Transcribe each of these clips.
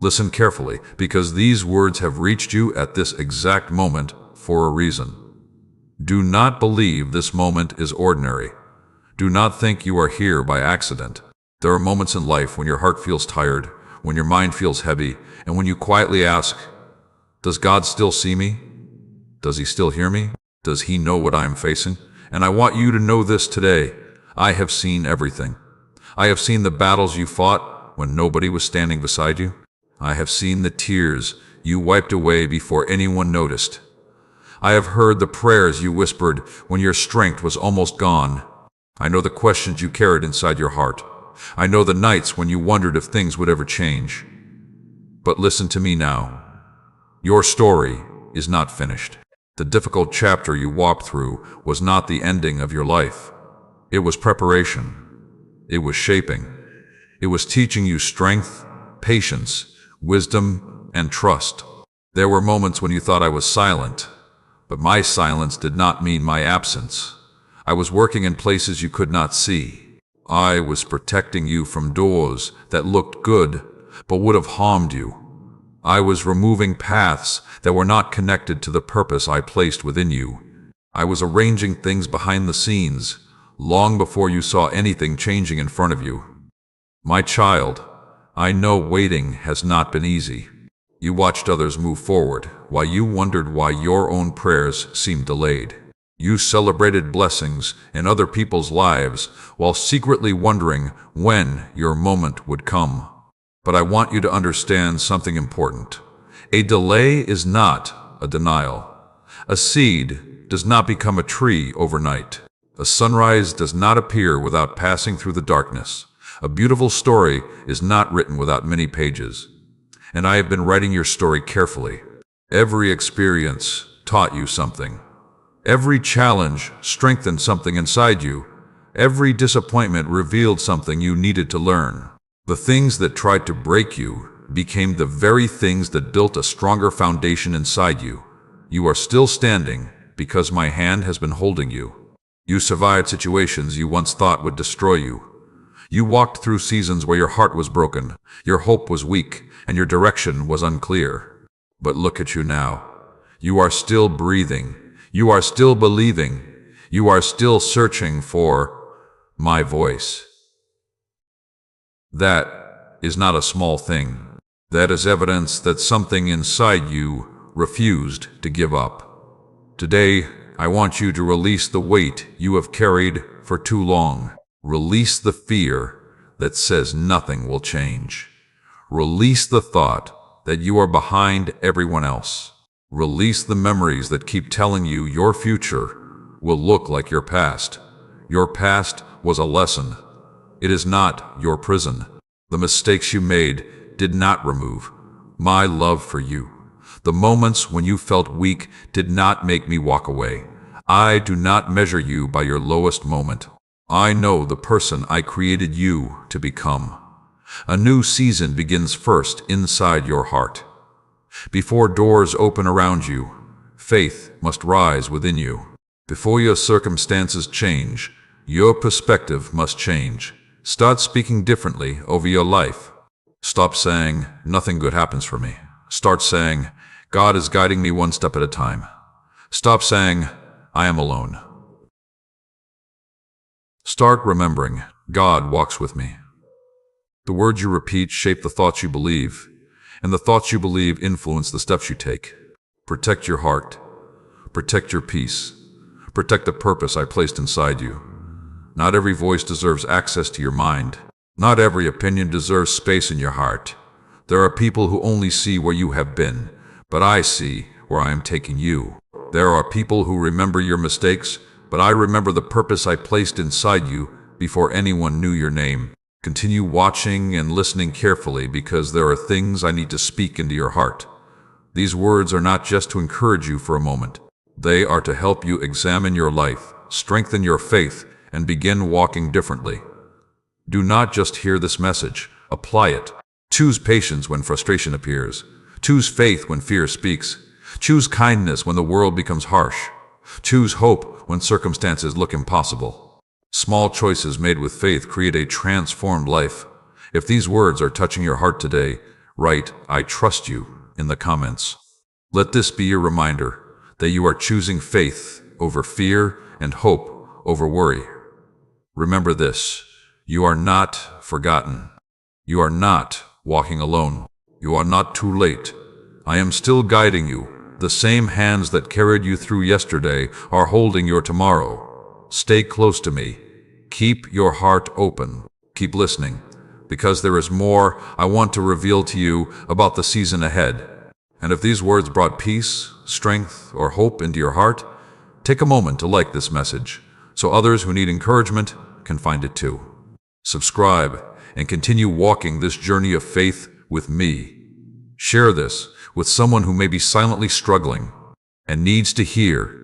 Listen carefully, because these words have reached you at this exact moment for a reason. Do not believe this moment is ordinary. Do not think you are here by accident. There are moments in life when your heart feels tired, when your mind feels heavy, and when you quietly ask, does God still see me? Does He still hear me? Does He know what I am facing? And I want you to know this today. I have seen everything. I have seen the battles you fought when nobody was standing beside you. I have seen the tears you wiped away before anyone noticed. I have heard the prayers you whispered when your strength was almost gone. I know the questions you carried inside your heart. I know the nights when you wondered if things would ever change. But listen to me now. Your story is not finished. The difficult chapter you walked through was not the ending of your life. It was preparation. It was shaping. It was teaching you strength, patience, wisdom, and trust. There were moments when you thought I was silent, but my silence did not mean my absence. I was working in places you could not see. I was protecting you from doors that looked good, but would have harmed you. I was removing paths that were not connected to the purpose I placed within you. I was arranging things behind the scenes, long before you saw anything changing in front of you. My child, I know waiting has not been easy. You watched others move forward, while you wondered why your own prayers seemed delayed. You celebrated blessings in other people's lives while secretly wondering when your moment would come. But I want you to understand something important. A delay is not a denial. A seed does not become a tree overnight. A sunrise does not appear without passing through the darkness. A beautiful story is not written without many pages. And I have been writing your story carefully. Every experience taught you something. Every challenge strengthened something inside you. Every disappointment revealed something you needed to learn. The things that tried to break you became the very things that built a stronger foundation inside you. You are still standing because my hand has been holding you. You survived situations you once thought would destroy you. You walked through seasons where your heart was broken, your hope was weak, and your direction was unclear. But look at you now. You are still breathing. You are still believing. You are still searching for my voice. That is not a small thing. That is evidence that something inside you refused to give up. Today, I want you to release the weight you have carried for too long. Release the fear that says nothing will change. Release the thought that you are behind everyone else. Release the memories that keep telling you your future will look like your past. Your past was a lesson. It is not your prison. The mistakes you made did not remove my love for you. The moments when you felt weak did not make me walk away. I do not measure you by your lowest moment. I know the person I created you to become. A new season begins first inside your heart. Before doors open around you, faith must rise within you. Before your circumstances change, your perspective must change. Start speaking differently over your life. Stop saying, nothing good happens for me. Start saying, God is guiding me one step at a time. Stop saying, I am alone. Start remembering, God walks with me. The words you repeat shape the thoughts you believe, and the thoughts you believe influence the steps you take. Protect your heart. Protect your peace. Protect the purpose I placed inside you. Not every voice deserves access to your mind. Not every opinion deserves space in your heart. There are people who only see where you have been, but I see where I am taking you. There are people who remember your mistakes, but I remember the purpose I placed inside you before anyone knew your name. Continue watching and listening carefully, because there are things I need to speak into your heart. These words are not just to encourage you for a moment. They are to help you examine your life, strengthen your faith, and begin walking differently. Do not just hear this message, apply it. Choose patience when frustration appears. Choose faith when fear speaks. Choose kindness when the world becomes harsh. Choose hope when circumstances look impossible. Small choices made with faith create a transformed life. If these words are touching your heart today, Write, "I trust you," in the comments. Let this be your reminder that you are choosing faith over fear and hope over worry. Remember this: you are not forgotten. You are not walking alone. You are not too late. I am still guiding you. The same hands that carried you through yesterday are holding your tomorrow. Stay close to me. Keep your heart open. Keep listening, because there is more I want to reveal to you about the season ahead. And if these words brought peace, strength, or hope into your heart, take a moment to like this message so others who need encouragement can find it too. Subscribe and continue walking this journey of faith with me. Share this with someone who may be silently struggling and needs to hear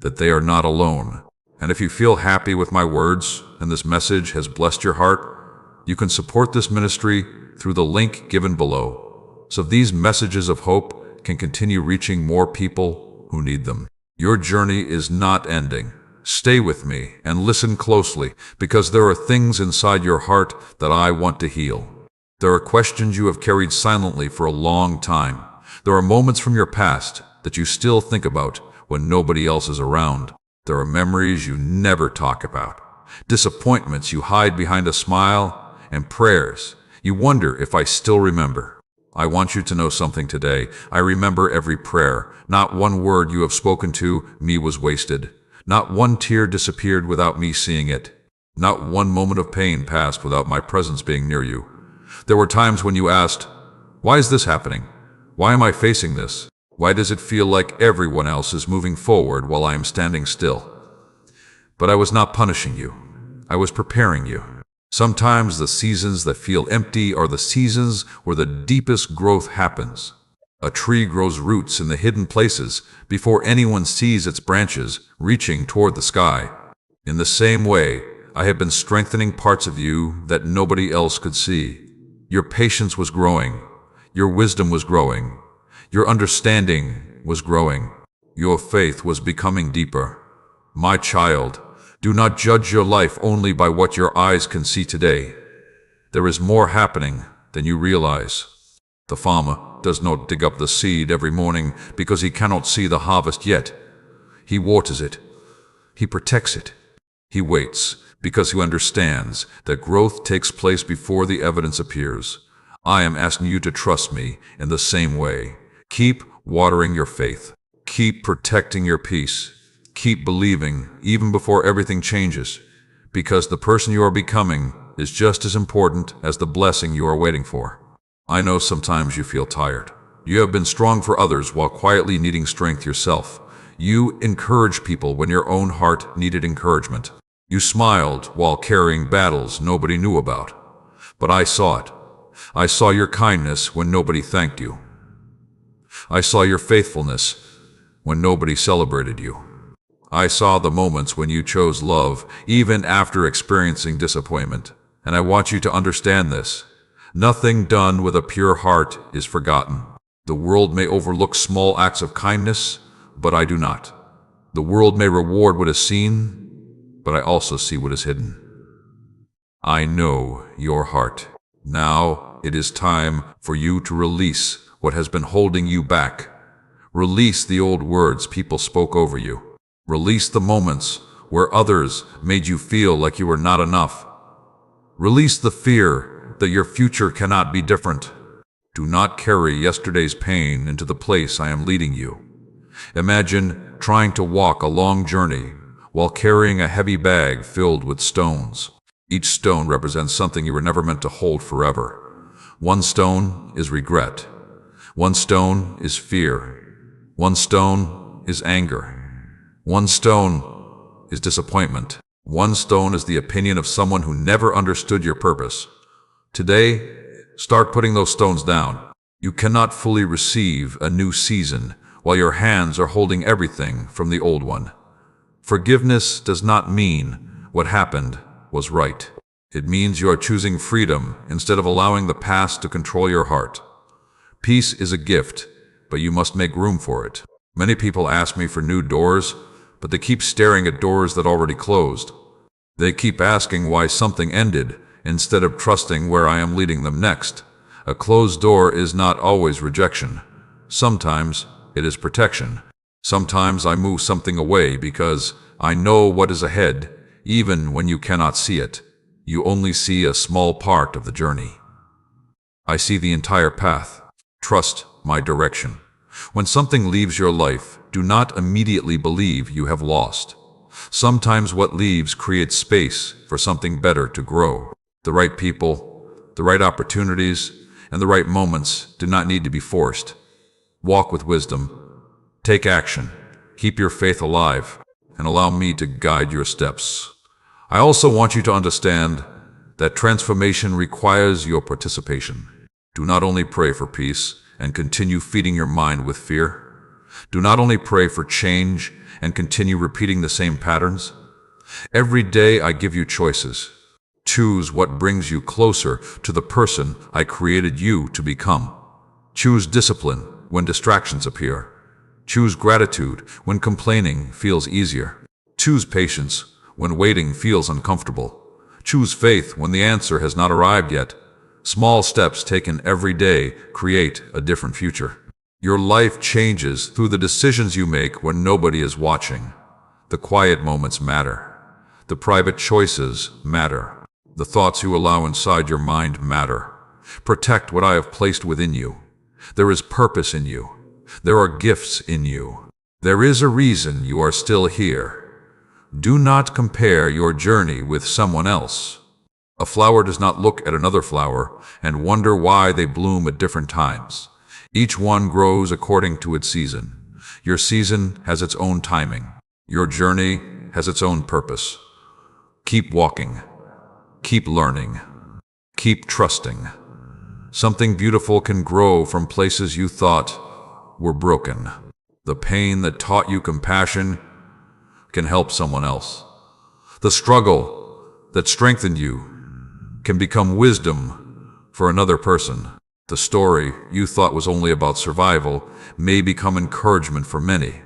that they are not alone. And if you feel happy with my words and this message has blessed your heart, you can support this ministry through the link given below, so these messages of hope can continue reaching more people who need them. Your journey is not ending. Stay with me and listen closely, because there are things inside your heart that I want to heal. There are questions you have carried silently for a long time. There are moments from your past that you still think about when nobody else is around. There are memories you never talk about, disappointments you hide behind a smile, and prayers you wonder if I still remember. I want you to know something today. I remember every prayer. Not one word you have spoken to me was wasted. Not one tear disappeared without me seeing it. Not one moment of pain passed without my presence being near you. There were times when you asked, "Why is this happening? Why am I facing this? Why does it feel like everyone else is moving forward while I am standing still?" But I was not punishing you. I was preparing you. Sometimes the seasons that feel empty are the seasons where the deepest growth happens. A tree grows roots in the hidden places before anyone sees its branches reaching toward the sky. In the same way, I have been strengthening parts of you that nobody else could see. Your patience was growing. Your wisdom was growing. Your understanding was growing. Your faith was becoming deeper. My child, do not judge your life only by what your eyes can see today. There is more happening than you realize. The farmer does not dig up the seed every morning because he cannot see the harvest yet. He waters it. He protects it. He waits because he understands that growth takes place before the evidence appears. I am asking you to trust me in the same way. Keep watering your faith. Keep protecting your peace. Keep believing even before everything changes, because the person you are becoming is just as important as the blessing you are waiting for. I know sometimes you feel tired. You have been strong for others while quietly needing strength yourself. You encouraged people when your own heart needed encouragement. You smiled while carrying battles nobody knew about. But I saw it. I saw your kindness when nobody thanked you. I saw your faithfulness when nobody celebrated you. I saw the moments when you chose love, even after experiencing disappointment. And I want you to understand this. Nothing done with a pure heart is forgotten. The world may overlook small acts of kindness, but I do not. The world may reward what is seen, but I also see what is hidden. I know your heart. Now it is time for you to release what has been holding you back. Release the old words people spoke over you. Release the moments where others made you feel like you were not enough. Release the fear that your future cannot be different. Do not carry yesterday's pain into the place I am leading you. Imagine trying to walk a long journey while carrying a heavy bag filled with stones. Each stone represents something you were never meant to hold forever. One stone is regret. One stone is fear. One stone is anger. One stone is disappointment. One stone is the opinion of someone who never understood your purpose. Today, start putting those stones down. You cannot fully receive a new season while your hands are holding everything from the old one. Forgiveness does not mean what happened was right. It means you are choosing freedom instead of allowing the past to control your heart. Peace is a gift, but you must make room for it. Many people ask me for new doors, but they keep staring at doors that already closed. They keep asking why something ended instead of trusting where I am leading them next. A closed door is not always rejection. Sometimes it is protection. Sometimes I move something away because I know what is ahead, even when you cannot see it. You only see a small part of the journey. I see the entire path. Trust my direction. When something leaves your life, do not immediately believe you have lost. Sometimes what leaves creates space for something better to grow. The right people, the right opportunities, and the right moments do not need to be forced. Walk with wisdom. Take action. Keep your faith alive, and allow me to guide your steps. I also want you to understand that transformation requires your participation. Do not only pray for peace and continue feeding your mind with fear. Do not only pray for change and continue repeating the same patterns. Every day I give you choices. Choose what brings you closer to the person I created you to become. Choose discipline when distractions appear. Choose gratitude when complaining feels easier. Choose patience when waiting feels uncomfortable. Choose faith when the answer has not arrived yet. Small steps taken every day create a different future. Your life changes through the decisions you make when nobody is watching. The quiet moments matter. The private choices matter. The thoughts you allow inside your mind matter. Protect what I have placed within you. There is purpose in you. There are gifts in you. There is a reason you are still here. Do not compare your journey with someone else. A flower does not look at another flower and wonder why they bloom at different times. Each one grows according to its season. Your season has its own timing. Your journey has its own purpose. Keep walking. Keep learning. Keep trusting. Something beautiful can grow from places you thought were broken. The pain that taught you compassion can help someone else. The struggle that strengthened you can become wisdom for another person. The story you thought was only about survival may become encouragement for many.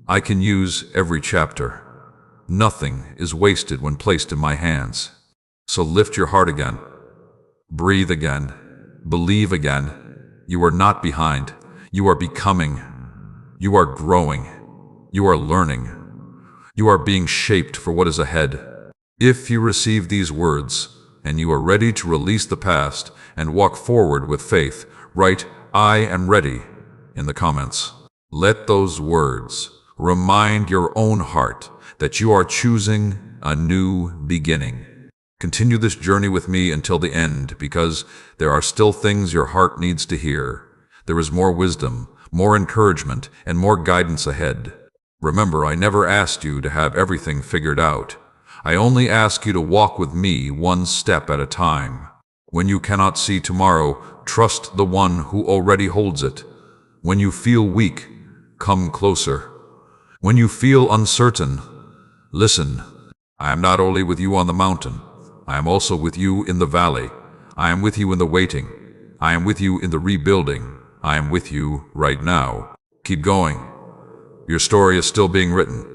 I can use every chapter. Nothing is wasted when placed in my hands. So lift your heart again. Breathe again. Believe again. You are not behind. You are becoming. You are growing. You are learning. You are being shaped for what is ahead. If you receive these words, and you are ready to release the past and walk forward with faith, write, "I am ready," in the comments. Let those words remind your own heart that you are choosing a new beginning. Continue this journey with me until the end, because there are still things your heart needs to hear. There is more wisdom, more encouragement, and more guidance ahead. Remember, I never asked you to have everything figured out. I only ask you to walk with me one step at a time. When you cannot see tomorrow, trust the one who already holds it. When you feel weak, come closer. When you feel uncertain, listen. I am not only with you on the mountain, I am also with you in the valley. I am with you in the waiting. I am with you in the rebuilding. I am with you right now. Keep going. Your story is still being written.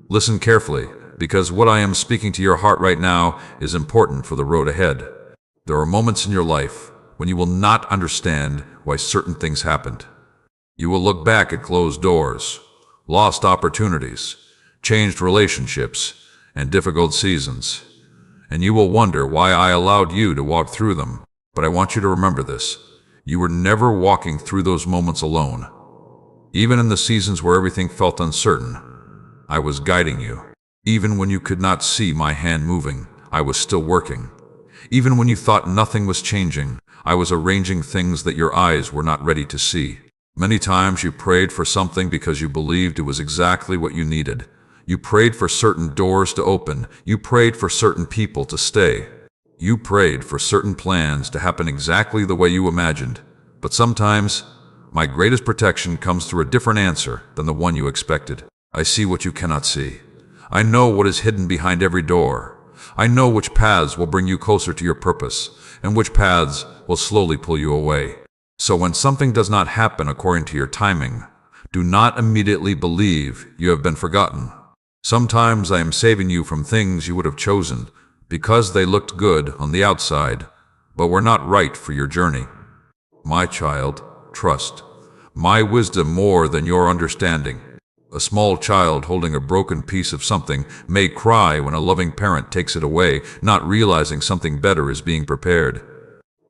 Listen carefully, because what I am speaking to your heart right now is important for the road ahead. There are moments in your life when you will not understand why certain things happened. You will look back at closed doors, lost opportunities, changed relationships, and difficult seasons. And you will wonder why I allowed you to walk through them. But I want you to remember this. You were never walking through those moments alone. Even in the seasons where everything felt uncertain, I was guiding you. Even when you could not see my hand moving, I was still working. Even when you thought nothing was changing, I was arranging things that your eyes were not ready to see. Many times you prayed for something because you believed it was exactly what you needed. You prayed for certain doors to open. You prayed for certain people to stay. You prayed for certain plans to happen exactly the way you imagined. But sometimes, my greatest protection comes through a different answer than the one you expected. I see what you cannot see. I know what is hidden behind every door. I know which paths will bring you closer to your purpose, and which paths will slowly pull you away. So when something does not happen according to your timing, do not immediately believe you have been forgotten. Sometimes I am saving you from things you would have chosen because they looked good on the outside, but were not right for your journey. My child, trust my wisdom more than your understanding. A small child holding a broken piece of something may cry when a loving parent takes it away, not realizing something better is being prepared.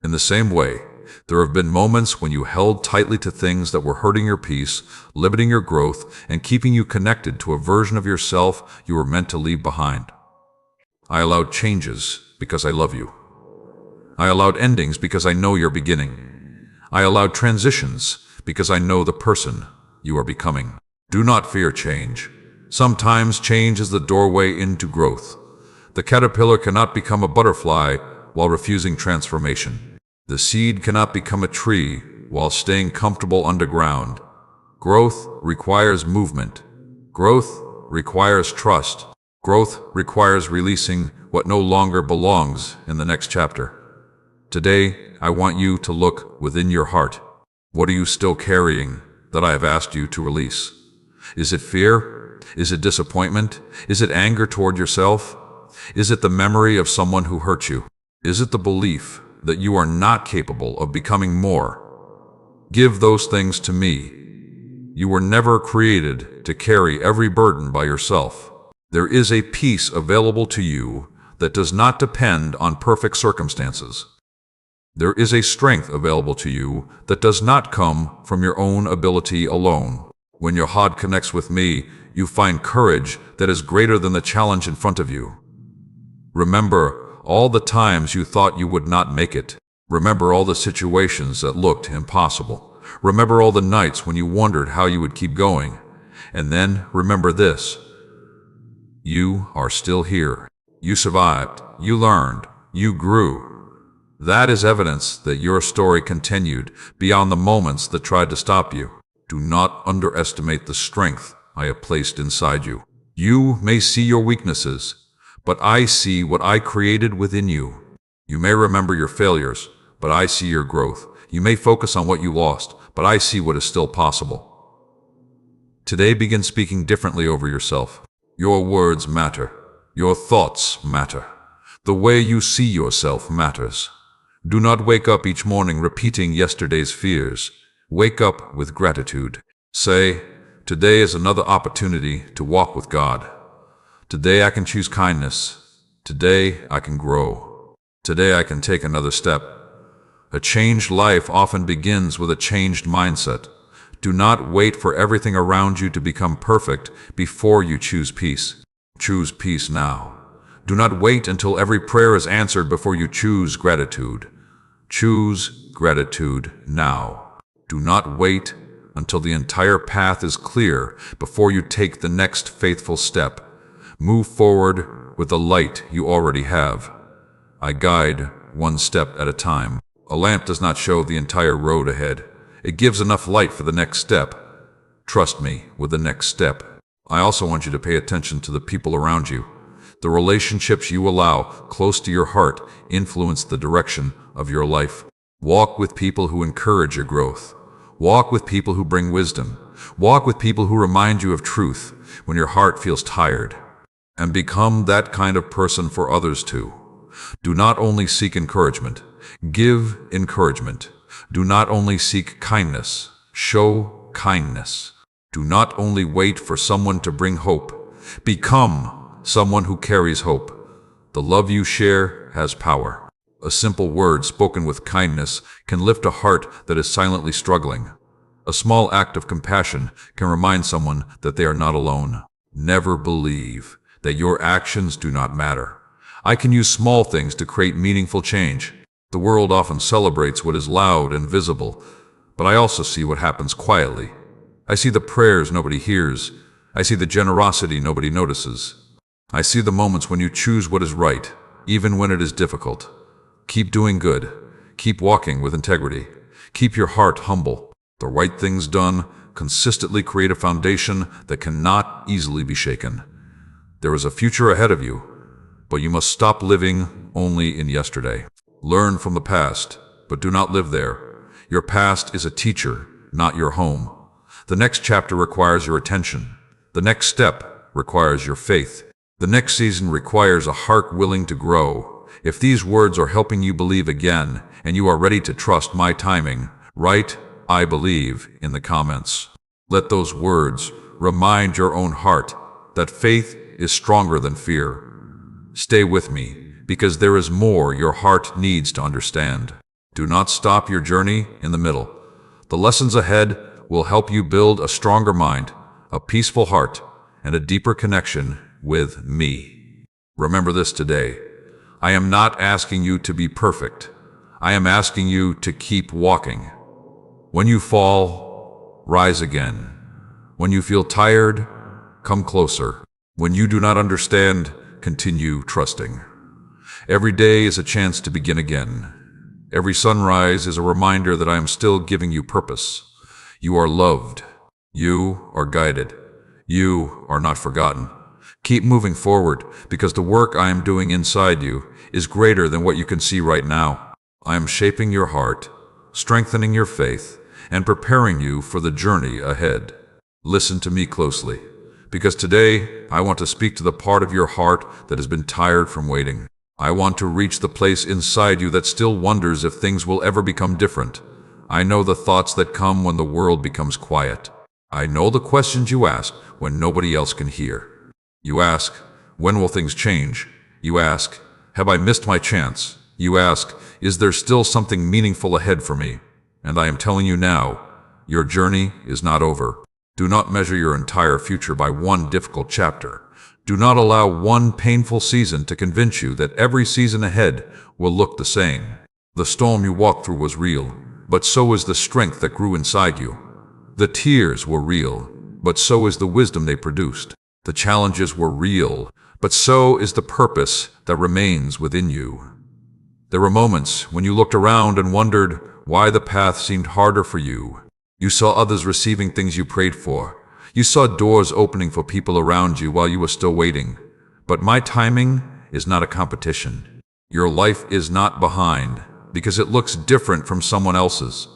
In the same way, there have been moments when you held tightly to things that were hurting your peace, limiting your growth, and keeping you connected to a version of yourself you were meant to leave behind. I allowed changes because I love you. I allowed endings because I know you're beginning. I allowed transitions because I know the person you are becoming. Do not fear change. Sometimes change is the doorway into growth. The caterpillar cannot become a butterfly while refusing transformation. The seed cannot become a tree while staying comfortable underground. Growth requires movement. Growth requires trust. Growth requires releasing what no longer belongs in the next chapter. Today, I want you to look within your heart. What are you still carrying that I have asked you to release? Is it fear? Is it disappointment? Is it anger toward yourself? Is it the memory of someone who hurt you? Is it the belief that you are not capable of becoming more? Give those things to me. You were never created to carry every burden by yourself. There is a peace available to you that does not depend on perfect circumstances. There is a strength available to you that does not come from your own ability alone. When your heart connects with me, you find courage that is greater than the challenge in front of you. Remember all the times you thought you would not make it. Remember all the situations that looked impossible. Remember all the nights when you wondered how you would keep going. And then remember this. You are still here. You survived. You learned. You grew. That is evidence that your story continued beyond the moments that tried to stop you. Do not underestimate the strength I have placed inside you. You may see your weaknesses, but I see what I created within you. You may remember your failures, but I see your growth. You may focus on what you lost, but I see what is still possible. Today, begin speaking differently over yourself. Your words matter. Your thoughts matter. The way you see yourself matters. Do not wake up each morning repeating yesterday's fears. Wake up with gratitude. Say, today is another opportunity to walk with God. Today I can choose kindness. Today I can grow. Today I can take another step. A changed life often begins with a changed mindset. Do not wait for everything around you to become perfect before you choose peace. Choose peace now. Do not wait until every prayer is answered before you choose gratitude. Choose gratitude now. Do not wait until the entire path is clear before you take the next faithful step. Move forward with the light you already have. I guide one step at a time. A lamp does not show the entire road ahead. It gives enough light for the next step. Trust me with the next step. I also want you to pay attention to the people around you. The relationships you allow close to your heart influence the direction of your life. Walk with people who encourage your growth. Walk with people who bring wisdom. Walk with people who remind you of truth when your heart feels tired. And become that kind of person for others too. Do not only seek encouragement, give encouragement. Do not only seek kindness, show kindness. Do not only wait for someone to bring hope, become someone who carries hope. The love you share has power. A simple word spoken with kindness can lift a heart that is silently struggling. A small act of compassion can remind someone that they are not alone. Never believe that your actions do not matter. I can use small things to create meaningful change. The world often celebrates what is loud and visible, but I also see what happens quietly. I see the prayers nobody hears. I see the generosity nobody notices. I see the moments when you choose what is right, even when it is difficult. Keep doing good. Keep walking with integrity. Keep your heart humble. The right things done consistently create a foundation that cannot easily be shaken. There is a future ahead of you, but you must stop living only in yesterday. Learn from the past, but do not live there. Your past is a teacher, not your home. The next chapter requires your attention. The next step requires your faith. The next season requires a heart willing to grow. if these words are helping you believe again, and you are ready to trust my timing, write, "I believe," in the comments. Let those words remind your own heart that faith is stronger than fear. Stay with me, because there is more your heart needs to understand. Do not stop your journey in the middle. The lessons ahead will help you build a stronger mind, a peaceful heart, and a deeper connection with me. Remember this today. I am not asking you to be perfect. I am asking you to keep walking. When you fall, rise again. When you feel tired, come closer. When you do not understand, continue trusting. Every day is a chance to begin again. Every sunrise is a reminder that I am still giving you purpose. You are loved. You are guided. You are not forgotten. Keep moving forward, because the work I am doing inside you is greater than what you can see right now. I am shaping your heart, strengthening your faith, and preparing you for the journey ahead. Listen to me closely, because today I want to speak to the part of your heart that has been tired from waiting. I want to reach the place inside you that still wonders if things will ever become different. I know the thoughts that come when the world becomes quiet. I know the questions you ask when nobody else can hear. You ask, when will things change? You ask, have I missed my chance? You ask, is there still something meaningful ahead for me? And I am telling you now, your journey is not over. Do not measure your entire future by one difficult chapter. Do not allow one painful season to convince you that every season ahead will look the same. The storm you walked through was real, but so is the strength that grew inside you. The tears were real, but so is the wisdom they produced. The challenges were real, but so is the purpose that remains within you. There were moments when you looked around and wondered why the path seemed harder for you. You saw others receiving things you prayed for. You saw doors opening for people around you while you were still waiting. But my timing is not a competition. Your life is not behind because it looks different from someone else's.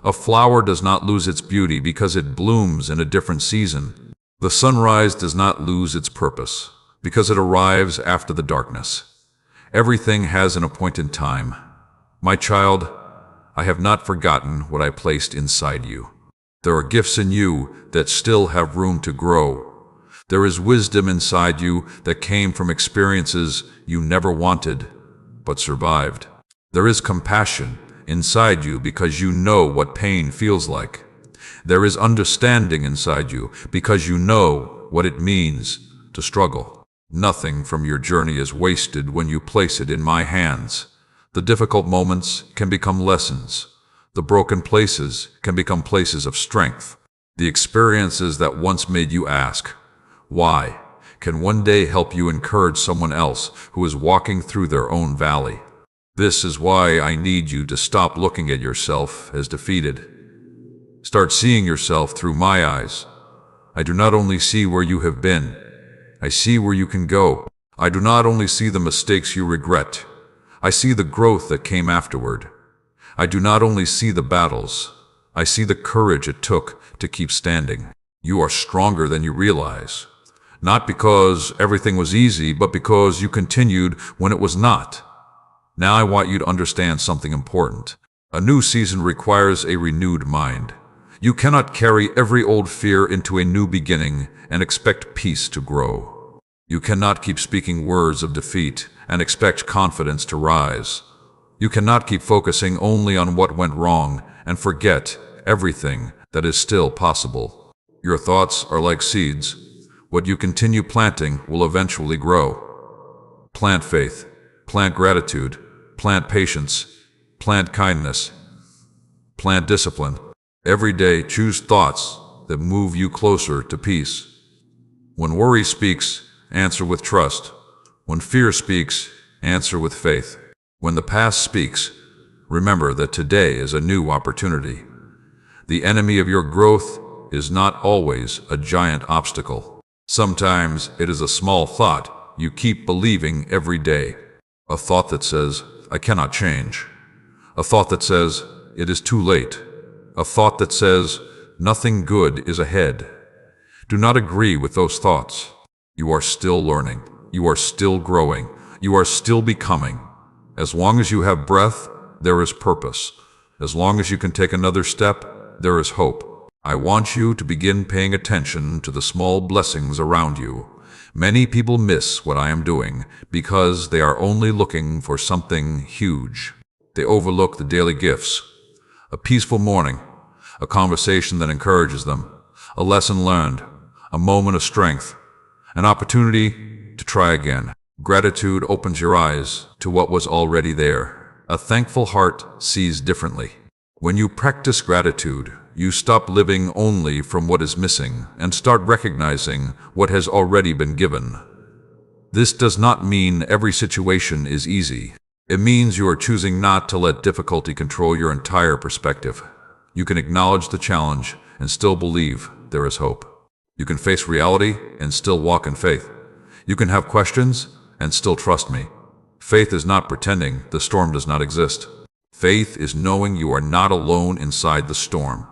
A flower does not lose its beauty because it blooms in a different season. The sunrise does not lose its purpose because it arrives after the darkness. Everything has an appointed time. My child, I have not forgotten what I placed inside you. There are gifts in you that still have room to grow. There is wisdom inside you that came from experiences you never wanted, but survived. There is compassion inside you because you know what pain feels like. There is understanding inside you because you know what it means to struggle. Nothing from your journey is wasted when you place it in my hands. The difficult moments can become lessons. The broken places can become places of strength. The experiences that once made you ask, why, can one day help you encourage someone else who is walking through their own valley. This is why I need you to stop looking at yourself as defeated. Start seeing yourself through my eyes. I do not only see where you have been, I see where you can go. I do not only see the mistakes you regret, I see the growth that came afterward. I do not only see the battles, I see the courage it took to keep standing. You are stronger than you realize. Not because everything was easy, but because you continued when it was not. Now I want you to understand something important. A new season requires a renewed mind. You cannot carry every old fear into a new beginning and expect peace to grow. You cannot keep speaking words of defeat and expect confidence to rise. You cannot keep focusing only on what went wrong and forget everything that is still possible. Your thoughts are like seeds. What you continue planting will eventually grow. Plant faith, plant gratitude, plant patience, plant kindness, plant discipline. Every day choose thoughts that move you closer to peace. When worry speaks, answer with trust. When fear speaks, answer with faith. When the past speaks, remember that today is a new opportunity. The enemy of your growth is not always a giant obstacle. Sometimes it is a small thought you keep believing every day. A thought that says, I cannot change. A thought that says, it is too late. A thought that says, nothing good is ahead. Do not agree with those thoughts. You are still learning. You are still growing. You are still becoming. As long as you have breath, there is purpose. As long as you can take another step, there is hope. I want you to begin paying attention to the small blessings around you. Many people miss what I am doing because they are only looking for something huge. They overlook the daily gifts. A peaceful morning, a conversation that encourages them, a lesson learned, a moment of strength, an opportunity to try again. Gratitude opens your eyes to what was already there. A thankful heart sees differently. When you practice gratitude, you stop living only from what is missing and start recognizing what has already been given. This does not mean every situation is easy. It means you are choosing not to let difficulty control your entire perspective. You can acknowledge the challenge and still believe there is hope. You can face reality and still walk in faith. You can have questions and still trust me. Faith is not pretending the storm does not exist. Faith is knowing you are not alone inside the storm.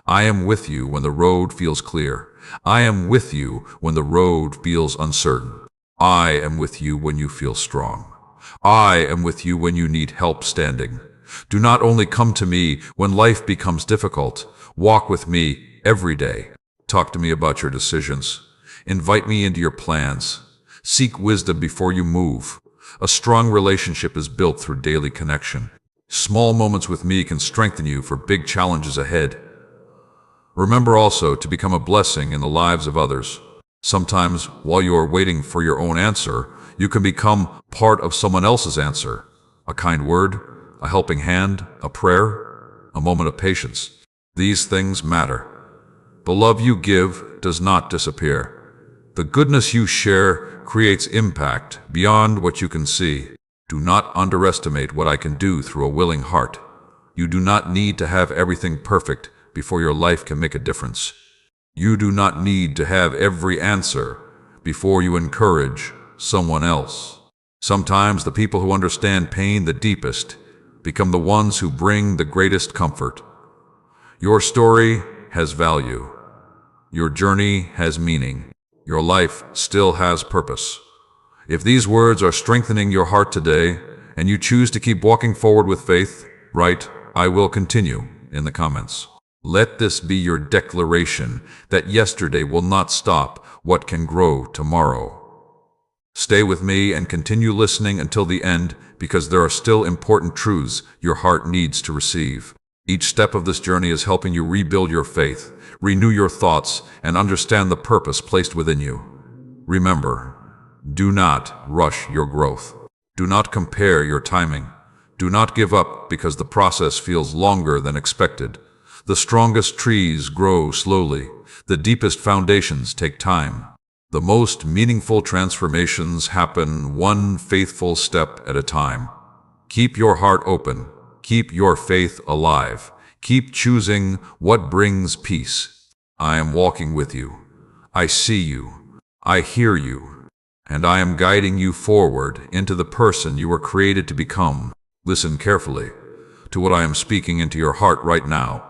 I am with you when the road feels clear. I am with you when the road feels uncertain. I am with you when you feel strong. I am with you when you need help standing. Do not only come to me when life becomes difficult. Walk with me every day. Talk to me about your decisions. Invite me into your plans. Seek wisdom before you move. A strong relationship is built through daily connection. Small moments with me can strengthen you for big challenges ahead. Remember also to become a blessing in the lives of others. Sometimes, while you are waiting for your own answer, you can become part of someone else's answer. A kind word, a helping hand, a prayer, a moment of patience. These things matter. The love you give does not disappear. The goodness you share creates impact beyond what you can see. Do not underestimate what I can do through a willing heart. You do not need to have everything perfect before your life can make a difference. You do not need to have every answer before you encourage someone else. Sometimes the people who understand pain the deepest become the ones who bring the greatest comfort. Your story has value. Your journey has meaning. Your life still has purpose. If these words are strengthening your heart today, and you choose to keep walking forward with faith, write, "I will continue" in the comments. Let this be your declaration that yesterday will not stop what can grow tomorrow. Stay with me and continue listening until the end, because there are still important truths your heart needs to receive. Each step of this journey is helping you rebuild your faith, renew your thoughts, and understand the purpose placed within you. Remember, do not rush your growth. Do not compare your timing. Do not give up because the process feels longer than expected. The strongest trees grow slowly. The deepest foundations take time. The most meaningful transformations happen one faithful step at a time. Keep your heart open. Keep your faith alive. Keep choosing what brings peace. I am walking with you. I see you. I hear you. And I am guiding you forward into the person you were created to become. Listen carefully to what I am speaking into your heart right now,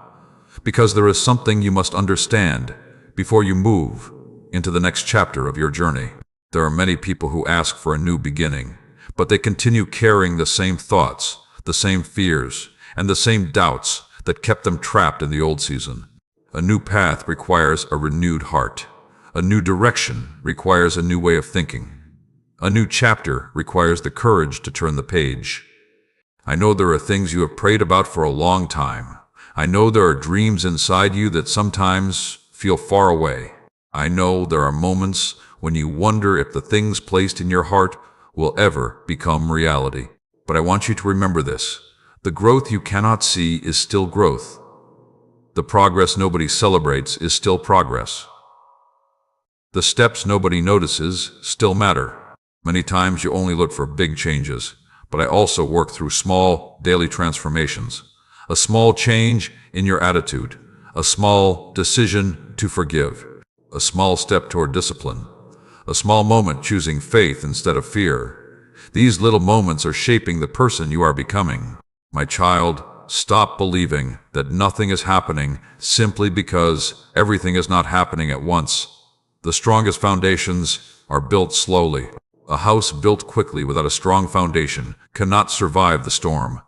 because there is something you must understand before you move into the next chapter of your journey. There are many people who ask for a new beginning, but they continue carrying the same thoughts, the same fears, and the same doubts that kept them trapped in the old season. A new path requires a renewed heart. A new direction requires a new way of thinking. A new chapter requires the courage to turn the page. I know there are things you have prayed about for a long time. I know there are dreams inside you that sometimes feel far away. I know there are moments when you wonder if the things placed in your heart will ever become reality. But I want you to remember this. The growth you cannot see is still growth. The progress nobody celebrates is still progress. The steps nobody notices still matter. Many times you only look for big changes, but I also work through small, daily transformations. A small change in your attitude, a small decision to forgive, a small step toward discipline, a small moment choosing faith instead of fear. These little moments are shaping the person you are becoming. My child, stop believing that nothing is happening simply because everything is not happening at once. The strongest foundations are built slowly. A house built quickly without a strong foundation cannot survive the storm.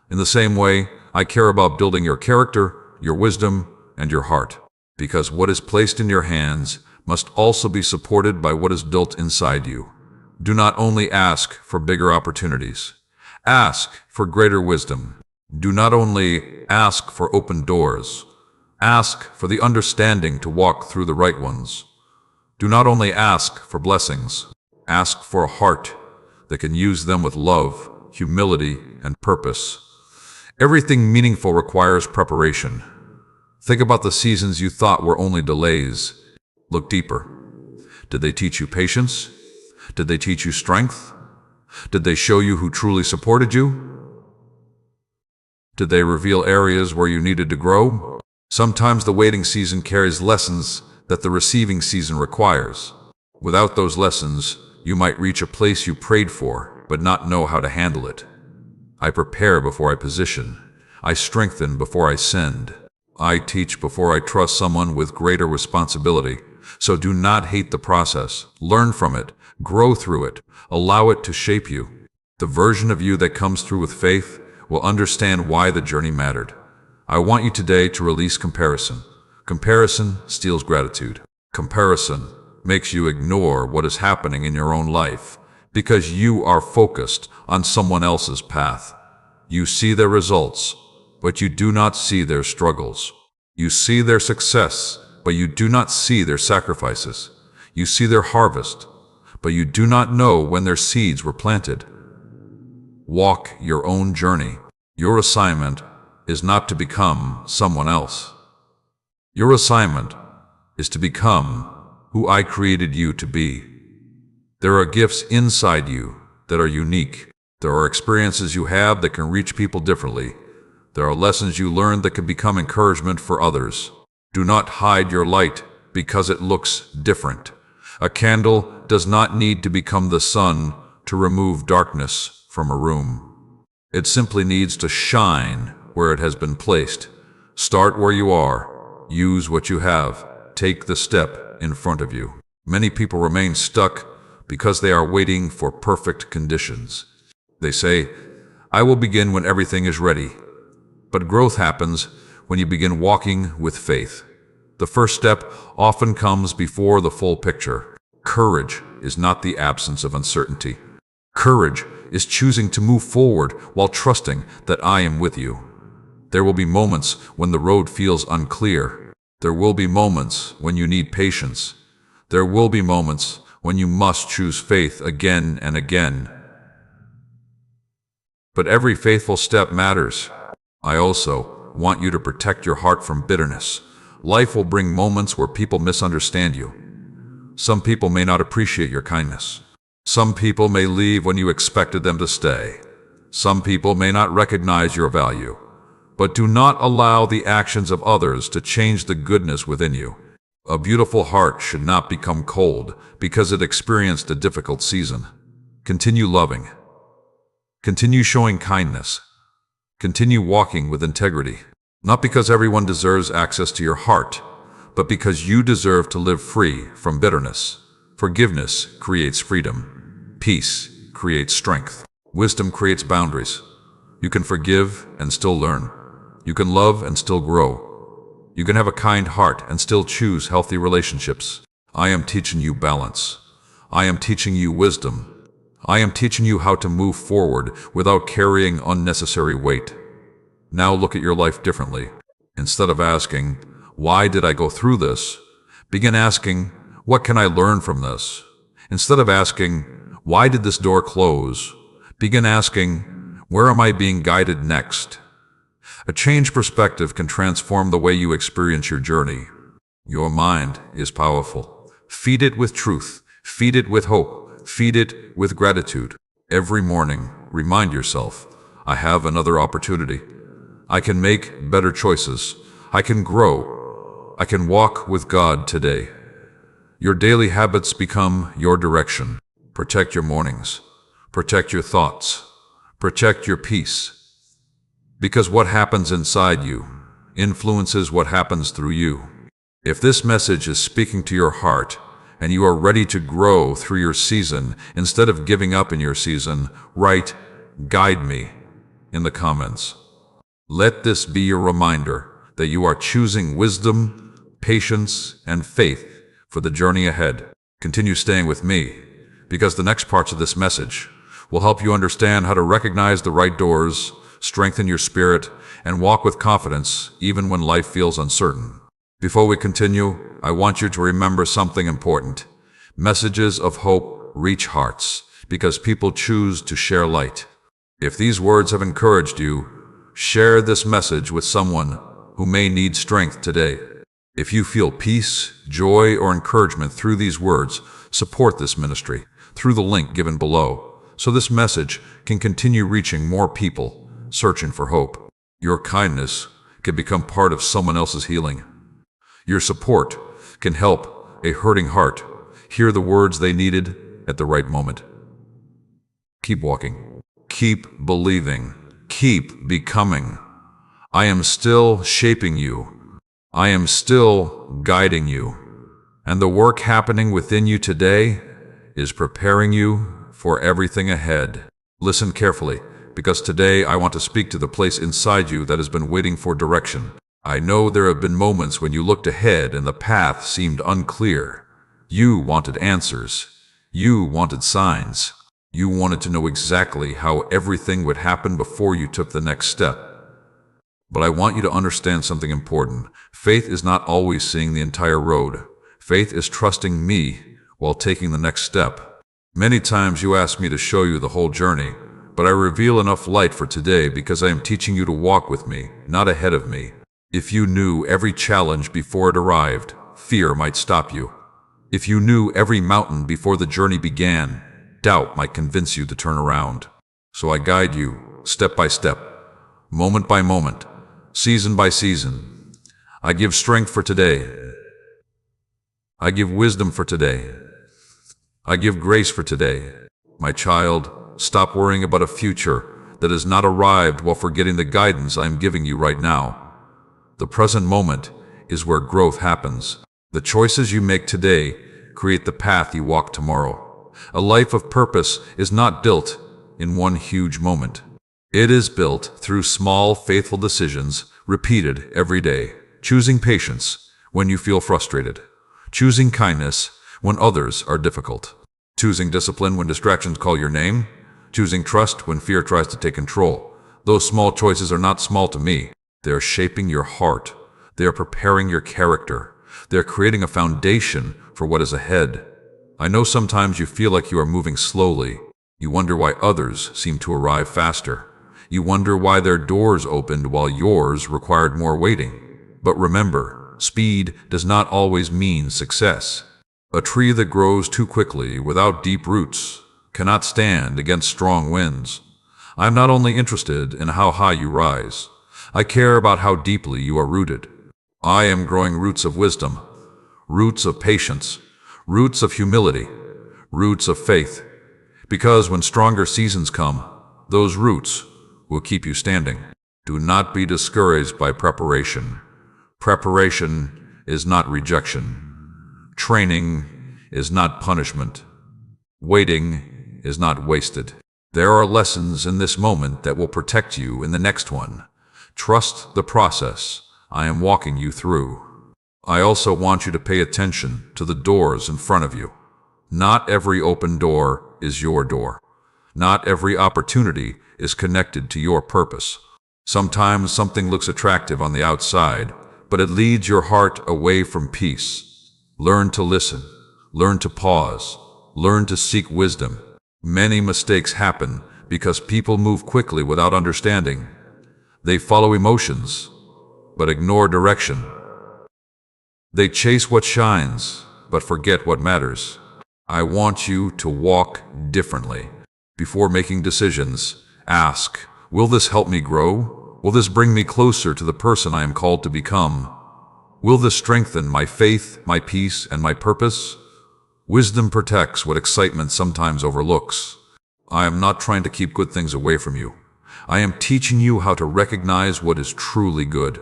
In the same way, I care about building your character, your wisdom, and your heart, because what is placed in your hands must also be supported by what is built inside you. Do not only ask for bigger opportunities. Ask for greater wisdom. Do not only ask for open doors. Ask for the understanding to walk through the right ones. Do not only ask for blessings. Ask for a heart that can use them with love, humility, and purpose. Everything meaningful requires preparation. Think about the seasons you thought were only delays. Look deeper. Did they teach you patience? Did they teach you strength? Did they show you who truly supported you? Did they reveal areas where you needed to grow? Sometimes the waiting season carries lessons that the receiving season requires. Without those lessons, you might reach a place you prayed for, but not know how to handle it. I prepare before I position. I strengthen before I send. I teach before I trust someone with greater responsibility. So do not hate the process. Learn from it. Grow through it. Allow it to shape you. The version of you that comes through with faith will understand why the journey mattered. I want you today to release comparison. Comparison steals gratitude. Comparison makes you ignore what is happening in your own life because you are focused on someone else's path. You see their results, but you do not see their struggles. You see their success, but you do not see their sacrifices. You see their harvest, but you do not know when their seeds were planted. Walk your own journey. Your assignment is not to become someone else. Your assignment is to become who I created you to be. There are gifts inside you that are unique. There are experiences you have that can reach people differently. There are lessons you learned that can become encouragement for others. Do not hide your light because it looks different. A candle does not need to become the sun to remove darkness from a room. It simply needs to shine where it has been placed. Start where you are. Use what you have. Take the step in front of you. Many people remain stuck because they are waiting for perfect conditions. They say, I will begin when everything is ready. But growth happens when you begin walking with faith. The first step often comes before the full picture. Courage is not the absence of uncertainty. Courage is choosing to move forward while trusting that I am with you. There will be moments when the road feels unclear. There will be moments when you need patience. There will be moments when you must choose faith again and again. But every faithful step matters. I also want you to protect your heart from bitterness. Life will bring moments where people misunderstand you. Some people may not appreciate your kindness. Some people may leave when you expected them to stay. Some people may not recognize your value. But do not allow the actions of others to change the goodness within you. A beautiful heart should not become cold because it experienced a difficult season. Continue loving. Continue showing kindness. Continue walking with integrity. Not because everyone deserves access to your heart, but because you deserve to live free from bitterness. Forgiveness creates freedom. Peace creates strength. Wisdom creates boundaries. You can forgive and still learn. You can love and still grow. You can have a kind heart and still choose healthy relationships. I am teaching you balance. I am teaching you wisdom. I am teaching you how to move forward without carrying unnecessary weight. Now look at your life differently. Instead of asking, why did I go through this? Begin asking, what can I learn from this? Instead of asking, why did this door close? Begin asking, where am I being guided next? A changed perspective can transform the way you experience your journey. Your mind is powerful. Feed it with truth. Feed it with hope. Feed it with gratitude. Every morning, remind yourself, I have another opportunity. I can make better choices. I can grow. I can walk with God today. Your daily habits become your direction. Protect your mornings. Protect your thoughts. Protect your peace. Because what happens inside you influences what happens through you. If this message is speaking to your heart, and you are ready to grow through your season instead of giving up in your season, write "Guide me" in the comments. Let this be your reminder that you are choosing wisdom, patience, and faith for the journey ahead. Continue staying with me, because the next parts of this message will help you understand how to recognize the right doors, strengthen your spirit, and walk with confidence even when life feels uncertain. Before we continue, I want you to remember something important. Messages of hope reach hearts because people choose to share light. If these words have encouraged you, share this message with someone who may need strength today. If you feel peace, joy, or encouragement through these words, support this ministry through the link given below, so this message can continue reaching more people searching for hope. Your kindness can become part of someone else's healing. Your support can help a hurting heart hear the words they needed at the right moment. Keep walking. Keep believing. Keep becoming. I am still shaping you. I am still guiding you. And the work happening within you today is preparing you for everything ahead. Listen carefully, because today I want to speak to the place inside you that has been waiting for direction. I know there have been moments when you looked ahead and the path seemed unclear. You wanted answers. You wanted signs. You wanted to know exactly how everything would happen before you took the next step. But I want you to understand something important. Faith is not always seeing the entire road. Faith is trusting me while taking the next step. Many times you ask me to show you the whole journey, but I reveal enough light for today because I am teaching you to walk with me, not ahead of me. If you knew every challenge before it arrived, fear might stop you. If you knew every mountain before the journey began, doubt might convince you to turn around. So I guide you, step by step, moment by moment, season by season. I give strength for today. I give wisdom for today. I give grace for today. My child, stop worrying about a future that has not arrived while forgetting the guidance I am giving you right now. The present moment is where growth happens. The choices you make today create the path you walk tomorrow. A life of purpose is not built in one huge moment. It is built through small, faithful decisions repeated every day. Choosing patience when you feel frustrated. Choosing kindness when others are difficult. Choosing discipline when distractions call your name. Choosing trust when fear tries to take control. Those small choices are not small to me. They are shaping your heart. They are preparing your character. They are creating a foundation for what is ahead. I know sometimes you feel like you are moving slowly. You wonder why others seem to arrive faster. You wonder why their doors opened while yours required more waiting. But remember, speed does not always mean success. A tree that grows too quickly without deep roots cannot stand against strong winds. I am not only interested in how high you rise. I care about how deeply you are rooted. I am growing roots of wisdom, roots of patience, roots of humility, roots of faith. Because when stronger seasons come, those roots will keep you standing. Do not be discouraged by preparation. Preparation is not rejection. Training is not punishment. Waiting is not wasted. There are lessons in this moment that will protect you in the next one. Trust the process I am walking you through. I also want you to pay attention to the doors in front of you. Not every open door is your door. Not every opportunity is connected to your purpose. Sometimes something looks attractive on the outside, but it leads your heart away from peace. Learn to listen. Learn to pause. Learn to seek wisdom. Many mistakes happen because people move quickly without understanding. They follow emotions, but ignore direction. They chase what shines, but forget what matters. I want you to walk differently. Before making decisions, ask, will this help me grow? Will this bring me closer to the person I am called to become? Will this strengthen my faith, my peace, and my purpose? Wisdom protects what excitement sometimes overlooks. I am not trying to keep good things away from you. I am teaching you how to recognize what is truly good.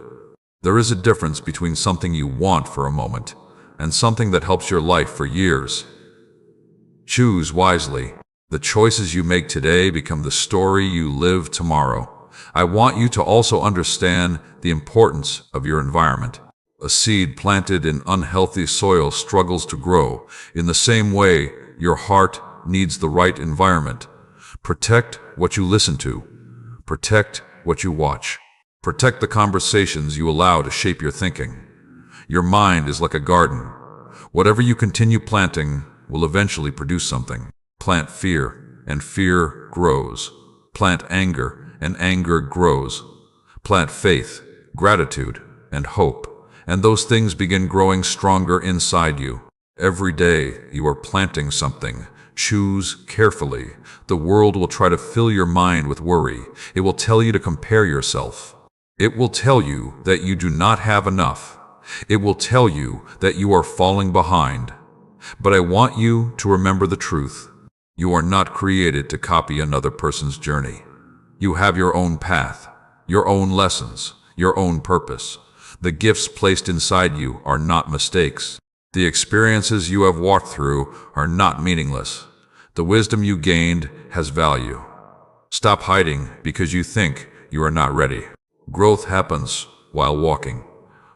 There is a difference between something you want for a moment and something that helps your life for years. Choose wisely. The choices you make today become the story you live tomorrow. I want you to also understand the importance of your environment. A seed planted in unhealthy soil struggles to grow. In the same way, your heart needs the right environment. Protect what you listen to. Protect what you watch. Protect the conversations you allow to shape your thinking. Your mind is like a garden. Whatever you continue planting will eventually produce something. Plant fear, and fear grows. Plant anger, and anger grows. Plant faith, gratitude, and hope, and those things begin growing stronger inside you. Every day you are planting something. Choose carefully. The world will try to fill your mind with worry. It will tell you to compare yourself. It will tell you that you do not have enough. It will tell you that you are falling behind. But I want you to remember the truth. You are not created to copy another person's journey. You have your own path, your own lessons, your own purpose. The gifts placed inside you are not mistakes. The experiences you have walked through are not meaningless. The wisdom you gained has value. Stop hiding because you think you are not ready. Growth happens while walking.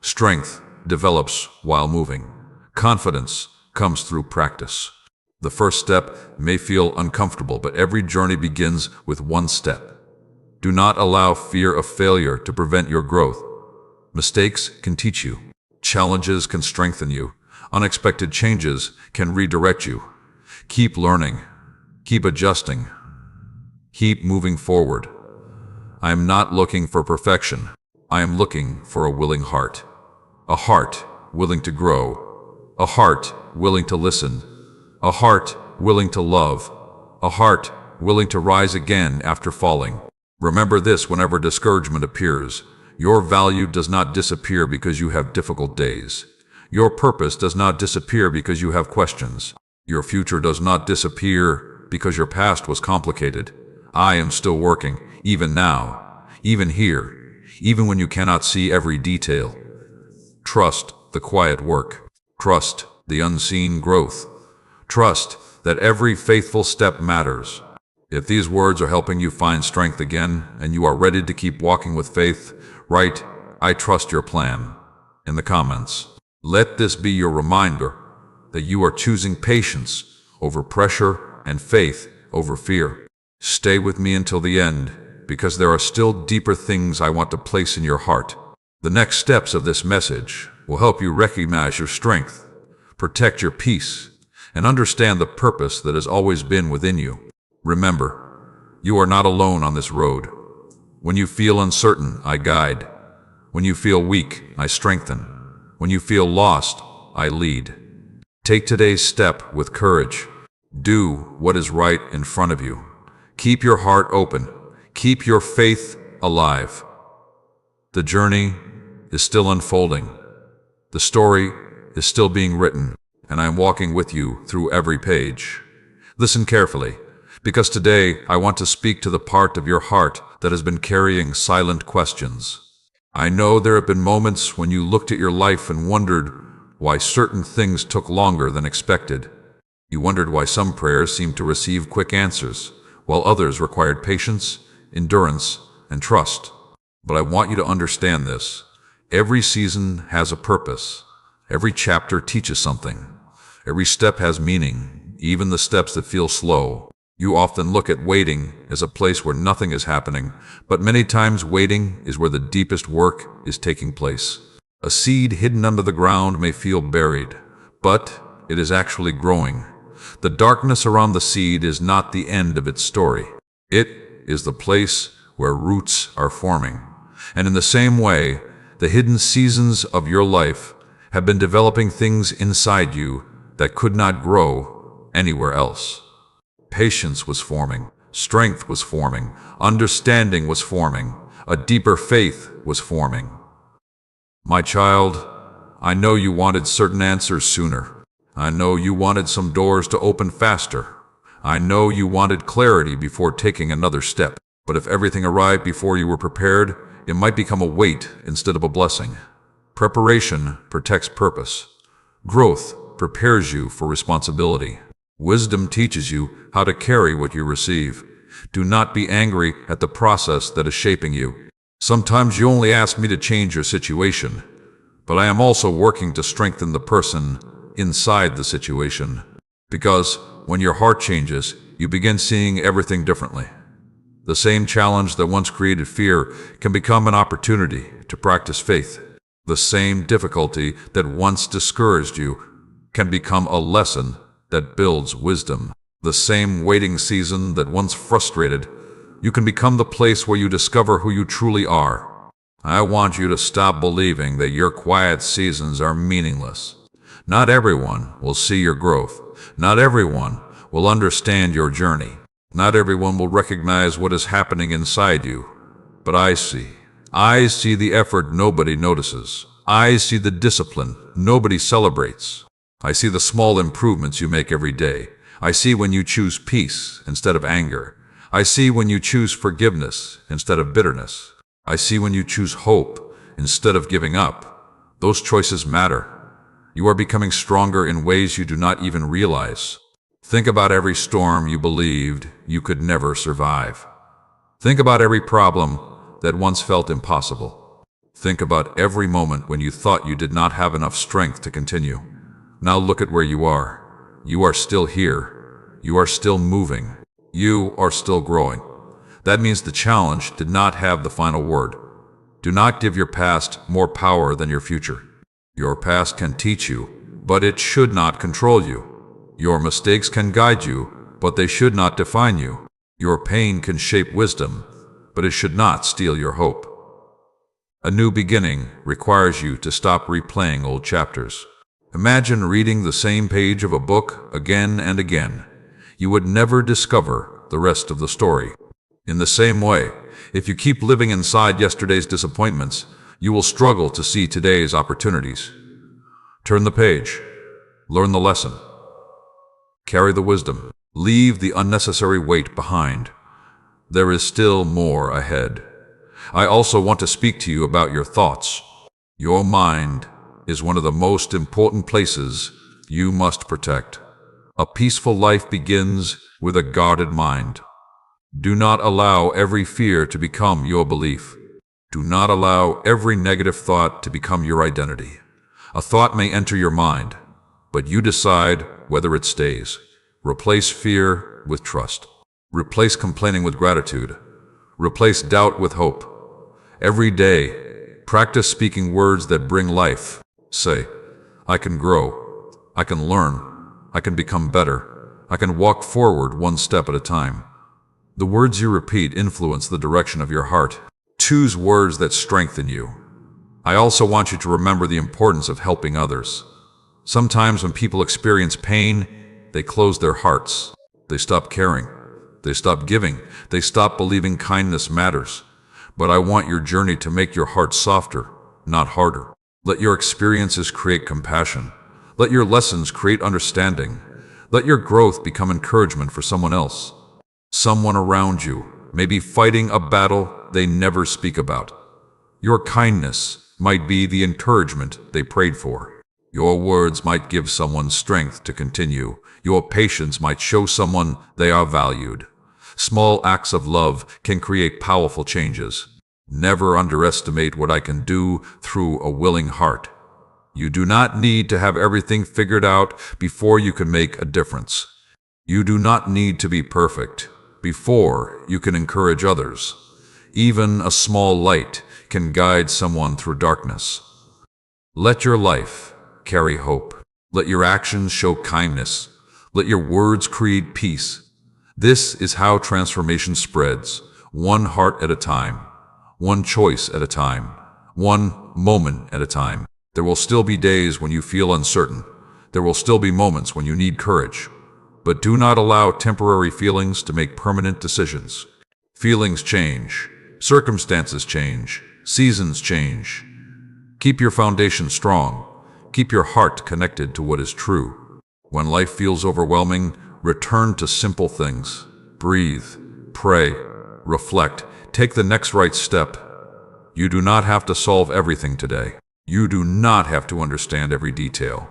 Strength develops while moving. Confidence comes through practice. The first step may feel uncomfortable, but every journey begins with one step. Do not allow fear of failure to prevent your growth. Mistakes can teach you. Challenges can strengthen you. Unexpected changes can redirect you. Keep learning. Keep adjusting. Keep moving forward. I am not looking for perfection. I am looking for a willing heart. A heart willing to grow. A heart willing to listen. A heart willing to love. A heart willing to rise again after falling. Remember this whenever discouragement appears. Your value does not disappear because you have difficult days. Your purpose does not disappear because you have questions. Your future does not disappear because your past was complicated. I am still working, even now, even here, even when you cannot see every detail. Trust the quiet work. Trust the unseen growth. Trust that every faithful step matters. If these words are helping you find strength again, and you are ready to keep walking with faith, write, "I trust your plan," in the comments. Let this be your reminder that you are choosing patience over pressure and faith over fear. Stay with me until the end, because there are still deeper things I want to place in your heart. The next steps of this message will help you recognize your strength, protect your peace, and understand the purpose that has always been within you. Remember, you are not alone on this road. When you feel uncertain, I guide. When you feel weak, I strengthen. When you feel lost, I lead. Take today's step with courage. Do what is right in front of you. Keep your heart open. Keep your faith alive. The journey is still unfolding. The story is still being written, and I am walking with you through every page. Listen carefully, because today I want to speak to the part of your heart that has been carrying silent questions. I know there have been moments when you looked at your life and wondered why certain things took longer than expected. You wondered why some prayers seemed to receive quick answers, while others required patience, endurance, and trust. But I want you to understand this. Every season has a purpose. Every chapter teaches something. Every step has meaning, even the steps that feel slow. You often look at waiting as a place where nothing is happening, but many times waiting is where the deepest work is taking place. A seed hidden under the ground may feel buried, but it is actually growing. The darkness around the seed is not the end of its story. It is the place where roots are forming. And in the same way, the hidden seasons of your life have been developing things inside you that could not grow anywhere else. Patience was forming, strength was forming, understanding was forming, a deeper faith was forming. My child, I know you wanted certain answers sooner. I know you wanted some doors to open faster. I know you wanted clarity before taking another step. But if everything arrived before you were prepared, it might become a weight instead of a blessing. Preparation protects purpose. Growth prepares you for responsibility. Wisdom teaches you how to carry what you receive. Do not be angry at the process that is shaping you. Sometimes you only ask me to change your situation, but I am also working to strengthen the person inside the situation. Because when your heart changes, you begin seeing everything differently. The same challenge that once created fear can become an opportunity to practice faith. The same difficulty that once discouraged you can become a lesson that builds wisdom. The same waiting season that once frustrated you can become the place where you discover who you truly are. I want you to stop believing that your quiet seasons are meaningless. Not everyone will see your growth. Not everyone will understand your journey. Not everyone will recognize what is happening inside you. But I see. I see the effort nobody notices. I see the discipline nobody celebrates. I see the small improvements you make every day. I see when you choose peace instead of anger. I see when you choose forgiveness instead of bitterness. I see when you choose hope instead of giving up. Those choices matter. You are becoming stronger in ways you do not even realize. Think about every storm you believed you could never survive. Think about every problem that once felt impossible. Think about every moment when you thought you did not have enough strength to continue. Now look at where you are. You are still here. You are still moving. You are still growing. That means the challenge did not have the final word. Do not give your past more power than your future. Your past can teach you, but it should not control you. Your mistakes can guide you, but they should not define you. Your pain can shape wisdom, but it should not steal your hope. A new beginning requires you to stop replaying old chapters. Imagine reading the same page of a book again and again. You would never discover the rest of the story. In the same way, if you keep living inside yesterday's disappointments, you will struggle to see today's opportunities. Turn the page. Learn the lesson. Carry the wisdom. Leave the unnecessary weight behind. There is still more ahead. I also want to speak to you about your thoughts. Your mind is one of the most important places you must protect. A peaceful life begins with a guarded mind. Do not allow every fear to become your belief. Do not allow every negative thought to become your identity. A thought may enter your mind, but you decide whether it stays. Replace fear with trust. Replace complaining with gratitude. Replace doubt with hope. Every day, practice speaking words that bring life. Say, I can grow. I can learn. I can become better. I can walk forward one step at a time. The words you repeat influence the direction of your heart. Choose words that strengthen you. I also want you to remember the importance of helping others. Sometimes when people experience pain, they close their hearts. They stop caring. They stop giving. They stop believing kindness matters. But I want your journey to make your heart softer, not harder. Let your experiences create compassion. Let your lessons create understanding. Let your growth become encouragement for someone else. Someone around you may be fighting a battle they never speak about. Your kindness might be the encouragement they prayed for. Your words might give someone strength to continue. Your patience might show someone they are valued. Small acts of love can create powerful changes. Never underestimate what I can do through a willing heart. You do not need to have everything figured out before you can make a difference. You do not need to be perfect before you can encourage others. Even a small light can guide someone through darkness. Let your life carry hope. Let your actions show kindness. Let your words create peace. This is how transformation spreads, one heart at a time, one choice at a time, one moment at a time. There will still be days when you feel uncertain. There will still be moments when you need courage. But do not allow temporary feelings to make permanent decisions. Feelings change. Circumstances change. Seasons change. Keep your foundation strong. Keep your heart connected to what is true. When life feels overwhelming, return to simple things. Breathe, pray, reflect, take the next right step. You do not have to solve everything today. You do not have to understand every detail.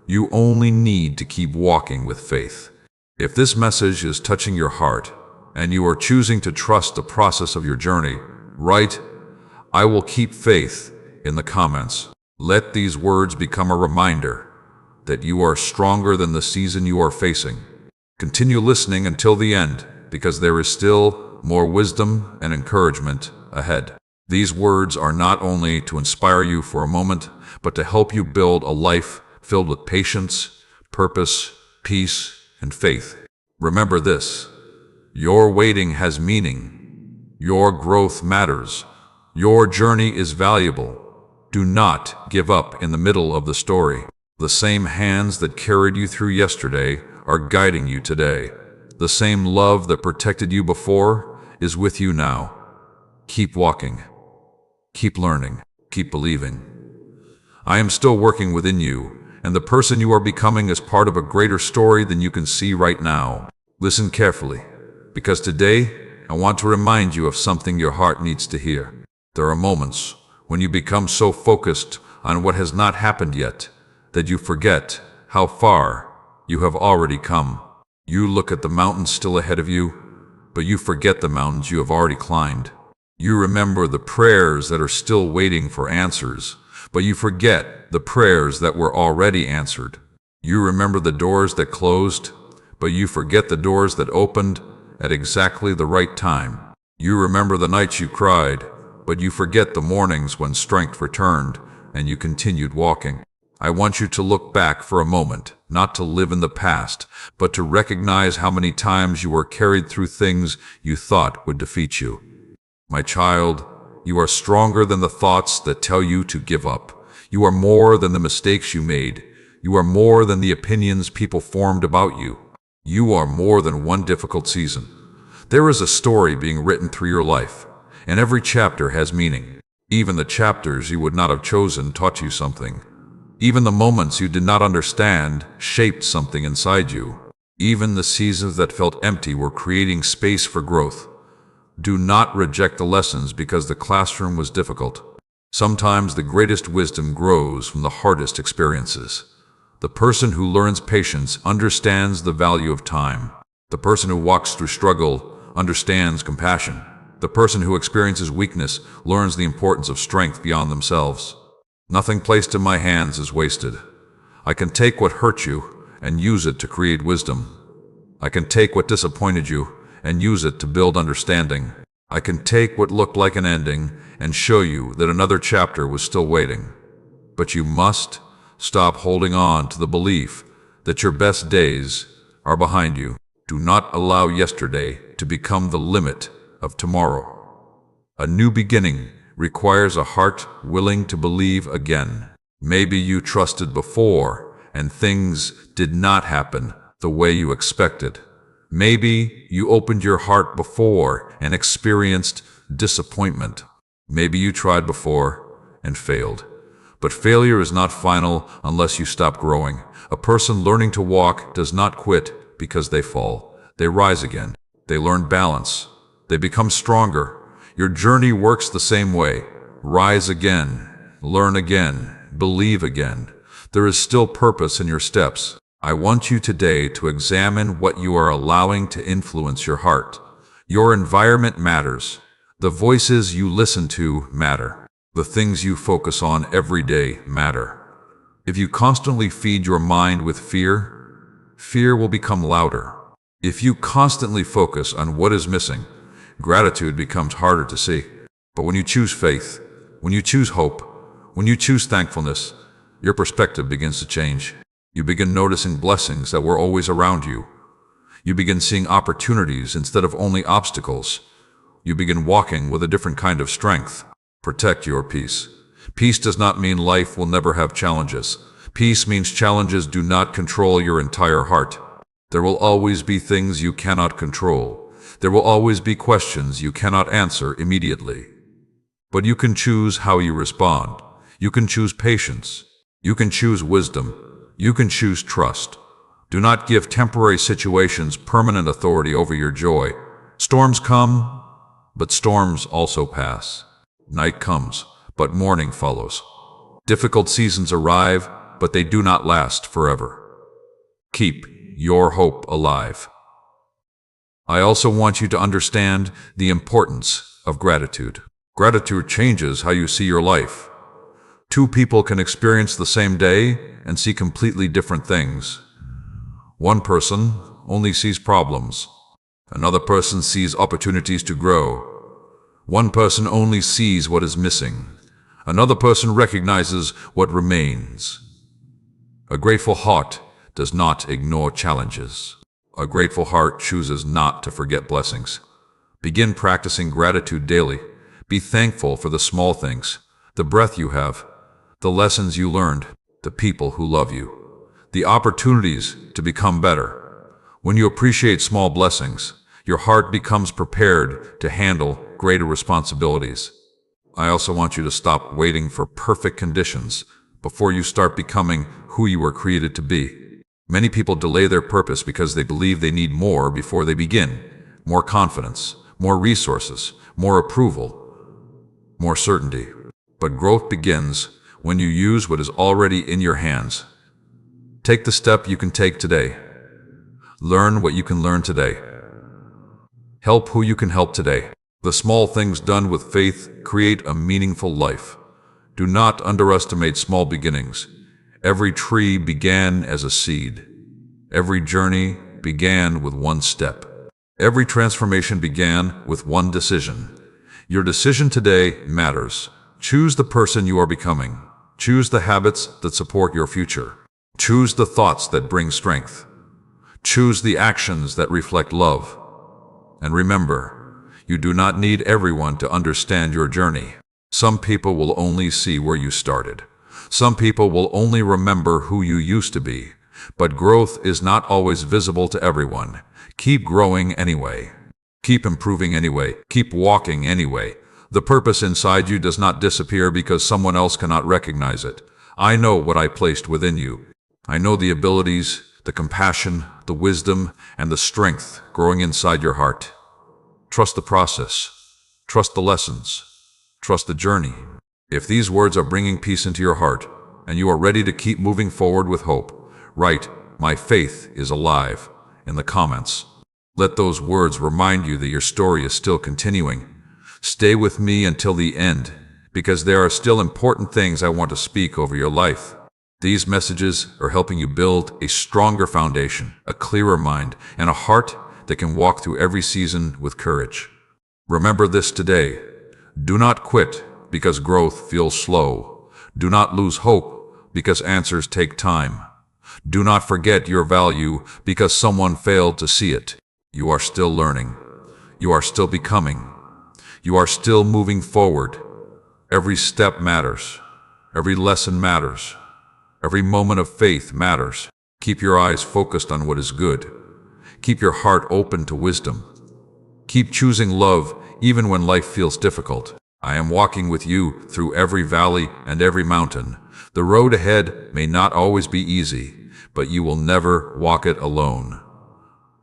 You only need to keep walking with faith. If this message is touching your heart, and you are choosing to trust the process of your journey, write, "I will keep faith," in the comments. Let these words become a reminder that you are stronger than the season you are facing. Continue listening until the end, because there is still more wisdom and encouragement ahead. These words are not only to inspire you for a moment, but to help you build a life filled with patience, purpose, peace, and faith. Remember this: your waiting has meaning. Your growth matters. Your journey is valuable. Do not give up in the middle of the story. The same hands that carried you through yesterday are guiding you today. The same love that protected you before is with you now. Keep walking. Keep learning. Keep believing. I am still working within you, and the person you are becoming is part of a greater story than you can see right now. Listen carefully, because today I want to remind you of something your heart needs to hear. There are moments when you become so focused on what has not happened yet that you forget how far you have already come. You look at the mountains still ahead of you, but you forget the mountains you have already climbed. You remember the prayers that are still waiting for answers, but you forget the prayers that were already answered. You remember the doors that closed, but you forget the doors that opened at exactly the right time. You remember the nights you cried, but you forget the mornings when strength returned and you continued walking. I want you to look back for a moment, not to live in the past, but to recognize how many times you were carried through things you thought would defeat you. My child, you are stronger than the thoughts that tell you to give up. You are more than the mistakes you made. You are more than the opinions people formed about you. You are more than one difficult season. There is a story being written through your life, and every chapter has meaning. Even the chapters you would not have chosen taught you something. Even the moments you did not understand shaped something inside you. Even the seasons that felt empty were creating space for growth. Do not reject the lessons because the classroom was difficult. Sometimes the greatest wisdom grows from the hardest experiences. The person who learns patience understands the value of time. The person who walks through struggle understands compassion. The person who experiences weakness learns the importance of strength beyond themselves. Nothing placed in my hands is wasted. I can take what hurt you and use it to create wisdom. I can take what disappointed you and use it to build understanding. I can take what looked like an ending and show you that another chapter was still waiting. But you must stop holding on to the belief that your best days are behind you. Do not allow yesterday to become the limit of tomorrow. A new beginning requires a heart willing to believe again. Maybe you trusted before and things did not happen the way you expected. Maybe you opened your heart before and experienced disappointment. Maybe you tried before and failed. But failure is not final unless you stop growing. A person learning to walk does not quit because they fall. They rise again. They learn balance. They become stronger. Your journey works the same way. Rise again, learn again, believe again. There is still purpose in your steps. I want you today to examine what you are allowing to influence your heart. Your environment matters. The voices you listen to matter. The things you focus on every day matter. If you constantly feed your mind with fear, fear will become louder. If you constantly focus on what is missing, gratitude becomes harder to see. But when you choose faith, when you choose hope, when you choose thankfulness, your perspective begins to change. You begin noticing blessings that were always around you. You begin seeing opportunities instead of only obstacles. You begin walking with a different kind of strength. Protect your peace. Peace does not mean life will never have challenges. Peace means challenges do not control your entire heart. There will always be things you cannot control. There will always be questions you cannot answer immediately. But you can choose how you respond. You can choose patience. You can choose wisdom. You can choose trust. Do not give temporary situations permanent authority over your joy. Storms come, but storms also pass. Night comes, but morning follows. Difficult seasons arrive, but they do not last forever. Keep your hope alive. I also want you to understand the importance of gratitude. Gratitude changes how you see your life. Two people can experience the same day and see completely different things. One person only sees problems. Another person sees opportunities to grow. One person only sees what is missing. Another person recognizes what remains. A grateful heart does not ignore challenges. A grateful heart chooses not to forget blessings. Begin practicing gratitude daily. Be thankful for the small things, the breath you have, the lessons you learned, the people who love you, the opportunities to become better. When you appreciate small blessings, your heart becomes prepared to handle greater responsibilities. I also want you to stop waiting for perfect conditions before you start becoming who you were created to be. Many people delay their purpose because they believe they need more before they begin. More confidence, more resources, more approval, more certainty. But growth begins when you use what is already in your hands. Take the step you can take today. Learn what you can learn today. Help who you can help today. The small things done with faith create a meaningful life. Do not underestimate small beginnings. Every tree began as a seed. Every journey began with one step. Every transformation began with one decision. Your decision today matters. Choose the person you are becoming. Choose the habits that support your future. Choose the thoughts that bring strength. Choose the actions that reflect love. And remember, you do not need everyone to understand your journey. Some people will only see where you started. Some people will only remember who you used to be. But growth is not always visible to everyone. Keep growing anyway. Keep improving anyway. Keep walking anyway. The purpose inside you does not disappear because someone else cannot recognize it. I know what I placed within you. I know the abilities, the compassion, the wisdom, and the strength growing inside your heart. Trust the process. Trust the lessons. Trust the journey. If these words are bringing peace into your heart, and you are ready to keep moving forward with hope, write, "My faith is alive," in the comments. Let those words remind you that your story is still continuing. Stay with me until the end, because there are still important things I want to speak over your life. These messages are helping you build a stronger foundation, a clearer mind, and a heart that can walk through every season with courage. Remember this today. Do not quit because growth feels slow. Do not lose hope because answers take time. Do not forget your value because someone failed to see it. You are still learning. You are still becoming. You are still moving forward. Every step matters. Every lesson matters. Every moment of faith matters. Keep your eyes focused on what is good. Keep your heart open to wisdom. Keep choosing love even when life feels difficult. I am walking with you through every valley and every mountain. The road ahead may not always be easy, but you will never walk it alone.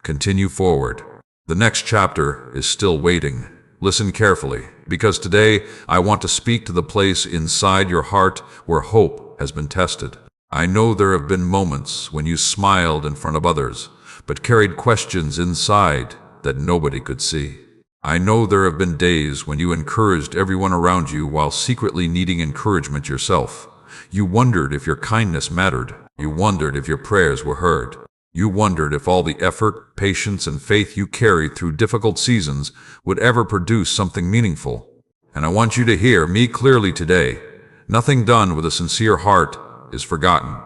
Continue forward. The next chapter is still waiting. Listen carefully, because today I want to speak to the place inside your heart where hope has been tested. I know there have been moments when you smiled in front of others, but carried questions inside that nobody could see. I know there have been days when you encouraged everyone around you while secretly needing encouragement yourself. You wondered if your kindness mattered. You wondered if your prayers were heard. You wondered if all the effort, patience, and faith you carried through difficult seasons would ever produce something meaningful. And I want you to hear me clearly today. Nothing done with a sincere heart is forgotten.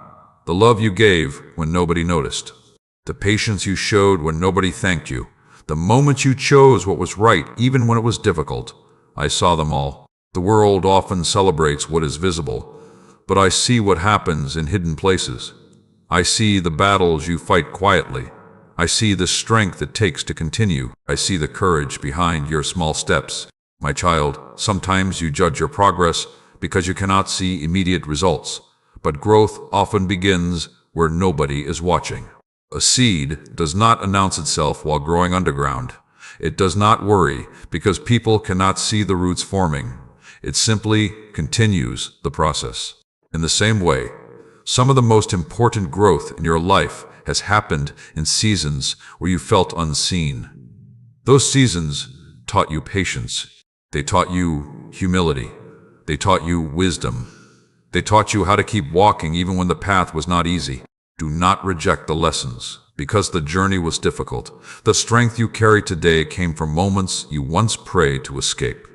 The love you gave when nobody noticed. The patience you showed when nobody thanked you. The moments you chose what was right even when it was difficult. I saw them all. The world often celebrates what is visible, but I see what happens in hidden places. I see the battles you fight quietly. I see the strength it takes to continue. I see the courage behind your small steps. My child, sometimes you judge your progress because you cannot see immediate results, but growth often begins where nobody is watching. A seed does not announce itself while growing underground. It does not worry because people cannot see the roots forming. It simply continues the process. In the same way, Some of the most important growth in your life has happened in seasons where you felt unseen. Those seasons taught you patience. They taught you humility. They taught you wisdom. They taught you how to keep walking even when the path was not easy. Do not reject the lessons, because the journey was difficult. The strength you carry today came from moments you once prayed to escape.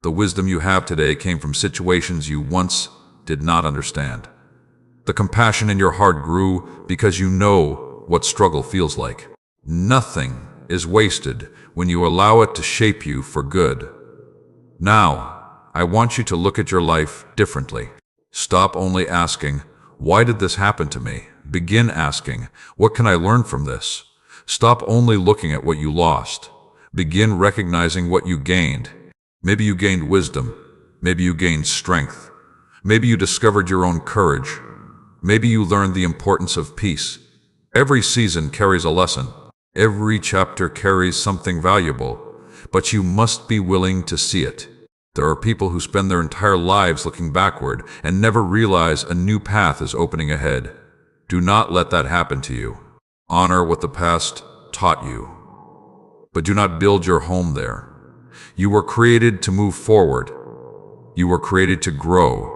The wisdom you have today came from situations you once did not understand. The compassion in your heart grew because you know what struggle feels like. Nothing is wasted when you allow it to shape you for good. Now, I want you to look at your life differently. Stop only asking, "Why did this happen to me?" Begin asking, "What can I learn from this?" Stop only looking at what you lost. Begin recognizing what you gained. Maybe you gained wisdom. Maybe you gained strength. Maybe you discovered your own courage. Maybe you learned the importance of peace. Every season carries a lesson. Every chapter carries something valuable, but you must be willing to see it. There are people who spend their entire lives looking backward and never realize a new path is opening ahead. Do not let that happen to you. Honor what the past taught you, but do not build your home there. You were created to move forward. You were created to grow.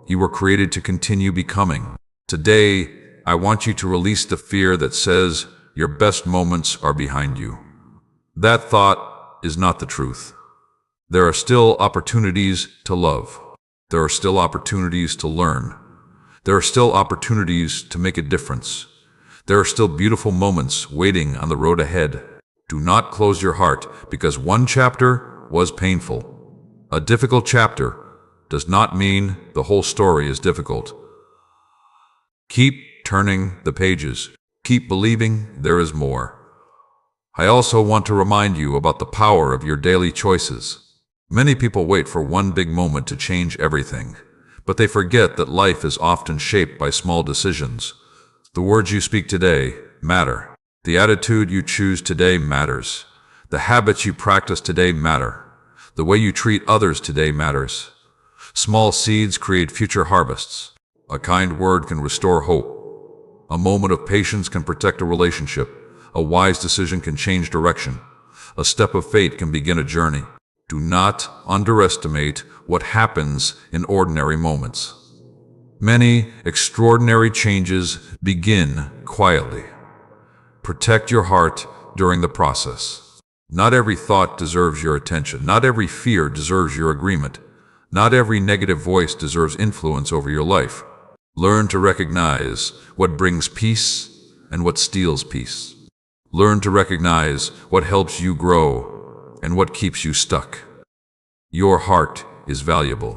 You were created to continue becoming. Today, I want you to release the fear that says your best moments are behind you. That thought is not the truth. There are still opportunities to love. There are still opportunities to learn. There are still opportunities to make a difference. There are still beautiful moments waiting on the road ahead. Do not close your heart because one chapter was painful. A difficult chapter does not mean the whole story is difficult. Keep turning the pages. Keep believing there is more. I also want to remind you about the power of your daily choices. Many people wait for one big moment to change everything, but they forget that life is often shaped by small decisions. The words you speak today matter. The attitude you choose today matters. The habits you practice today matter. The way you treat others today matters. Small seeds create future harvests. A kind word can restore hope. A moment of patience can protect a relationship. A wise decision can change direction. A step of faith can begin a journey. Do not underestimate what happens in ordinary moments. Many extraordinary changes begin quietly. Protect your heart during the process. Not every thought deserves your attention. Not every fear deserves your agreement. Not every negative voice deserves influence over your life. Learn to recognize what brings peace and what steals peace. Learn to recognize what helps you grow and what keeps you stuck. Your heart is valuable.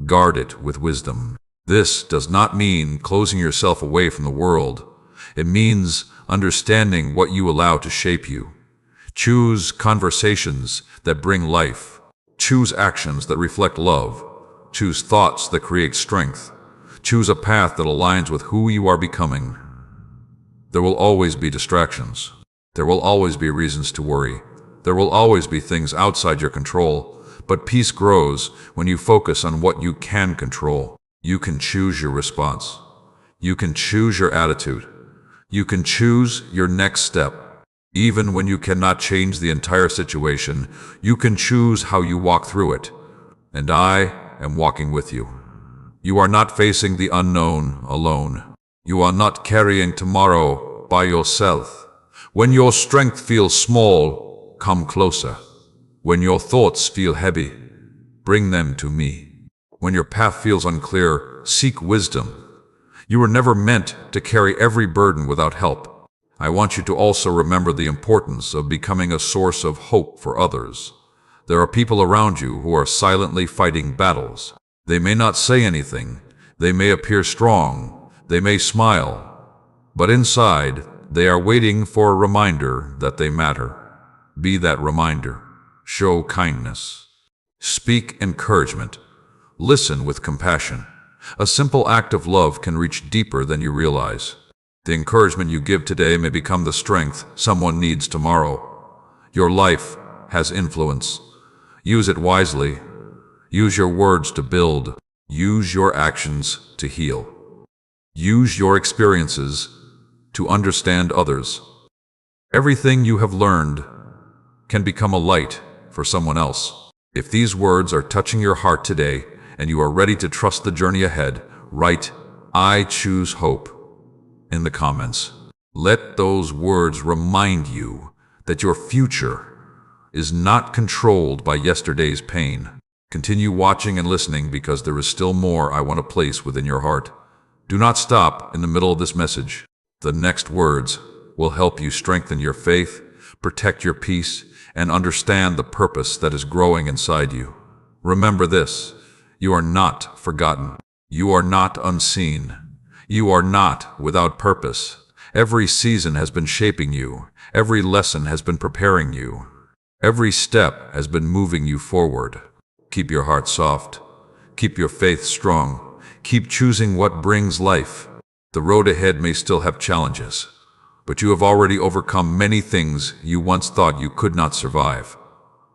Guard it with wisdom. This does not mean closing yourself away from the world. It means understanding what you allow to shape you. Choose conversations that bring life. Choose actions that reflect love. Choose thoughts that create strength. Choose a path that aligns with who you are becoming. There will always be distractions. There will always be reasons to worry. There will always be things outside your control, but peace grows when you focus on what you can control. You can choose your response. You can choose your attitude. You can choose your next step. Even when you cannot change the entire situation, you can choose how you walk through it. And I am walking with you. You are not facing the unknown alone. You are not carrying tomorrow by yourself. When your strength feels small, come closer. When your thoughts feel heavy, bring them to me. When your path feels unclear, seek wisdom. You were never meant to carry every burden without help. I want you to also remember the importance of becoming a source of hope for others. There are people around you who are silently fighting battles. They may not say anything. They may appear strong. They may smile. But inside, they are waiting for a reminder that they matter. Be that reminder. Show kindness. Speak encouragement. Listen with compassion. A simple act of love can reach deeper than you realize. The encouragement you give today may become the strength someone needs tomorrow. Your life has influence. Use it wisely. Use your words to build. Use your actions to heal. Use your experiences to understand others. Everything you have learned can become a light for someone else. If these words are touching your heart today and you are ready to trust the journey ahead, write "I choose hope" in the comments. Let those words remind you that your future is not controlled by yesterday's pain. Continue watching and listening because there is still more I want to place within your heart. Do not stop in the middle of this message. The next words will help you strengthen your faith, protect your peace, and understand the purpose that is growing inside you. Remember this: you are not forgotten. You are not unseen. You are not without purpose. Every season has been shaping you. Every lesson has been preparing you. Every step has been moving you forward. Keep your heart soft. Keep your faith strong. Keep choosing what brings life. The road ahead may still have challenges, but you have already overcome many things you once thought you could not survive.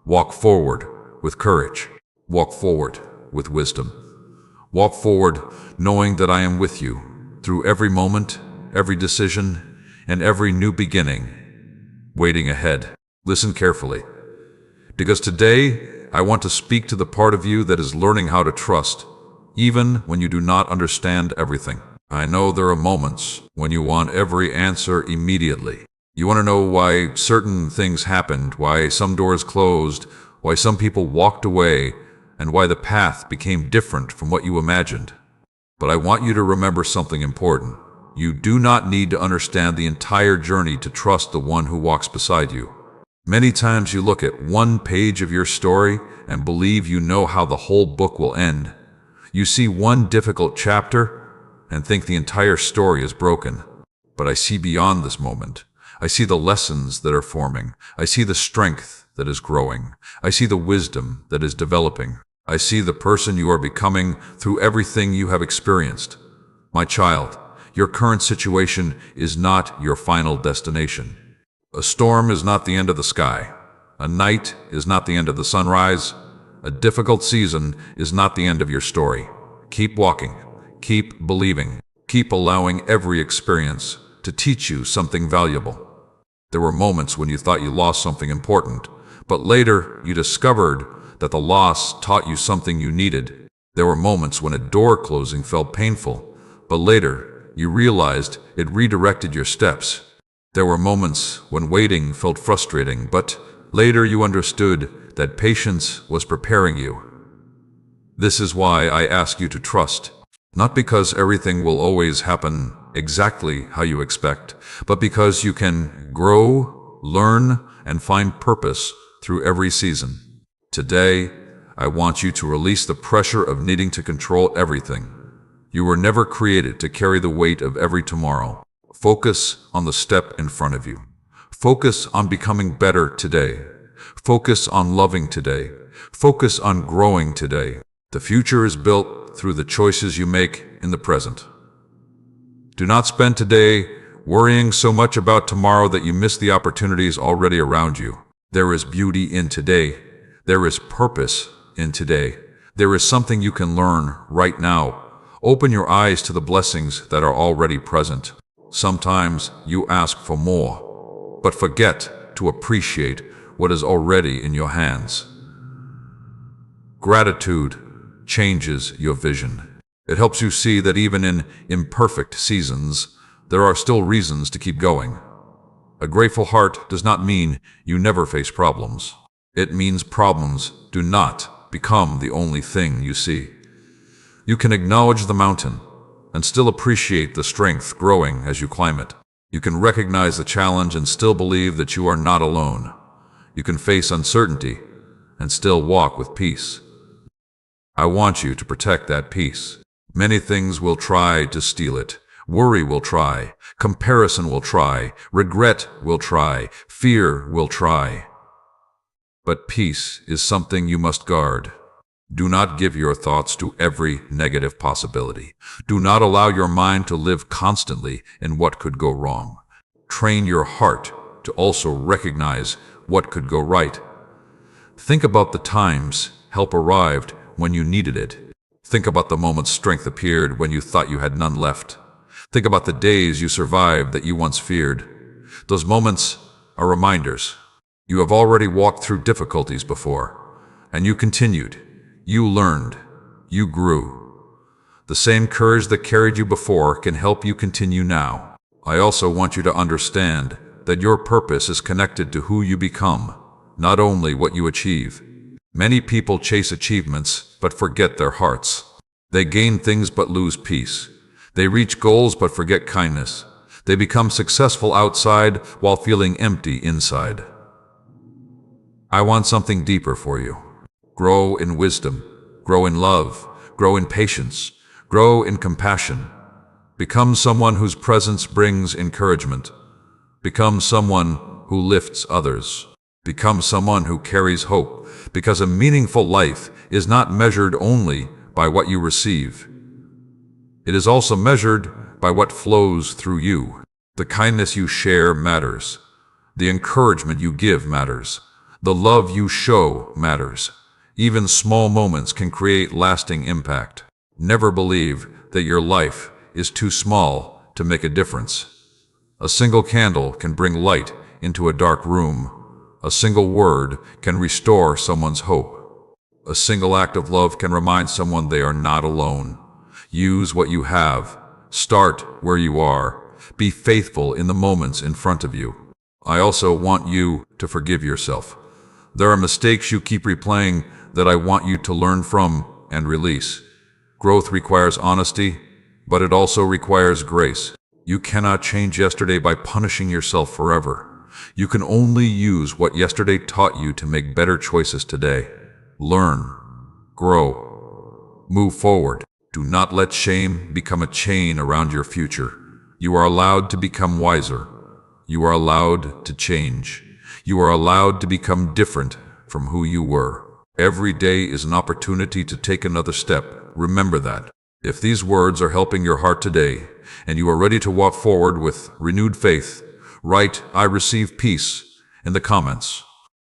Walk forward with courage. Walk forward with wisdom. Walk forward knowing that I am with you through every moment, every decision, and every new beginning waiting ahead. Listen carefully, because today I want to speak to the part of you that is learning how to trust, even when you do not understand everything. I know there are moments when you want every answer immediately. You want to know why certain things happened, why some doors closed, why some people walked away, and why the path became different from what you imagined. But I want you to remember something important. You do not need to understand the entire journey to trust the one who walks beside you. Many times you look at one page of your story and believe you know how the whole book will end. You see one difficult chapter and think the entire story is broken. But I see beyond this moment. I see the lessons that are forming. I see the strength that is growing. I see the wisdom that is developing. I see the person you are becoming through everything you have experienced. My child, your current situation is not your final destination. A storm is not the end of the sky. A night is not the end of the sunrise. A difficult season is not the end of your story. Keep walking. Keep believing. Keep allowing every experience to teach you something valuable. There were moments when you thought you lost something important, but later you discovered that the loss taught you something you needed. There were moments when a door closing felt painful, but later you realized it redirected your steps. There were moments when waiting felt frustrating, but later you understood that patience was preparing you. This is why I ask you to trust, not because everything will always happen exactly how you expect, but because you can grow, learn, and find purpose through every season. Today, I want you to release the pressure of needing to control everything. You were never created to carry the weight of every tomorrow. Focus on the step in front of you. Focus on becoming better today. Focus on loving today. Focus on growing today. The future is built through the choices you make in the present. Do not spend today worrying so much about tomorrow that you miss the opportunities already around you. There is beauty in today. There is purpose in today. There is something you can learn right now. Open your eyes to the blessings that are already present. Sometimes you ask for more, but forget to appreciate what is already in your hands. Gratitude changes your vision. It helps you see that even in imperfect seasons, there are still reasons to keep going. A grateful heart does not mean you never face problems. It means problems do not become the only thing you see. You can acknowledge the mountain and still appreciate the strength growing as you climb it. You can recognize the challenge and still believe that you are not alone. You can face uncertainty and still walk with peace. I want you to protect that peace. Many things will try to steal it. Worry will try. Comparison will try. Regret will try. Fear will try. But peace is something you must guard. Do not give your thoughts to every negative possibility. Do not allow your mind to live constantly in what could go wrong. Train your heart to also recognize what could go right. Think about the times help arrived when you needed it. Think about the moments strength appeared when you thought you had none left. Think about the days you survived that you once feared. Those moments are reminders. You have already walked through difficulties before, and you continued. You learned. You grew. The same courage that carried you before can help you continue now. I also want you to understand that your purpose is connected to who you become, not only what you achieve. Many people chase achievements but forget their hearts. They gain things but lose peace. They reach goals but forget kindness. They become successful outside while feeling empty inside. I want something deeper for you. Grow in wisdom. Grow in love. Grow in patience. Grow in compassion. Become someone whose presence brings encouragement. Become someone who lifts others. Become someone who carries hope, because a meaningful life is not measured only by what you receive. It is also measured by what flows through you. The kindness you share matters. The encouragement you give matters. The love you show matters. Even small moments can create lasting impact. Never believe that your life is too small to make a difference. A single candle can bring light into a dark room. A single word can restore someone's hope. A single act of love can remind someone they are not alone. Use what you have. Start where you are. Be faithful in the moments in front of you. I also want you to forgive yourself. There are mistakes you keep replaying that I want you to learn from and release. Growth requires honesty, but it also requires grace. You cannot change yesterday by punishing yourself forever. You can only use what yesterday taught you to make better choices today. Learn, grow, move forward. Do not let shame become a chain around your future. You are allowed to become wiser. You are allowed to change. You are allowed to become different from who you were. Every day is an opportunity to take another step. Remember that. If these words are helping your heart today, and you are ready to walk forward with renewed faith, write, "I receive peace," in the comments.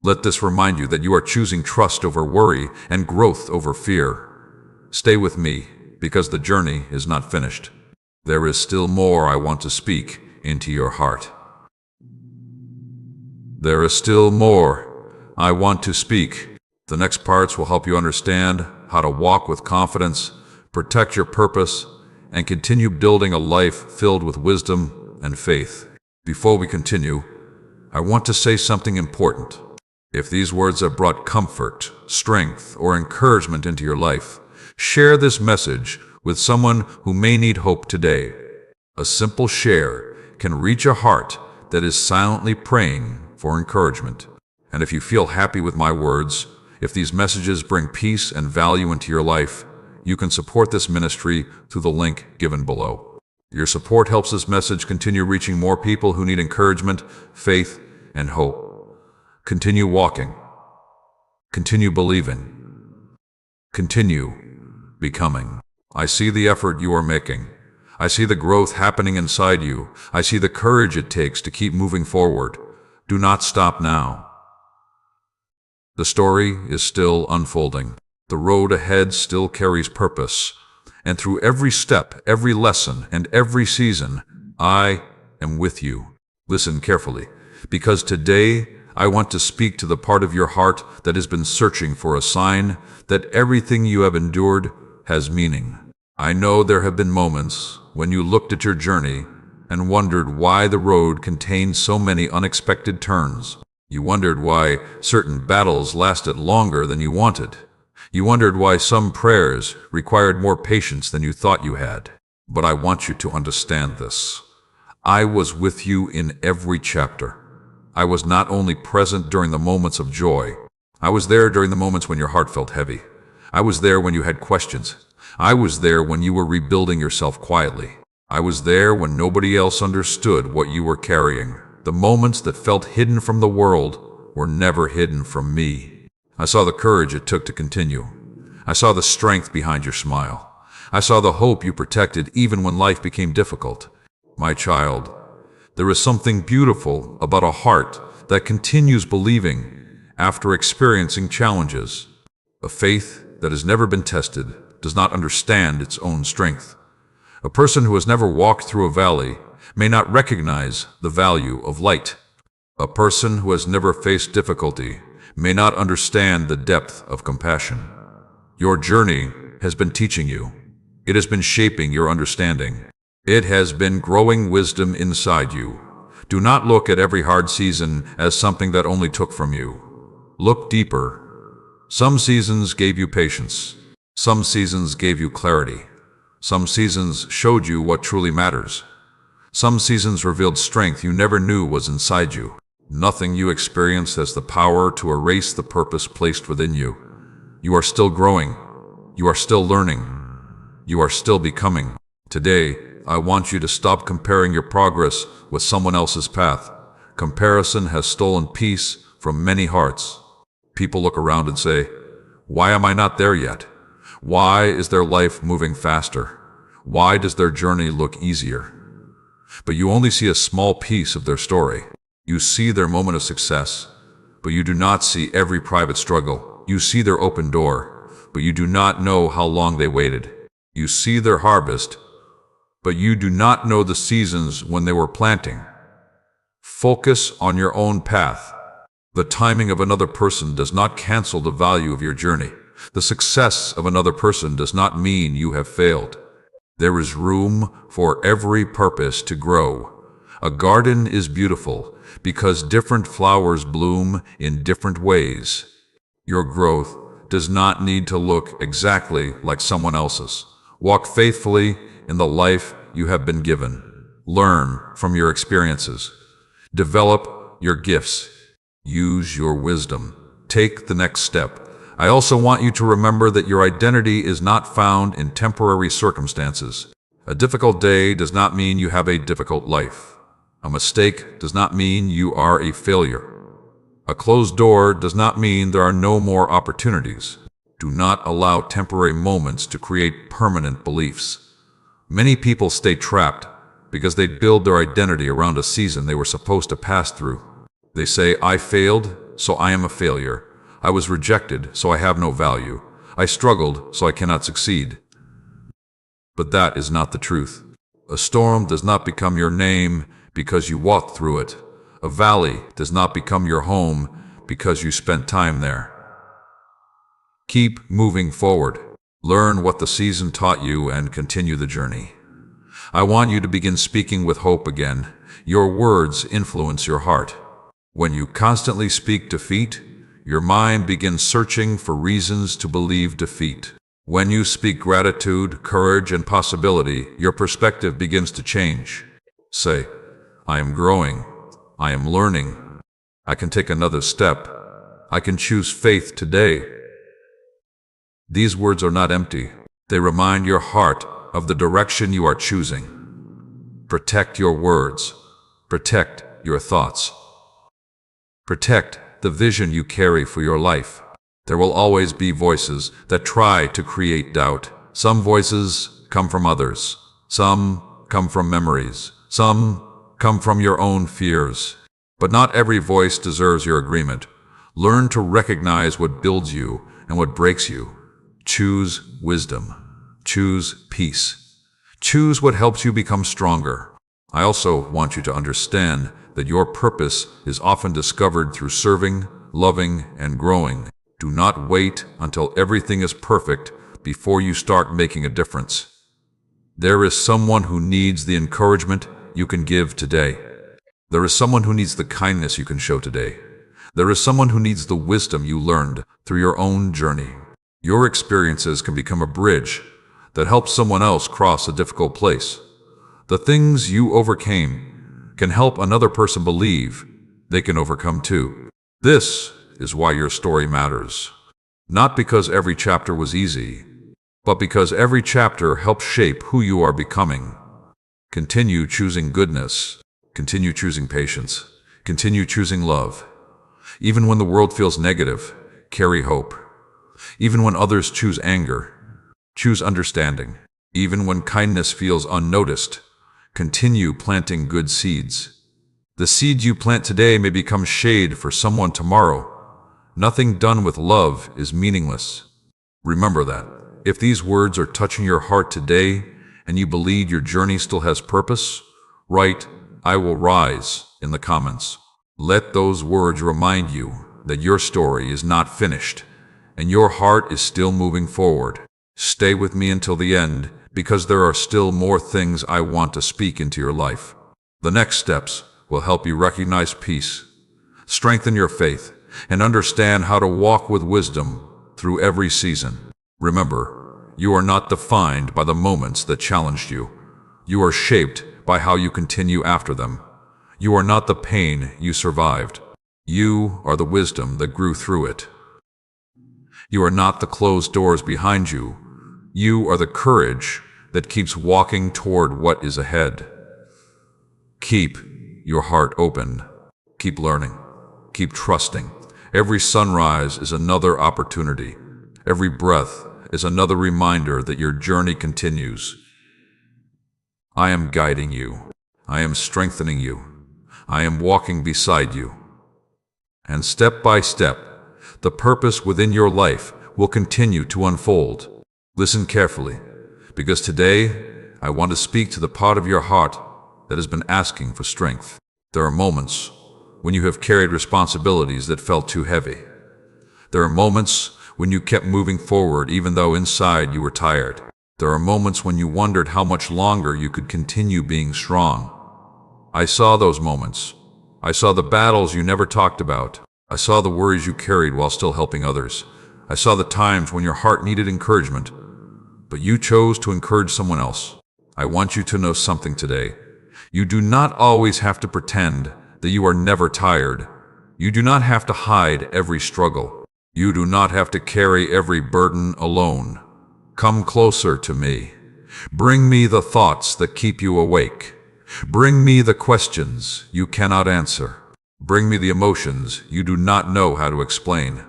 Let this remind you that you are choosing trust over worry and growth over fear. Stay with me, because the journey is not finished. There is still more I want to speak into your heart. There is still more I want to speak. The next parts will help you understand how to walk with confidence, protect your purpose, and continue building a life filled with wisdom and faith. Before we continue, I want to say something important. If these words have brought comfort, strength, or encouragement into your life, share this message with someone who may need hope today. A simple share can reach a heart that is silently praying for encouragement. And if you feel happy with my words, if these messages bring peace and value into your life, you can support this ministry through the link given below. Your support helps this message continue reaching more people who need encouragement, faith, and hope. Continue walking. Continue believing. Continue becoming. I see the effort you are making. I see the growth happening inside you. I see the courage it takes to keep moving forward. Do not stop now. The story is still unfolding. The road ahead still carries purpose. And through every step, every lesson, and every season, I am with you. Listen carefully, because today I want to speak to the part of your heart that has been searching for a sign that everything you have endured has meaning. I know there have been moments when you looked at your journey and wondered why the road contained so many unexpected turns. You wondered why certain battles lasted longer than you wanted. You wondered why some prayers required more patience than you thought you had. But I want you to understand this. I was with you in every chapter. I was not only present during the moments of joy. I was there during the moments when your heart felt heavy. I was there when you had questions. I was there when you were rebuilding yourself quietly. I was there when nobody else understood what you were carrying. The moments that felt hidden from the world were never hidden from me. I saw the courage it took to continue. I saw the strength behind your smile. I saw the hope you protected even when life became difficult. My child, there is something beautiful about a heart that continues believing after experiencing challenges. A faith that has never been tested does not understand its own strength. A person who has never walked through a valley may not recognize the value of light. A person who has never faced difficulty may not understand the depth of compassion. Your journey has been teaching you. It has been shaping your understanding. It has been growing wisdom inside you. Do not look at every hard season as something that only took from you. Look deeper. Some seasons gave you patience. Some seasons gave you clarity. Some seasons showed you what truly matters. Some seasons revealed strength you never knew was inside you. Nothing you experienced has the power to erase the purpose placed within you. You are still growing. You are still learning. You are still becoming. Today, I want you to stop comparing your progress with someone else's path. Comparison has stolen peace from many hearts. People look around and say, "Why am I not there yet? Why is their life moving faster? Why does their journey look easier?" But you only see a small piece of their story. You see their moment of success, but you do not see every private struggle. You see their open door, but you do not know how long they waited. You see their harvest, but you do not know the seasons when they were planting. Focus on your own path. The timing of another person does not cancel the value of your journey. The success of another person does not mean you have failed. There is room for every purpose to grow. A garden is beautiful because different flowers bloom in different ways. Your growth does not need to look exactly like someone else's. Walk faithfully in the life you have been given. Learn from your experiences. Develop your gifts. Use your wisdom. Take the next step. I also want you to remember that your identity is not found in temporary circumstances. A difficult day does not mean you have a difficult life. A mistake does not mean you are a failure. A closed door does not mean there are no more opportunities. Do not allow temporary moments to create permanent beliefs. Many people stay trapped because they build their identity around a season they were supposed to pass through. They say, "I failed, so I am a failure. I was rejected, so I have no value. I struggled, so I cannot succeed." But that is not the truth. A storm does not become your name because you walked through it. A valley does not become your home because you spent time there. Keep moving forward. Learn what the season taught you and continue the journey. I want you to begin speaking with hope again. Your words influence your heart. When you constantly speak defeat, your mind begins searching for reasons to believe defeat. When you speak gratitude, courage, and possibility, your perspective begins to change. Say, "I am growing. I am learning. I can take another step. I can choose faith today." These words are not empty. They remind your heart of the direction you are choosing. Protect your words. Protect your thoughts. Protect the vision you carry for your life. There will always be voices that try to create doubt. Some voices come from others. Some come from memories. Some come from your own fears. But not every voice deserves your agreement. Learn to recognize what builds you and what breaks you. Choose wisdom. Choose peace. Choose what helps you become stronger. I also want you to understand that your purpose is often discovered through serving, loving, and growing. Do not wait until everything is perfect before you start making a difference. There is someone who needs the encouragement you can give today. There is someone who needs the kindness you can show today. There is someone who needs the wisdom you learned through your own journey. Your experiences can become a bridge that helps someone else cross a difficult place. The things you overcame can help another person believe they can overcome too. This is why your story matters. Not because every chapter was easy, but because every chapter helps shape who you are becoming. Continue choosing goodness. Continue choosing patience. Continue choosing love. Even when the world feels negative, carry hope. Even when others choose anger, choose understanding. Even when kindness feels unnoticed, continue planting good seeds. The seeds you plant today may become shade for someone tomorrow. Nothing done with love is meaningless. Remember that. If these words are touching your heart today and you believe your journey still has purpose, write, "I will rise" in the comments. Let those words remind you that your story is not finished and your heart is still moving forward. Stay with me until the end, because there are still more things I want to speak into your life. The next steps will help you recognize peace, strengthen your faith, and understand how to walk with wisdom through every season. Remember, you are not defined by the moments that challenged you. You are shaped by how you continue after them. You are not the pain you survived. You are the wisdom that grew through it. You are not the closed doors behind you. You are the courage that keeps walking toward what is ahead. Keep your heart open. Keep learning. Keep trusting. Every sunrise is another opportunity. Every breath is another reminder that your journey continues. I am guiding you. I am strengthening you. I am walking beside you. And step by step, the purpose within your life will continue to unfold. Listen carefully, because today I want to speak to the part of your heart that has been asking for strength. There are moments when you have carried responsibilities that felt too heavy. There are moments when you kept moving forward even though inside you were tired. There are moments when you wondered how much longer you could continue being strong. I saw those moments. I saw the battles you never talked about. I saw the worries you carried while still helping others. I saw the times when your heart needed encouragement, but you chose to encourage someone else. I want you to know something today. You do not always have to pretend that you are never tired. You do not have to hide every struggle. You do not have to carry every burden alone. Come closer to me. Bring me the thoughts that keep you awake. Bring me the questions you cannot answer. Bring me the emotions you do not know how to explain.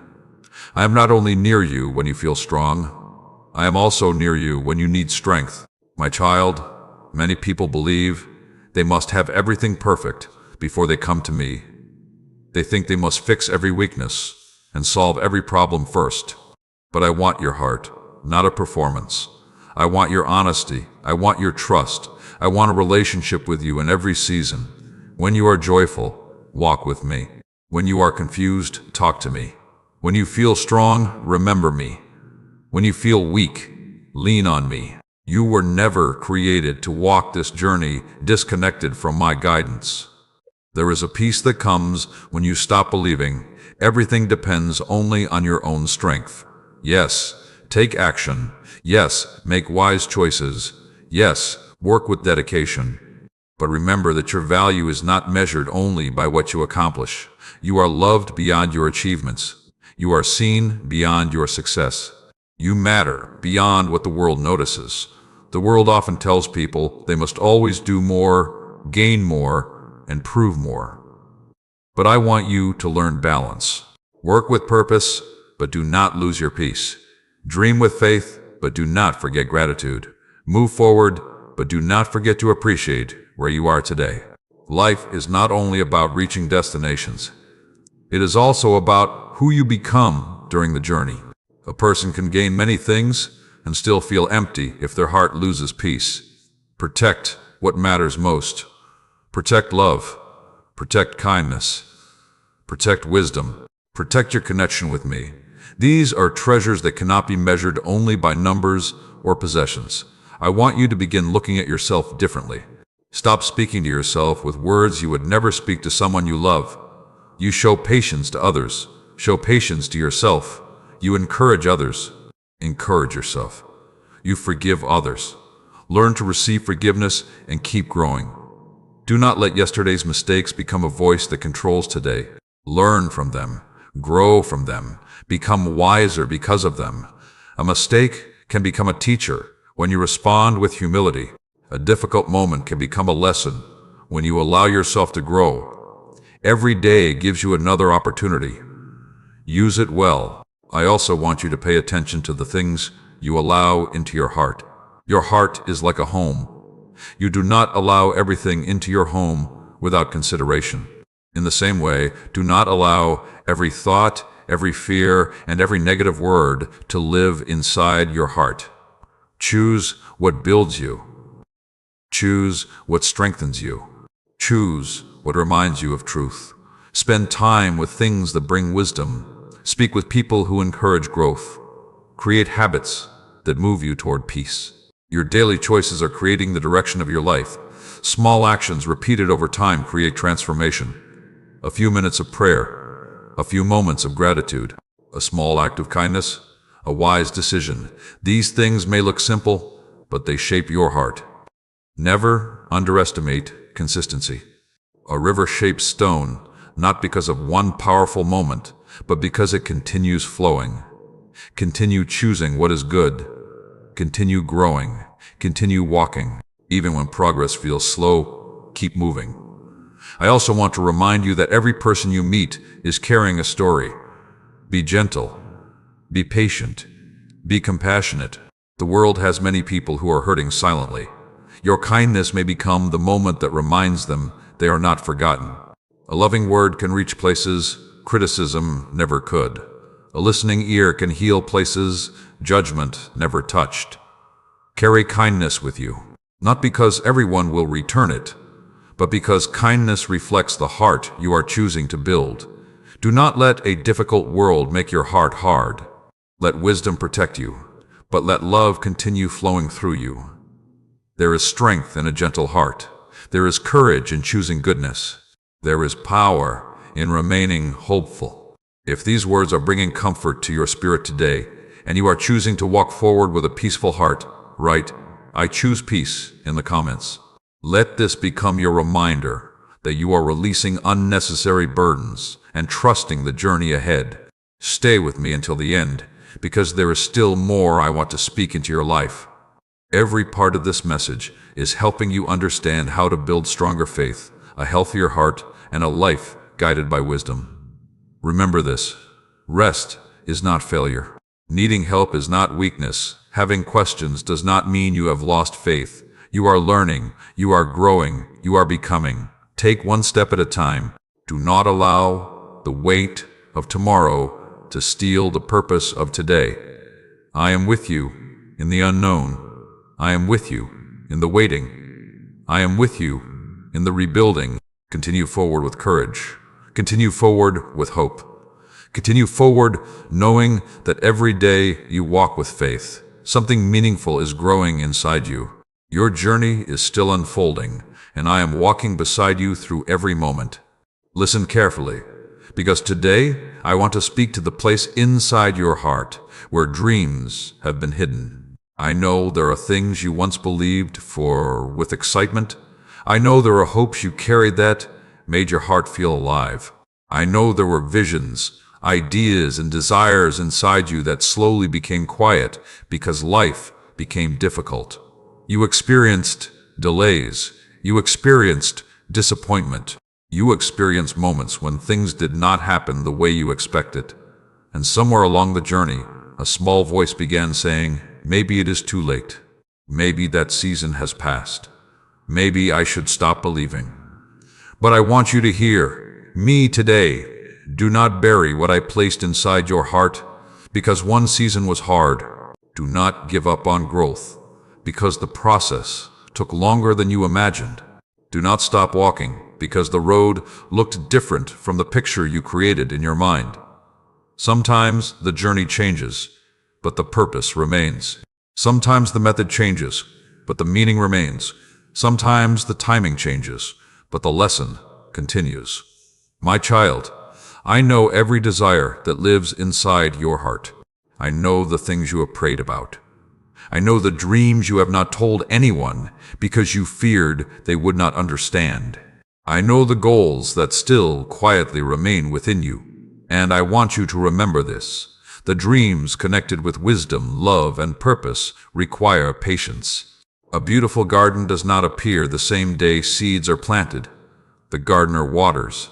I am not only near you when you feel strong, I am also near you when you need strength. My child, many people believe they must have everything perfect before they come to me. They think they must fix every weakness and solve every problem first. But I want your heart, not a performance. I want your honesty. I want your trust. I want a relationship with you in every season. When you are joyful, walk with me. When you are confused, talk to me. When you feel strong, remember me. When you feel weak, lean on me. You were never created to walk this journey disconnected from my guidance. There is a peace that comes when you stop believing everything depends only on your own strength. Yes, take action. Yes, make wise choices. Yes, work with dedication. But remember that your value is not measured only by what you accomplish. You are loved beyond your achievements. You are seen beyond your success. You matter beyond what the world notices. The world often tells people they must always do more, gain more, and prove more. But I want you to learn balance. Work with purpose, but do not lose your peace. Dream with faith, but do not forget gratitude. Move forward, but do not forget to appreciate where you are today. Life is not only about reaching destinations. It is also about who you become during the journey. A person can gain many things and still feel empty if their heart loses peace. Protect what matters most. Protect love. Protect kindness. Protect wisdom. Protect your connection with me. These are treasures that cannot be measured only by numbers or possessions. I want you to begin looking at yourself differently. Stop speaking to yourself with words you would never speak to someone you love. You show patience to others. Show patience to yourself. You encourage others. Encourage yourself. You forgive others. Learn to receive forgiveness and keep growing. Do not let yesterday's mistakes become a voice that controls today. Learn from them. Grow from them. Become wiser because of them. A mistake can become a teacher when you respond with humility. A difficult moment can become a lesson when you allow yourself to grow. Every day gives you another opportunity. Use it well. I also want you to pay attention to the things you allow into your heart. Your heart is like a home. You do not allow everything into your home without consideration. In the same way, do not allow every thought, every fear, and every negative word to live inside your heart. Choose what builds you, Choose what strengthens you. Choose what reminds you of truth. Spend time with things that bring wisdom. Speak with people who encourage growth. Create habits that move you toward peace. Your daily choices are creating the direction of your life. Small actions repeated over time create transformation. A few minutes of prayer, a few moments of gratitude, a small act of kindness, a wise decision. These things may look simple, but they shape your heart. Never underestimate consistency. A river shapes stone, not because of one powerful moment, but because it continues flowing. Continue choosing what is good. Continue growing. Continue walking. Even when progress feels slow, keep moving. I also want to remind you that every person you meet is carrying a story. Be gentle. Be patient. Be compassionate. The world has many people who are hurting silently. Your kindness may become the moment that reminds them they are not forgotten. A loving word can reach places criticism never could. A listening ear can heal places judgment never touched. Carry kindness with you, not because everyone will return it, but because kindness reflects the heart you are choosing to build. Do not let a difficult world make your heart hard. Let wisdom protect you, but let love continue flowing through you. There is strength in a gentle heart. There is courage in choosing goodness. There is power in remaining hopeful. If these words are bringing comfort to your spirit today, and you are choosing to walk forward with a peaceful heart, write, "I choose peace" in the comments. Let this become your reminder that you are releasing unnecessary burdens and trusting the journey ahead. Stay with me until the end, because there is still more I want to speak into your life. Every part of this message is helping you understand how to build stronger faith, a healthier heart, and a life guided by wisdom. Remember this: rest is not failure. Needing help is not weakness. Having questions does not mean you have lost faith. You are learning, you are growing, you are becoming. Take one step at a time. Do not allow the weight of tomorrow to steal the purpose of today. I am with you in the unknown. I am with you in the waiting. I am with you in the rebuilding. Continue forward with courage. Continue forward with hope. Continue forward knowing that every day you walk with faith, something meaningful is growing inside you. Your journey is still unfolding, and I am walking beside you through every moment. Listen carefully, because today I want to speak to the place inside your heart where dreams have been hidden. I know there are things you once believed for with excitement. I know there are hopes you carried that made your heart feel alive. I know there were visions, ideas, and desires inside you that slowly became quiet because life became difficult. You experienced delays. You experienced disappointment. You experienced moments when things did not happen the way you expected. And somewhere along the journey, a small voice began saying, "Maybe it is too late. Maybe that season has passed. Maybe I should stop believing." But I want you to hear me today. Do not bury what I placed inside your heart because one season was hard. Do not give up on growth because the process took longer than you imagined. Do not stop walking because the road looked different from the picture you created in your mind. Sometimes the journey changes, but the purpose remains. Sometimes the method changes, but the meaning remains. Sometimes the timing changes, but the lesson continues. My child, I know every desire that lives inside your heart. I know the things you have prayed about. I know the dreams you have not told anyone because you feared they would not understand. I know the goals that still quietly remain within you. And I want you to remember this. The dreams connected with wisdom, love, and purpose require patience. A beautiful garden does not appear the same day seeds are planted. The gardener waters.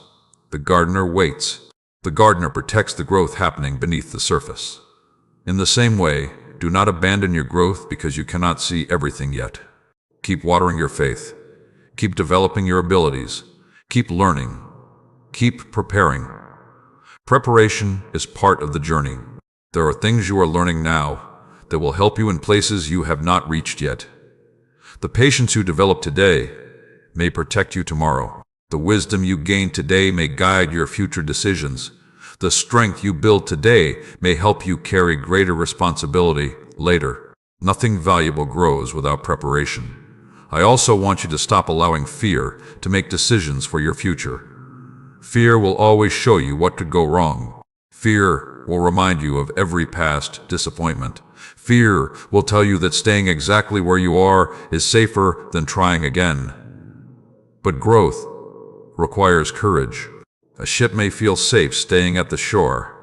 The gardener waits. The gardener protects the growth happening beneath the surface. In the same way, do not abandon your growth because you cannot see everything yet. Keep watering your faith. Keep developing your abilities. Keep learning. Keep preparing. Preparation is part of the journey. There are things you are learning now that will help you in places you have not reached yet. The patience you develop today may protect you tomorrow. The wisdom you gain today may guide your future decisions. The strength you build today may help you carry greater responsibility later. Nothing valuable grows without preparation. I also want you to stop allowing fear to make decisions for your future. Fear will always show you what could go wrong. Fear will remind you of every past disappointment. Fear will tell you that staying exactly where you are is safer than trying again. But growth requires courage. A ship may feel safe staying at the shore,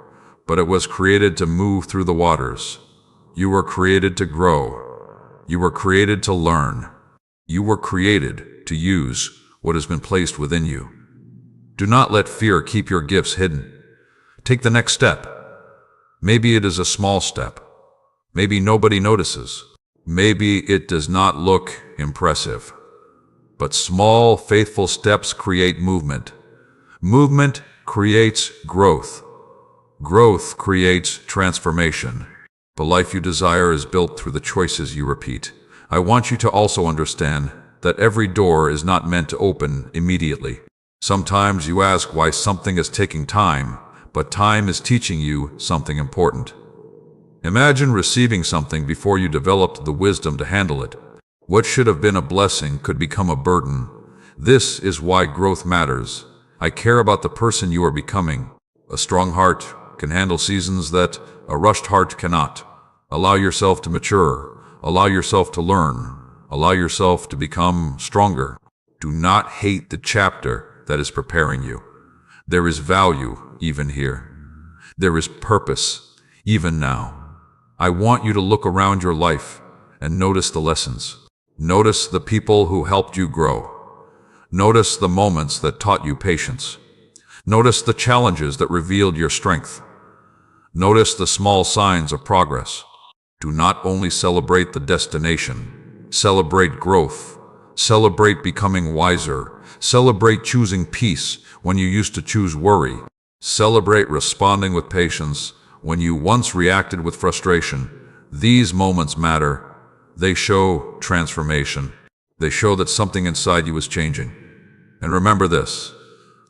but it was created to move through the waters. You were created to grow. You were created to learn. You were created to use what has been placed within you. Do not let fear keep your gifts hidden. Take the next step. Maybe it is a small step. Maybe nobody notices. Maybe it does not look impressive. But small, faithful steps create movement. Movement creates growth. Growth creates transformation. The life you desire is built through the choices you repeat. I want you to also understand that every door is not meant to open immediately. Sometimes you ask why something is taking time, but time is teaching you something important. Imagine receiving something before you developed the wisdom to handle it. What should have been a blessing could become a burden. This is why growth matters. I care about the person you are becoming. A strong heart can handle seasons that a rushed heart cannot. Allow yourself to mature. Allow yourself to learn. Allow yourself to become stronger. Do not hate the chapter that is preparing you. There is value even here. There is purpose even now. I want you to look around your life and notice the lessons. Notice the people who helped you grow. Notice the moments that taught you patience. Notice the challenges that revealed your strength. Notice the small signs of progress. Do not only celebrate the destination, celebrate growth. Celebrate becoming wiser. Celebrate choosing peace when you used to choose worry. Celebrate responding with patience when you once reacted with frustration. These moments matter. They show transformation. They show that something inside you is changing. And remember this,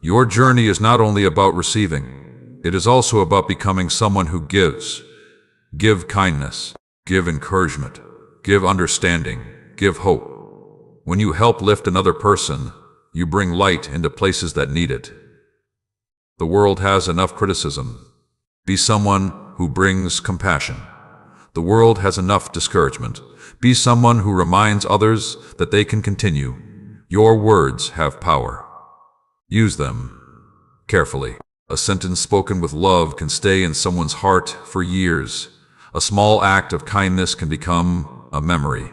your journey is not only about receiving, it is also about becoming someone who gives. Give kindness, give encouragement, give understanding, give hope. When you help lift another person, you bring light into places that need it. The world has enough criticism. Be someone who brings compassion. The world has enough discouragement. Be someone who reminds others that they can continue. Your words have power. Use them carefully. A sentence spoken with love can stay in someone's heart for years. A small act of kindness can become a memory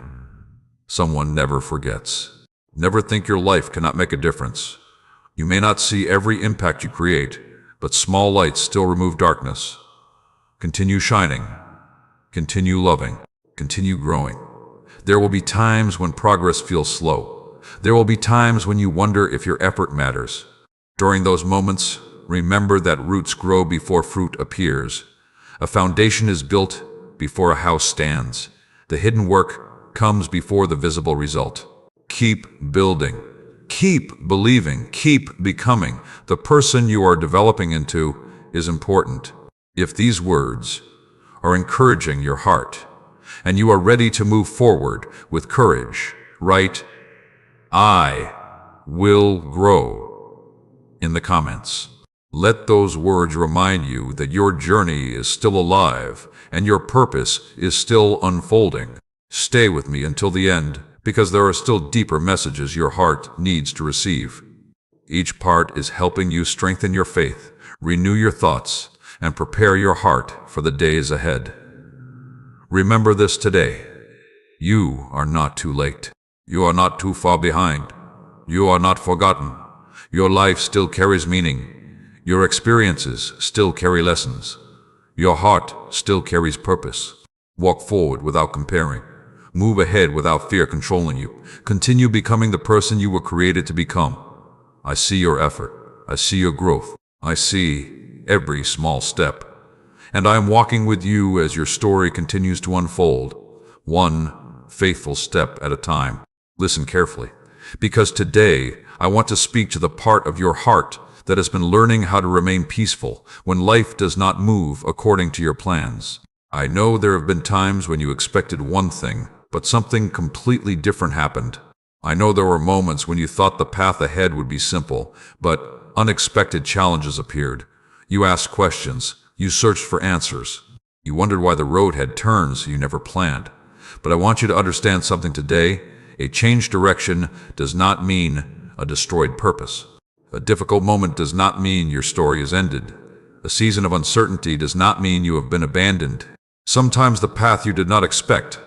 someone never forgets. Never think your life cannot make a difference. You may not see every impact you create, but small lights still remove darkness. Continue shining. Continue loving. Continue growing. There will be times when progress feels slow. There will be times when you wonder if your effort matters. During those moments, remember that roots grow before fruit appears. A foundation is built before a house stands. The hidden work comes before the visible result. Keep building. Keep believing. Keep becoming. The person you are developing into is important. If these words are encouraging your heart, and you are ready to move forward with courage, write, "I will grow" in the comments. Let those words remind you that your journey is still alive and your purpose is still unfolding. Stay with me until the end, because there are still deeper messages your heart needs to receive. Each part is helping you strengthen your faith, renew your thoughts, and prepare your heart for the days ahead. Remember this today. You are not too late. You are not too far behind. You are not forgotten. Your life still carries meaning. Your experiences still carry lessons. Your heart still carries purpose. Walk forward without comparing. Move ahead without fear controlling you. Continue becoming the person you were created to become. I see your effort. I see your growth. I see every small step. And I am walking with you as your story continues to unfold, one faithful step at a time. Listen carefully, because today I want to speak to the part of your heart that has been learning how to remain peaceful when life does not move according to your plans. I know there have been times when you expected one thing, but something completely different happened. I know there were moments when you thought the path ahead would be simple, but unexpected challenges appeared. You asked questions, you searched for answers. You wondered why the road had turns you never planned. But I want you to understand something today. A changed direction does not mean a destroyed purpose. A difficult moment does not mean your story is ended. A season of uncertainty does not mean you have been abandoned. Sometimes the path you did not expect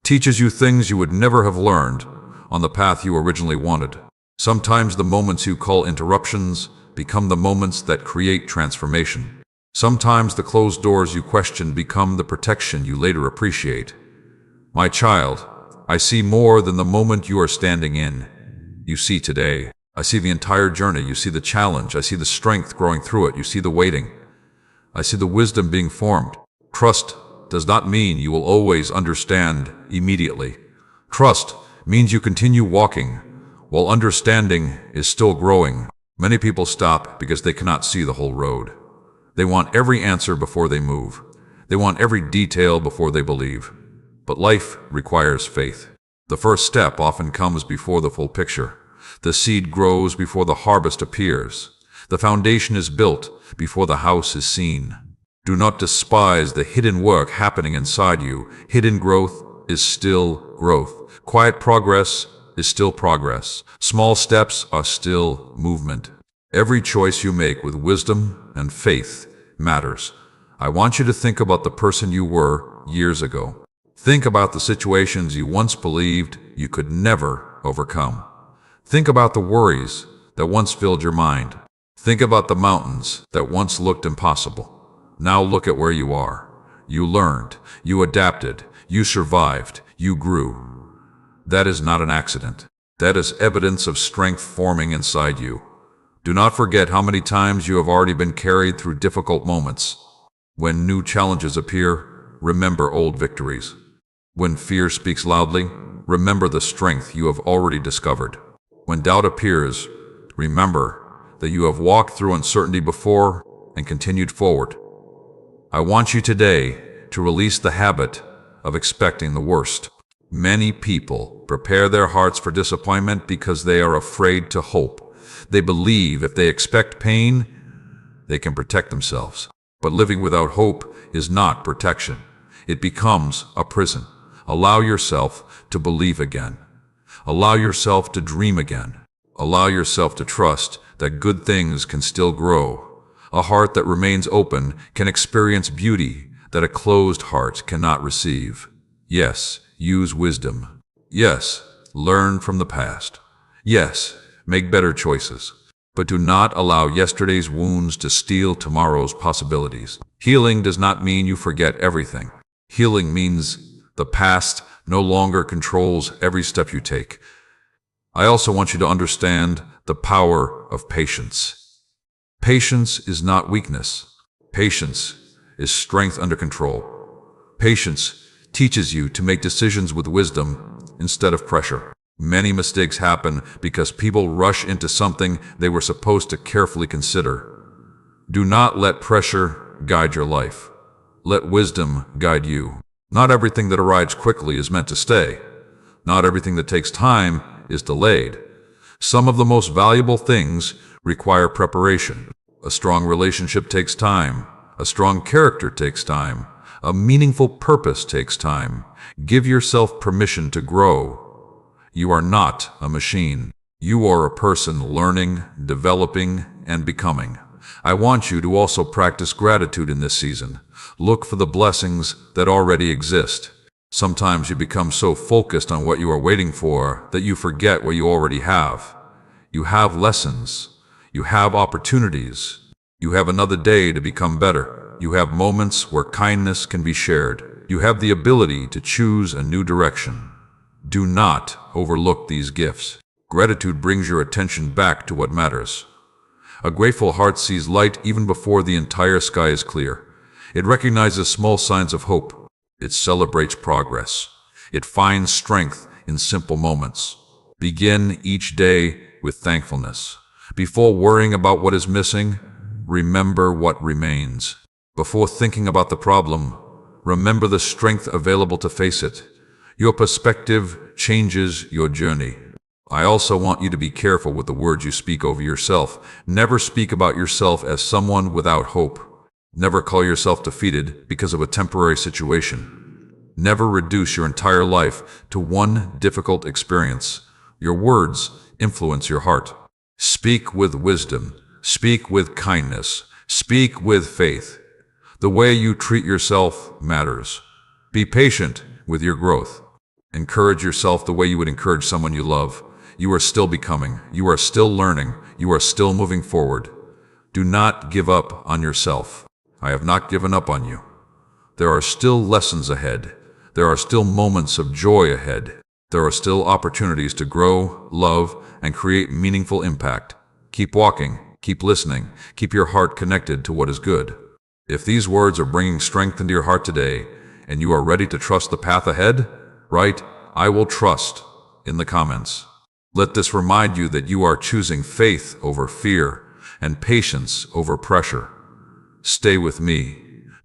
teaches you things you would never have learned on the path you originally wanted. Sometimes the moments you call interruptions become the moments that create transformation. Sometimes the closed doors you questioned become the protection you later appreciate. My child, I see more than the moment you are standing in. You see today. I see the entire journey. You see the challenge. I see the strength growing through it. You see the waiting. I see the wisdom being formed. Trust does not mean you will always understand immediately. Trust means you continue walking while understanding is still growing. Many people stop because they cannot see the whole road. They want every answer before they move. They want every detail before they believe. But life requires faith. The first step often comes before the full picture. The seed grows before the harvest appears. The foundation is built before the house is seen. Do not despise the hidden work happening inside you. Hidden growth is still growth. Quiet progress is still progress. Small steps are still movement. Every choice you make with wisdom and faith matters. I want you to think about the person you were years ago. Think about the situations you once believed you could never overcome. Think about the worries that once filled your mind. Think about the mountains that once looked impossible. Now look at where you are. You learned, you adapted, you survived, you grew. That is not an accident. That is evidence of strength forming inside you. Do not forget how many times you have already been carried through difficult moments. When new challenges appear, remember old victories. When fear speaks loudly, remember the strength you have already discovered. When doubt appears, remember that you have walked through uncertainty before and continued forward. I want you today to release the habit of expecting the worst. Many people prepare their hearts for disappointment because they are afraid to hope. They believe if they expect pain, they can protect themselves. But living without hope is not protection. It becomes a prison. Allow yourself to believe again. Allow yourself to dream again. Allow yourself to trust that good things can still grow. A heart that remains open can experience beauty that a closed heart cannot receive. Yes, use wisdom. Yes, learn from the past. Yes, make better choices. But do not allow yesterday's wounds to steal tomorrow's possibilities. Healing does not mean you forget everything. Healing means the past no longer controls every step you take. I also want you to understand the power of patience. Patience is not weakness. Patience is strength under control. Patience teaches you to make decisions with wisdom instead of pressure. Many mistakes happen because people rush into something they were supposed to carefully consider. Do not let pressure guide your life. Let wisdom guide you. Not everything that arrives quickly is meant to stay. Not everything that takes time is delayed. Some of the most valuable things require preparation. A strong relationship takes time. A strong character takes time. A meaningful purpose takes time. Give yourself permission to grow. You are not a machine. You are a person learning, developing, and becoming. I want you to also practice gratitude in this season. Look for the blessings that already exist. Sometimes you become so focused on what you are waiting for that you forget what you already have. You have lessons. You have opportunities. You have another day to become better. You have moments where kindness can be shared. You have the ability to choose a new direction. Do not overlook these gifts. Gratitude brings your attention back to what matters. A grateful heart sees light even before the entire sky is clear. It recognizes small signs of hope. It celebrates progress. It finds strength in simple moments. Begin each day with thankfulness. Before worrying about what is missing, remember what remains. Before thinking about the problem, remember the strength available to face it. Your perspective changes your journey. I also want you to be careful with the words you speak over yourself. Never speak about yourself as someone without hope. Never call yourself defeated because of a temporary situation. Never reduce your entire life to one difficult experience. Your words influence your heart. Speak with wisdom. Speak with kindness. Speak with faith. The way you treat yourself matters. Be patient with your growth. Encourage yourself the way you would encourage someone you love. You are still becoming. You are still learning. You are still moving forward. Do not give up on yourself. I have not given up on you. There are still lessons ahead. There are still moments of joy ahead. There are still opportunities to grow, love, and create meaningful impact. Keep walking, keep listening, keep your heart connected to what is good. If these words are bringing strength into your heart today, and you are ready to trust the path ahead, write, "I will trust," in the comments. Let this remind you that you are choosing faith over fear and patience over pressure. Stay with me,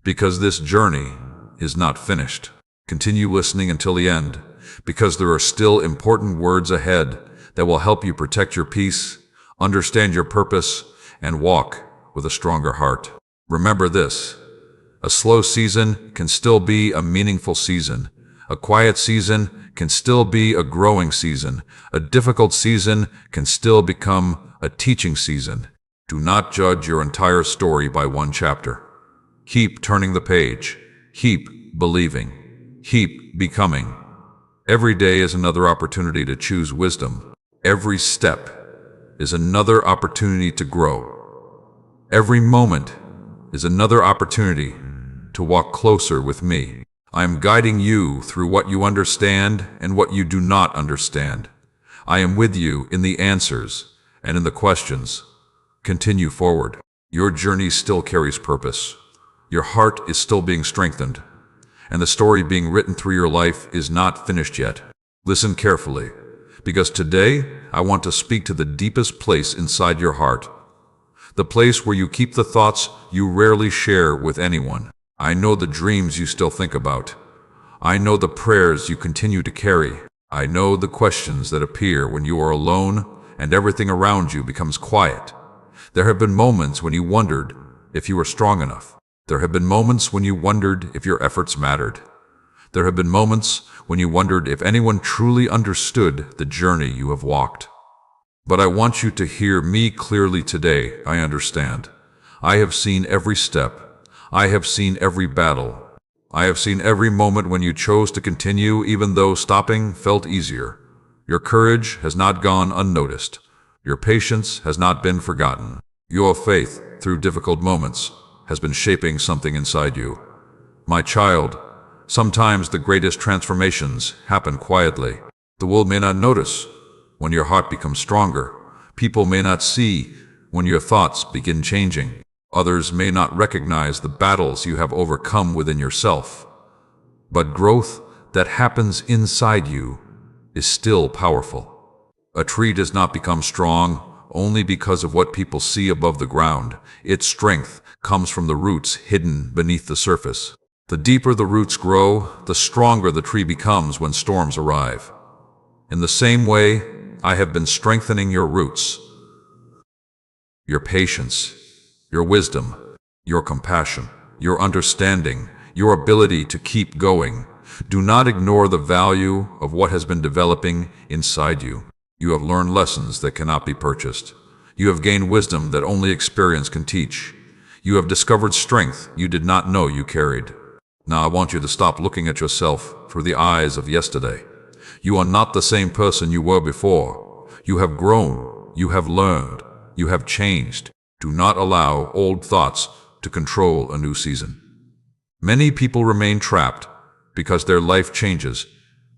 because this journey is not finished. Continue listening until the end, because there are still important words ahead that will help you protect your peace, understand your purpose, and walk with a stronger heart. Remember this: a slow season can still be a meaningful season. A quiet season can still be a growing season. A difficult season can still become a teaching season. Do not judge your entire story by one chapter. Keep turning the page. Keep believing. Keep becoming. Every day is another opportunity to choose wisdom. Every step is another opportunity to grow. Every moment is another opportunity to walk closer with me. I am guiding you through what you understand and what you do not understand. I am with you in the answers and in the questions. Continue forward. Your journey still carries purpose. Your heart is still being strengthened, and the story being written through your life is not finished yet. Listen carefully, because today I want to speak to the deepest place inside your heart, the place where you keep the thoughts you rarely share with anyone. I know the dreams you still think about. I know the prayers you continue to carry. I know the questions that appear when you are alone and everything around you becomes quiet. There have been moments when you wondered if you were strong enough. There have been moments when you wondered if your efforts mattered. There have been moments when you wondered if anyone truly understood the journey you have walked. But I want you to hear me clearly today. I understand. I have seen every step. I have seen every battle. I have seen every moment when you chose to continue even though stopping felt easier. Your courage has not gone unnoticed. Your patience has not been forgotten. Your faith, through difficult moments, has been shaping something inside you. My child, sometimes the greatest transformations happen quietly. The world may not notice when your heart becomes stronger. People may not see when your thoughts begin changing. Others may not recognize the battles you have overcome within yourself. But growth that happens inside you is still powerful. A tree does not become strong only because of what people see above the ground. Its strength comes from the roots hidden beneath the surface. The deeper the roots grow, the stronger the tree becomes when storms arrive. In the same way, I have been strengthening your roots, your patience, your wisdom, your compassion, your understanding, your ability to keep going. Do not ignore the value of what has been developing inside you. You have learned lessons that cannot be purchased. You have gained wisdom that only experience can teach. You have discovered strength you did not know you carried. Now I want you to stop looking at yourself through the eyes of yesterday. You are not the same person you were before. You have grown. You have learned. You have changed. Do not allow old thoughts to control a new season. Many people remain trapped because their life changes,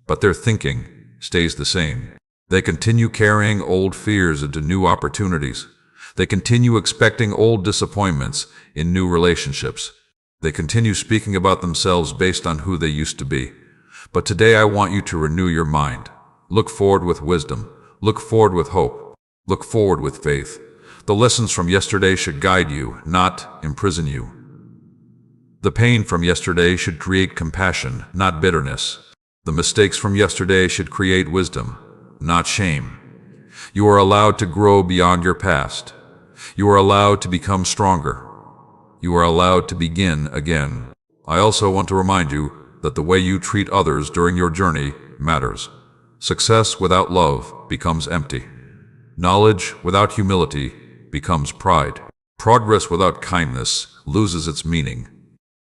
but their thinking stays the same. They continue carrying old fears into new opportunities. They continue expecting old disappointments in new relationships. They continue speaking about themselves based on who they used to be. But today I want you to renew your mind. Look forward with wisdom. Look forward with hope. Look forward with faith. The lessons from yesterday should guide you, not imprison you. The pain from yesterday should create compassion, not bitterness. The mistakes from yesterday should create wisdom, not shame. You are allowed to grow beyond your past. You are allowed to become stronger. You are allowed to begin again. I also want to remind you that the way you treat others during your journey matters. Success without love becomes empty. Knowledge without humility becomes pride. Progress without kindness loses its meaning.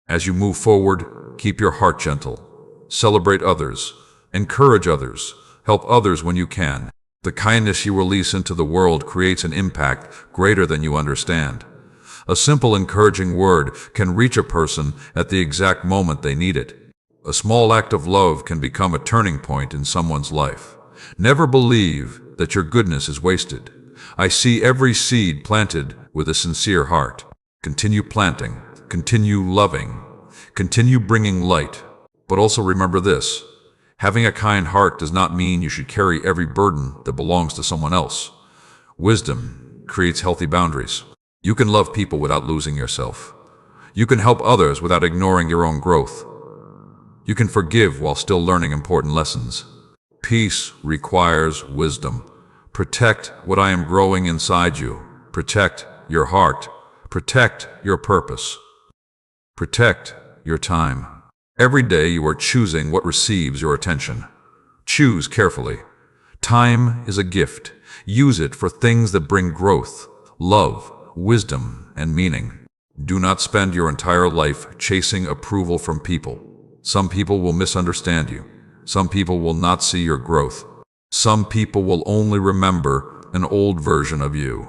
As you move forward, keep your heart gentle. Celebrate others. Encourage others. Help others when you can. The kindness you release into the world creates an impact greater than you understand. A simple encouraging word can reach a person at the exact moment they need it. A small act of love can become a turning point in someone's life. Never believe that your goodness is wasted. I see every seed planted with a sincere heart. Continue planting, continue loving, continue bringing light. But also remember this: having a kind heart does not mean you should carry every burden that belongs to someone else. Wisdom creates healthy boundaries. You can love people without losing yourself. You can help others without ignoring your own growth. You can forgive while still learning important lessons. Peace requires wisdom. Protect what I am growing inside you. Protect your heart. Protect your purpose. Protect your time. Every day you are choosing what receives your attention. Choose carefully. Time is a gift. Use it for things that bring growth, love, wisdom, and meaning. Do not spend your entire life chasing approval from people. Some people will misunderstand you. Some people will not see your growth. Some people will only remember an old version of you.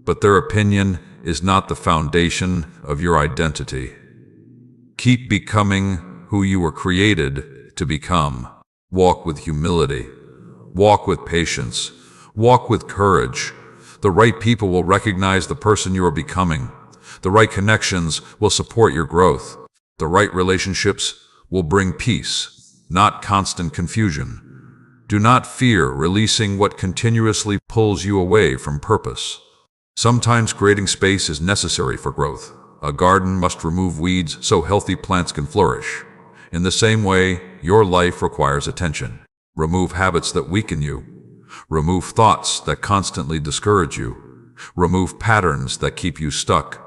But their opinion is not the foundation of your identity. Keep becoming who you were created to become. Walk with humility. Walk with patience. Walk with courage. The right people will recognize the person you are becoming. The right connections will support your growth. The right relationships will bring peace, not constant confusion. Do not fear releasing what continuously pulls you away from purpose. Sometimes creating space is necessary for growth. A garden must remove weeds so healthy plants can flourish. In the same way, your life requires attention. Remove habits that weaken you. Remove thoughts that constantly discourage you. Remove patterns that keep you stuck.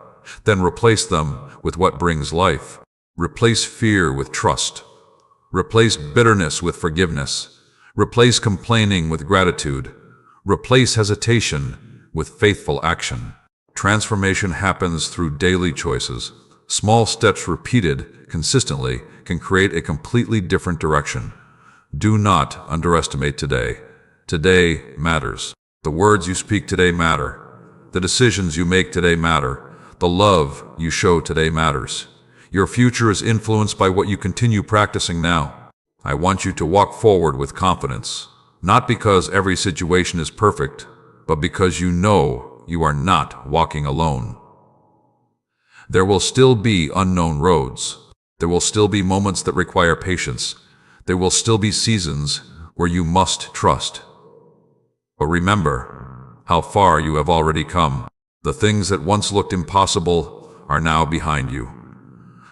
Then replace them with what brings life. Replace fear with trust. Replace bitterness with forgiveness. Replace complaining with gratitude. Replace hesitation with faithful action. Transformation happens through daily choices. Small steps repeated consistently can create a completely different direction. Do not underestimate today. Today matters. The words you speak today matter. The decisions you make today matter. The love you show today matters. Your future is influenced by what you continue practicing now. I want you to walk forward with confidence, not because every situation is perfect, but because you know you are not walking alone. There will still be unknown roads. There will still be moments that require patience. There will still be seasons where you must trust. But remember how far you have already come. The things that once looked impossible are now behind you.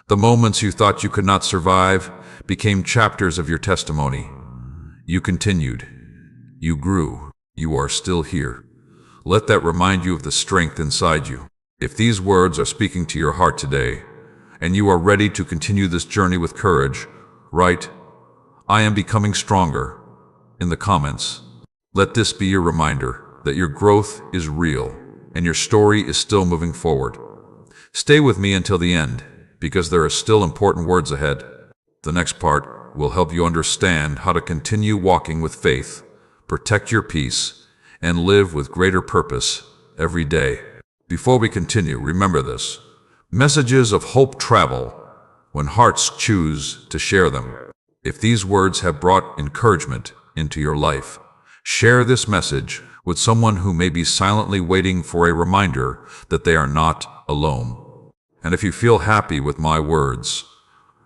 The moments you thought you could not survive became chapters of your testimony. You continued. You grew. You are still here. Let that remind you of the strength inside you. If these words are speaking to your heart today, and you are ready to continue this journey with courage, write, "I am becoming stronger," in the comments. Let this be your reminder that your growth is real and your story is still moving forward. Stay with me until the end, because there are still important words ahead. The next part will help you understand how to continue walking with faith, protect your peace, and live with greater purpose every day. Before we continue, remember this: messages of hope travel when hearts choose to share them. If these words have brought encouragement into your life, share this message with someone who may be silently waiting for a reminder that they are not alone. And if you feel happy with my words,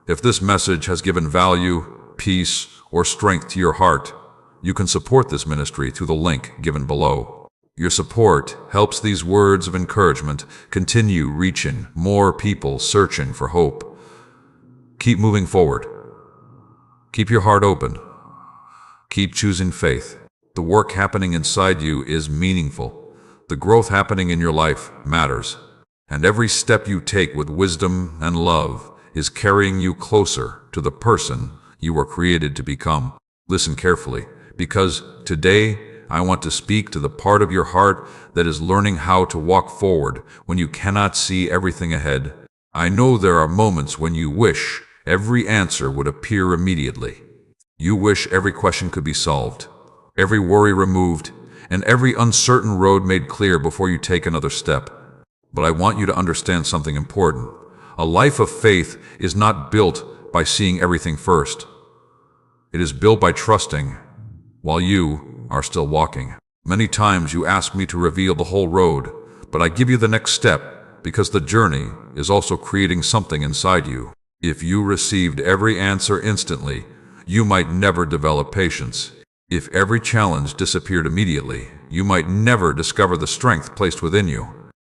if this message has given value, peace, or strength to your heart, you can support this ministry through the link given below. Your support helps these words of encouragement continue reaching more people searching for hope. Keep moving forward. Keep your heart open. Keep choosing faith. The work happening inside you is meaningful. The growth happening in your life matters. And every step you take with wisdom and love is carrying you closer to the person you were created to become. Listen carefully, because today I want to speak to the part of your heart that is learning how to walk forward when you cannot see everything ahead. I know there are moments when you wish every answer would appear immediately. You wish every question could be solved, every worry removed, and every uncertain road made clear before you take another step. But I want you to understand something important. A life of faith is not built by seeing everything first. It is built by trusting while you are still walking. Many times you ask me to reveal the whole road, but I give you the next step because the journey is also creating something inside you. If you received every answer instantly, you might never develop patience. If every challenge disappeared immediately, you might never discover the strength placed within you.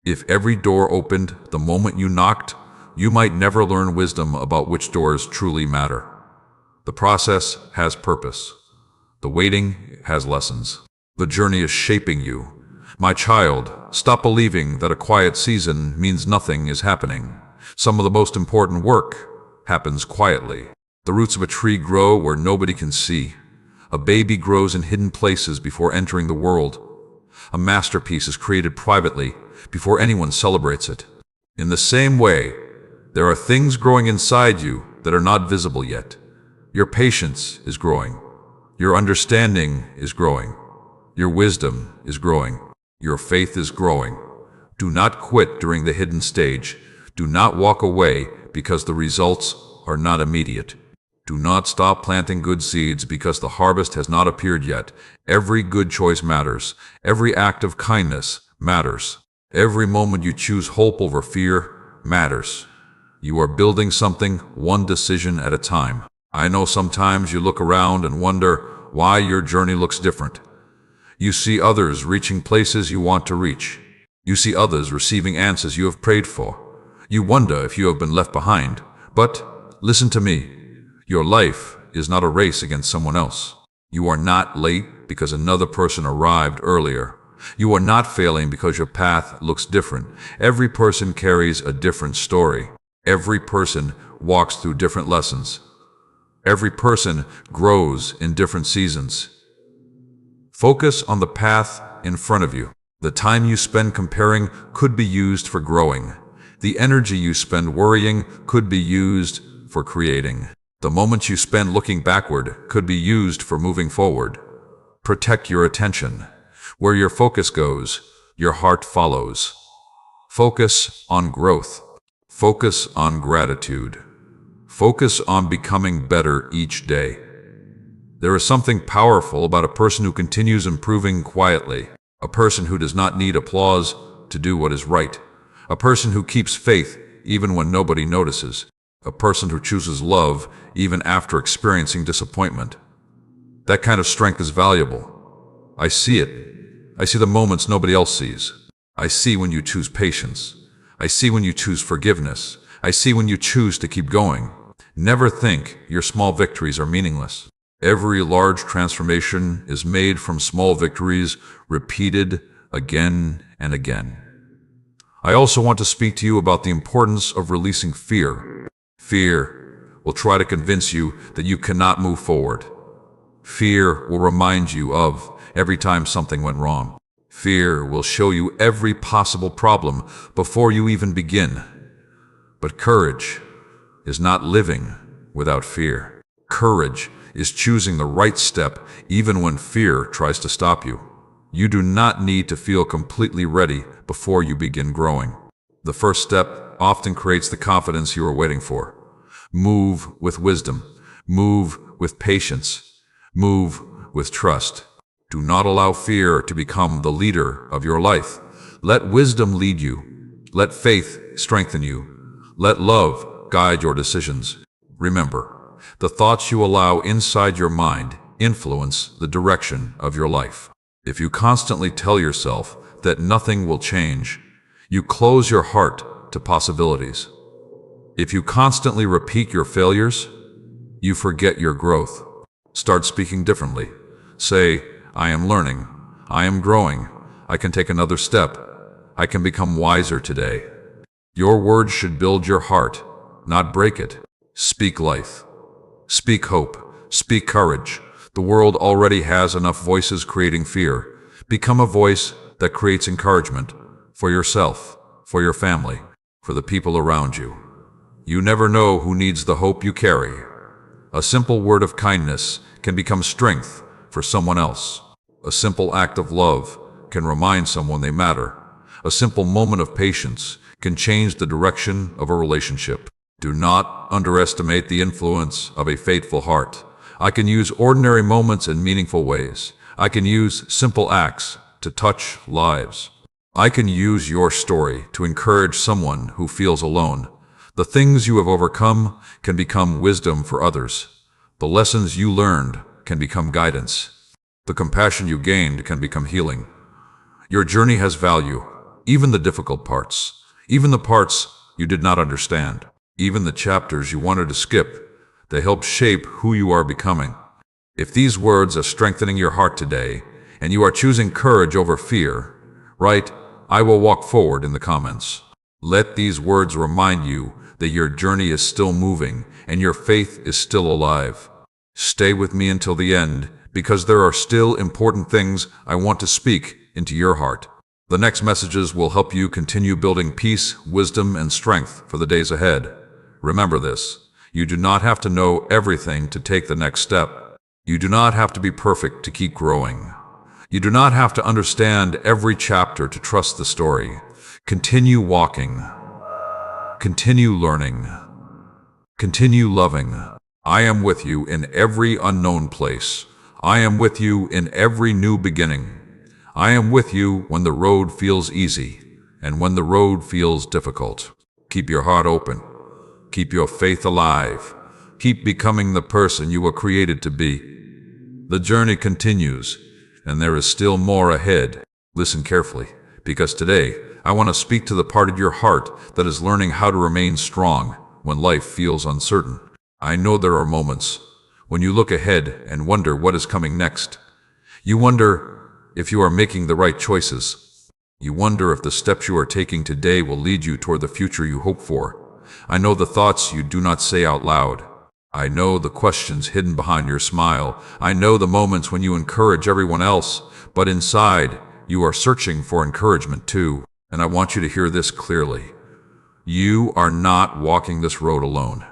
If every door opened the moment you knocked, you might never learn wisdom about which doors truly matter. The process has purpose. The waiting has lessons. The journey is shaping you. My child, stop believing that a quiet season means nothing is happening. Some of the most important work happens quietly. The roots of a tree grow where nobody can see. A baby grows in hidden places before entering the world. A masterpiece is created privately before anyone celebrates it. In the same way, there are things growing inside you that are not visible yet. Your patience is growing. Your understanding is growing. Your wisdom is growing. Your faith is growing. Do not quit during the hidden stage. Do not walk away because the results are not immediate. Do not stop planting good seeds because the harvest has not appeared yet. Every good choice matters. Every act of kindness matters. Every moment you choose hope over fear matters. You are building something one decision at a time. I know sometimes you look around and wonder why your journey looks different. You see others reaching places you want to reach. You see others receiving answers you have prayed for. You wonder if you have been left behind. But listen to me. Your life is not a race against someone else. You are not late because another person arrived earlier. You are not failing because your path looks different. Every person carries a different story. Every person walks through different lessons. Every person grows in different seasons. Focus on the path in front of you. The time you spend comparing could be used for growing. The energy you spend worrying could be used for creating. The moments you spend looking backward could be used for moving forward. Protect your attention. Where your focus goes, your heart follows. Focus on growth. Focus on gratitude. Focus on becoming better each day. There is something powerful about a person who continues improving quietly, a person who does not need applause to do what is right, a person who keeps faith even when nobody notices, a person who chooses love even after experiencing disappointment. That kind of strength is valuable. I see it. I see the moments nobody else sees. I see when you choose patience. I see when you choose forgiveness. I see when you choose to keep going. Never think your small victories are meaningless. Every large transformation is made from small victories repeated again and again. I also want to speak to you about the importance of releasing fear. Fear will try to convince you that you cannot move forward. Fear will remind you of every time something went wrong. Fear will show you every possible problem before you even begin. But courage is not living without fear. Courage is choosing the right step even when fear tries to stop you. You do not need to feel completely ready before you begin growing. The first step often creates the confidence you are waiting for. Move with wisdom. Move with patience. Move with trust. Do not allow fear to become the leader of your life. Let wisdom lead you. Let faith strengthen you. Let love guide your decisions. Remember, the thoughts you allow inside your mind influence the direction of your life. If you constantly tell yourself that nothing will change, you close your heart to possibilities. If you constantly repeat your failures, you forget your growth. Start speaking differently. Say, I am learning. I am growing. I can take another step. I can become wiser today. Your words should build your heart, not break it. Speak life. Speak hope. Speak courage. The world already has enough voices creating fear. Become a voice that creates encouragement for yourself, for your family, for the people around you. You never know who needs the hope you carry. A simple word of kindness can become strength for someone else. A simple act of love can remind someone they matter. A simple moment of patience can change the direction of a relationship. Do not underestimate the influence of a faithful heart. I can use ordinary moments in meaningful ways. I can use simple acts to touch lives. I can use your story to encourage someone who feels alone. The things you have overcome can become wisdom for others. The lessons you learned can become guidance. The compassion you gained can become healing. Your journey has value, even the difficult parts, even the parts you did not understand, even the chapters you wanted to skip. They help shape who you are becoming. If these words are strengthening your heart today, and you are choosing courage over fear, write, I will walk forward in the comments. Let these words remind you that your journey is still moving and your faith is still alive. Stay with me until the end, because there are still important things I want to speak into your heart. The next messages will help you continue building peace, wisdom, and strength for the days ahead. Remember this. You do not have to know everything to take the next step. You do not have to be perfect to keep growing. You do not have to understand every chapter to trust the story. Continue walking. Continue learning. Continue loving. I am with you in every unknown place. I am with you in every new beginning. I am with you when the road feels easy and when the road feels difficult. Keep your heart open. Keep your faith alive. Keep becoming the person you were created to be. The journey continues, and there is still more ahead. Listen carefully, because today I want to speak to the part of your heart that is learning how to remain strong when life feels uncertain. I know there are moments when you look ahead and wonder what is coming next. You wonder if you are making the right choices. You wonder if the steps you are taking today will lead you toward the future you hope for. I know the thoughts you do not say out loud. I know the questions hidden behind your smile. I know the moments when you encourage everyone else, but inside, you are searching for encouragement too. And I want you to hear this clearly. You are not walking this road alone.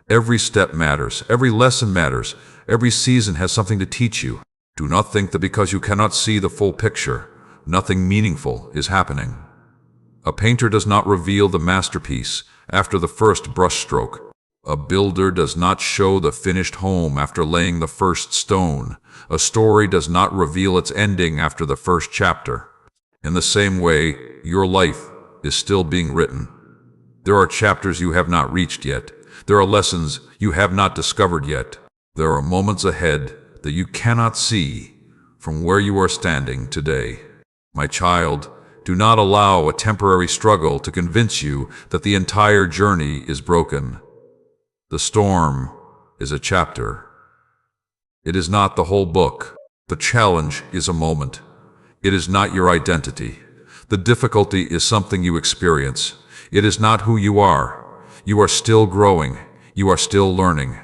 Every step matters. Every lesson matters. Every season has something to teach you. Do not think that because you cannot see the full picture, nothing meaningful is happening. A painter does not reveal the masterpiece after the first brushstroke. A builder does not show the finished home after laying the first stone. A story does not reveal its ending after the first chapter. In the same way, your life is still being written. There are chapters you have not reached yet. There are lessons you have not discovered yet. There are moments ahead that you cannot see from where you are standing today. My child, do not allow a temporary struggle to convince you that the entire journey is broken. The storm is a chapter. It is not the whole book. The challenge is a moment. It is not your identity. The difficulty is something you experience. It is not who you are. You are still growing. You are still learning.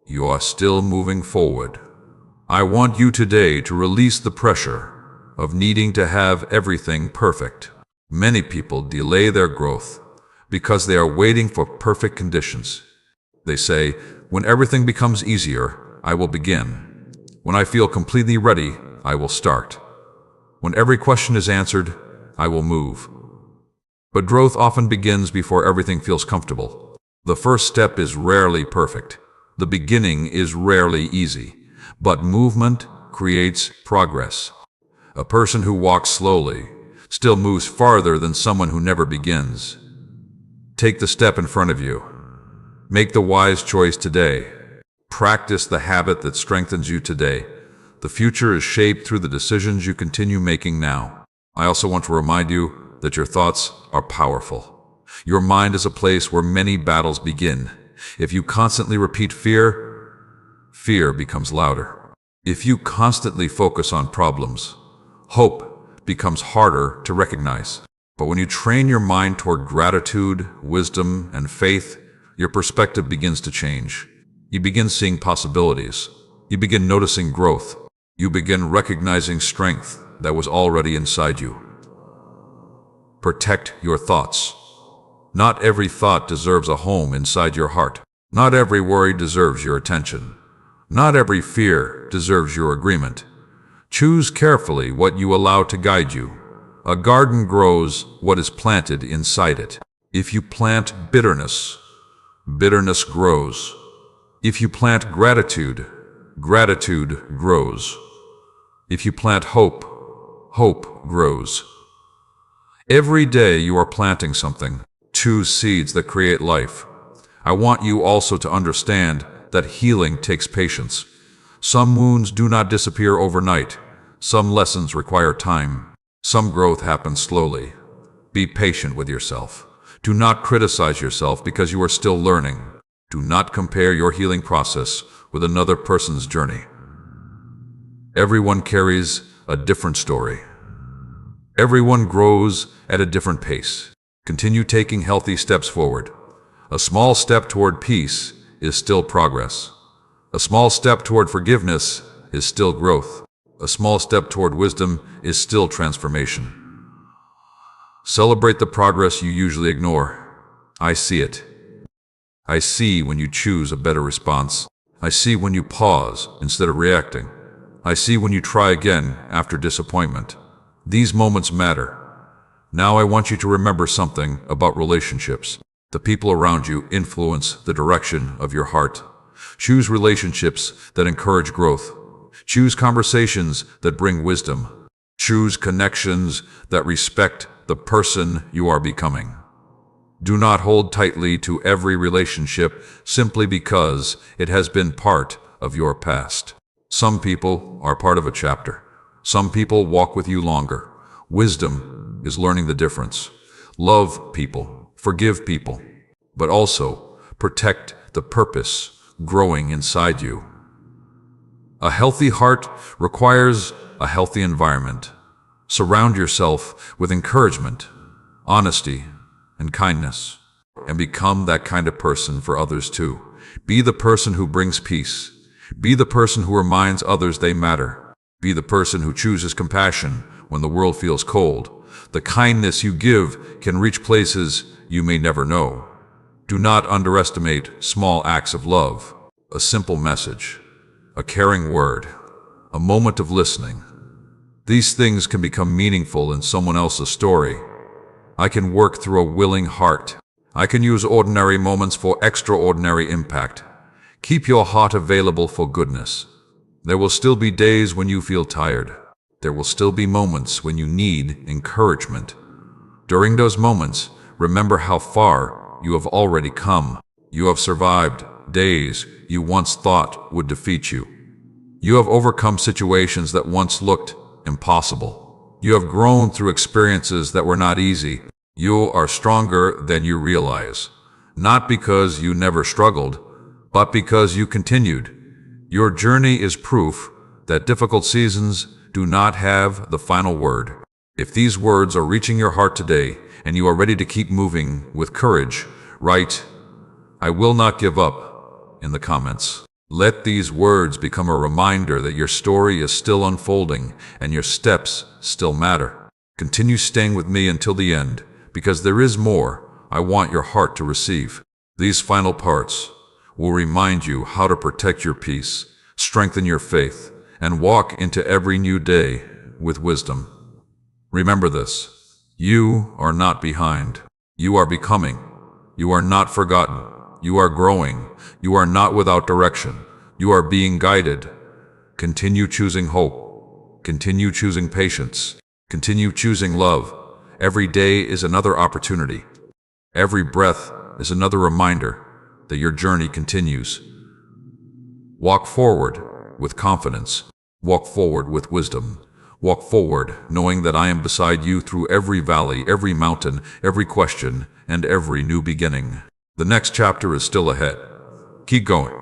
You are still moving forward. I want you today to release the pressure of needing to have everything perfect. Many people delay their growth because they are waiting for perfect conditions. They say, when everything becomes easier, I will begin. When I feel completely ready, I will start. When every question is answered, I will move. But growth often begins before everything feels comfortable. The first step is rarely perfect. The beginning is rarely easy. But movement creates progress. A person who walks slowly still moves farther than someone who never begins. Take the step in front of you. Make the wise choice today. Practice the habit that strengthens you today. The future is shaped through the decisions you continue making now. I also want to remind you that your thoughts are powerful. Your mind is a place where many battles begin. If you constantly repeat fear, fear becomes louder. If you constantly focus on problems, hope becomes harder to recognize. But when you train your mind toward gratitude, wisdom, and faith, your perspective begins to change. You begin seeing possibilities. You begin noticing growth. You begin recognizing strength that was already inside you. Protect your thoughts. Not every thought deserves a home inside your heart. Not every worry deserves your attention. Not every fear deserves your agreement. Choose carefully what you allow to guide you. A garden grows what is planted inside it. If you plant bitterness, bitterness grows. If you plant gratitude, gratitude grows. If you plant hope, hope grows. Every day you are planting something. Choose seeds that create life. I want you also to understand that healing takes patience. Some wounds do not disappear overnight. Some lessons require time. Some growth happens slowly. Be patient with yourself. Do not criticize yourself because you are still learning. Do not compare your healing process with another person's journey. Everyone carries a different story. Everyone grows at a different pace. Continue taking healthy steps forward. A small step toward peace is still progress. A small step toward forgiveness is still growth. A small step toward wisdom is still transformation. Celebrate the progress you usually ignore. I see it. I see when you choose a better response. I see when you pause instead of reacting. I see when you try again after disappointment. These moments matter. Now I want you to remember something about relationships. The people around you influence the direction of your heart. Choose relationships that encourage growth. Choose conversations that bring wisdom. Choose connections that respect the person you are becoming. Do not hold tightly to every relationship simply because it has been part of your past. Some people are part of a chapter. Some people walk with you longer. Wisdom is learning the difference. Love people, forgive people, but also protect the purpose growing inside you. A healthy heart requires a healthy environment. Surround yourself with encouragement, honesty, and kindness, and become that kind of person for others too. Be the person who brings peace. Be the person who reminds others they matter. Be the person who chooses compassion when the world feels cold. The kindness you give can reach places you may never know. Do not underestimate small acts of love. A simple message, a caring word, a moment of listening. These things can become meaningful in someone else's story. I can work through a willing heart. I can use ordinary moments for extraordinary impact. Keep your heart available for goodness. There will still be days when you feel tired. There will still be moments when you need encouragement. During those moments, remember how far you have already come. You have survived days you once thought would defeat you. You have overcome situations that once looked impossible. You have grown through experiences that were not easy. You are stronger than you realize. Not because you never struggled, but because you continued. Your journey is proof that difficult seasons do not have the final word. If these words are reaching your heart today and you are ready to keep moving with courage, write, "I will not give up," in the comments. Let these words become a reminder that your story is still unfolding and your steps still matter. Continue staying with me until the end, because there is more I want your heart to receive. These final parts will remind you how to protect your peace, strengthen your faith, and walk into every new day with wisdom. Remember this: you are not behind. You are becoming. You are not forgotten. You are growing. You are not without direction. You are being guided. Continue choosing hope. Continue choosing patience. Continue choosing love. Every day is another opportunity. Every breath is another reminder that your journey continues. Walk forward with confidence. Walk forward with wisdom. Walk forward, knowing that I am beside you through every valley, every mountain, every question, and every new beginning. The next chapter is still ahead. Keep going.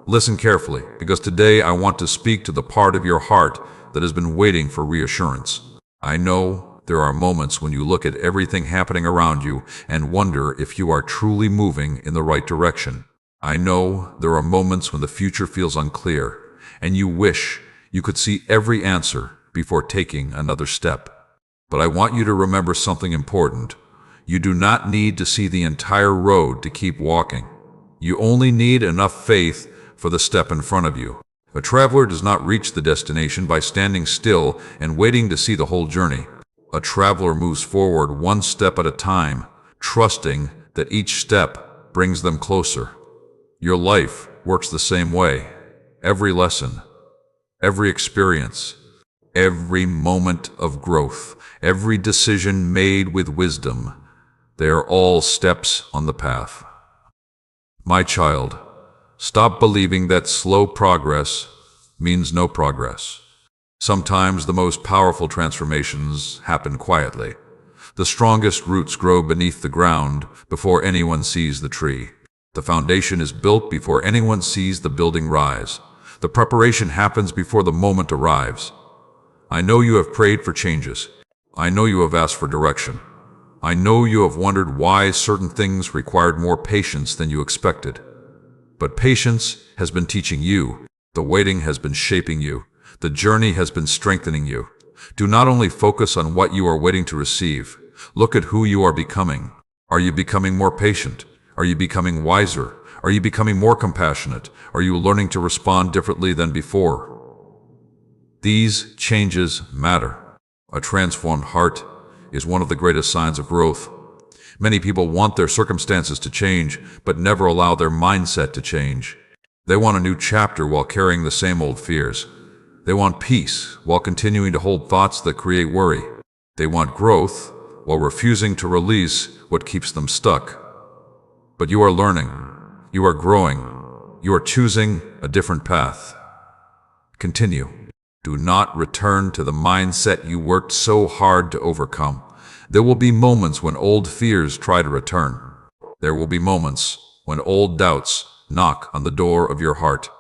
Listen carefully, because today I want to speak to the part of your heart that has been waiting for reassurance. I know there are moments when you look at everything happening around you and wonder if you are truly moving in the right direction. I know there are moments when the future feels unclear, and you wish you could see every answer before taking another step. But I want you to remember something important. You do not need to see the entire road to keep walking. You only need enough faith for the step in front of you. A traveler does not reach the destination by standing still and waiting to see the whole journey. A traveler moves forward one step at a time, trusting that each step brings them closer. Your life works the same way. Every lesson, every experience, every moment of growth, every decision made with wisdom, they are all steps on the path. My child, stop believing that slow progress means no progress. Sometimes the most powerful transformations happen quietly. The strongest roots grow beneath the ground before anyone sees the tree. The foundation is built before anyone sees the building rise. The preparation happens before the moment arrives. I know you have prayed for changes. I know you have asked for direction. I know you have wondered why certain things required more patience than you expected. But patience has been teaching you. The waiting has been shaping you. The journey has been strengthening you. Do not only focus on what you are waiting to receive. Look at who you are becoming. Are you becoming more patient? Are you becoming wiser? Are you becoming more compassionate? Are you learning to respond differently than before? These changes matter. A transformed heart is one of the greatest signs of growth. Many people want their circumstances to change, but never allow their mindset to change. They want a new chapter while carrying the same old fears. They want peace while continuing to hold thoughts that create worry. They want growth while refusing to release what keeps them stuck. But you are learning. You are growing. You are choosing a different path. Continue. Do not return to the mindset you worked so hard to overcome. There will be moments when old fears try to return. There will be moments when old doubts knock on the door of your heart.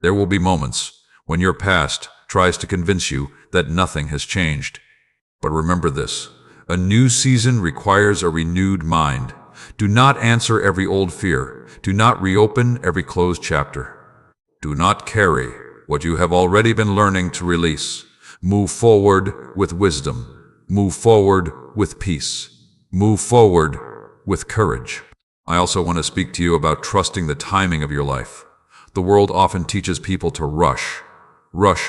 There will be moments when your past tries to convince you that nothing has changed. But remember this, a new season requires a renewed mind. Do not answer every old fear. Do not reopen every closed chapter. Do not carry what you have already been learning to release. Move forward with wisdom. Move forward with peace. Move forward with courage. I also want to speak to you about trusting the timing of your life. The world often teaches people to rush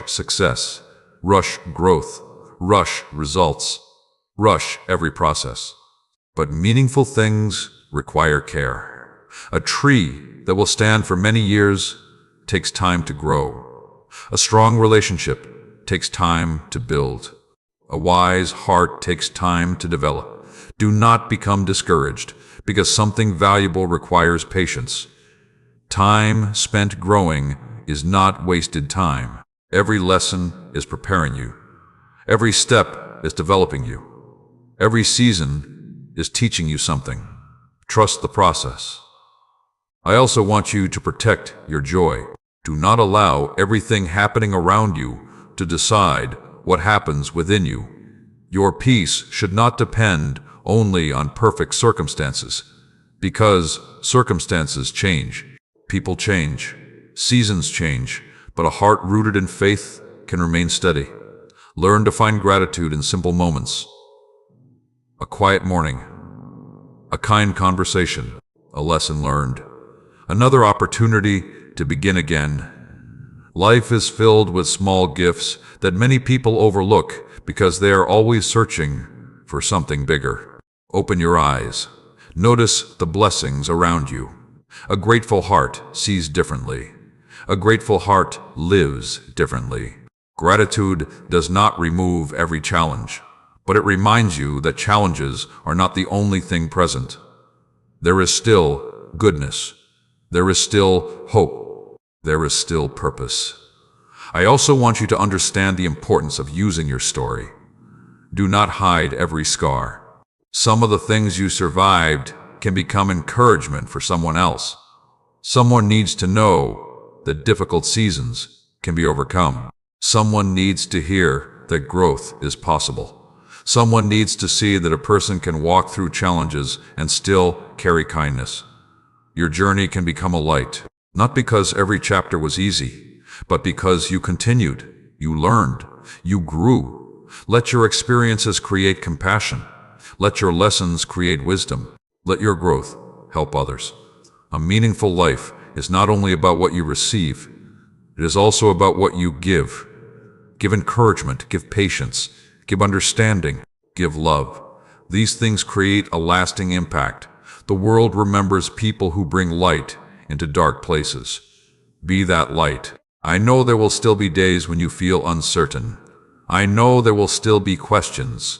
success, rush growth, rush results, rush every process. But meaningful things require care. A tree that will stand for many years takes time to grow. A strong relationship takes time to build. A wise heart takes time to develop. Do not become discouraged because something valuable requires patience. Time spent growing is not wasted time. Every lesson is preparing you. Every step is developing you. Every season is teaching you something. Trust the process. I also want you to protect your joy. Do not allow everything happening around you to decide what happens within you. Your peace should not depend only on perfect circumstances, because circumstances change, people change, seasons change, but a heart rooted in faith can remain steady. Learn to find gratitude in simple moments. A quiet morning, a kind conversation, a lesson learned, another opportunity to begin again. Life is filled with small gifts that many people overlook because they are always searching for something bigger. Open your eyes. Notice the blessings around you. A grateful heart sees differently. A grateful heart lives differently. Gratitude does not remove every challenge, but it reminds you that challenges are not the only thing present. There is still goodness. There is still hope. There is still purpose. I also want you to understand the importance of using your story. Do not hide every scar. Some of the things you survived can become encouragement for someone else. Someone needs to know that difficult seasons can be overcome. Someone needs to hear that growth is possible. Someone needs to see that a person can walk through challenges and still carry kindness. Your journey can become a light, not because every chapter was easy, but because you continued, you learned, you grew. Let your experiences create compassion. Let your lessons create wisdom. Let your growth help others. A meaningful life is not only about what you receive, it is also about what you give. Give encouragement, give patience, give understanding, give love. These things create a lasting impact. The world remembers people who bring light into dark places. Be that light. I know there will still be days when you feel uncertain. I know there will still be questions.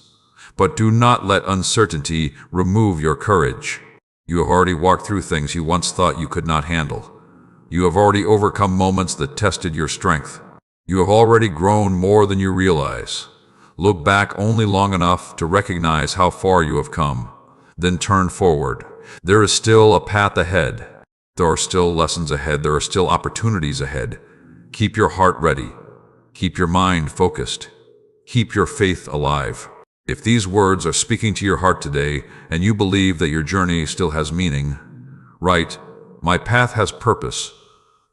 But do not let uncertainty remove your courage. You have already walked through things you once thought you could not handle. You have already overcome moments that tested your strength. You have already grown more than you realize. Look back only long enough to recognize how far you have come. Then turn forward. There is still a path ahead. There are still lessons ahead. There are still opportunities ahead. Keep your heart ready. Keep your mind focused. Keep your faith alive. If these words are speaking to your heart today, and you believe that your journey still has meaning, write, "My path has purpose,"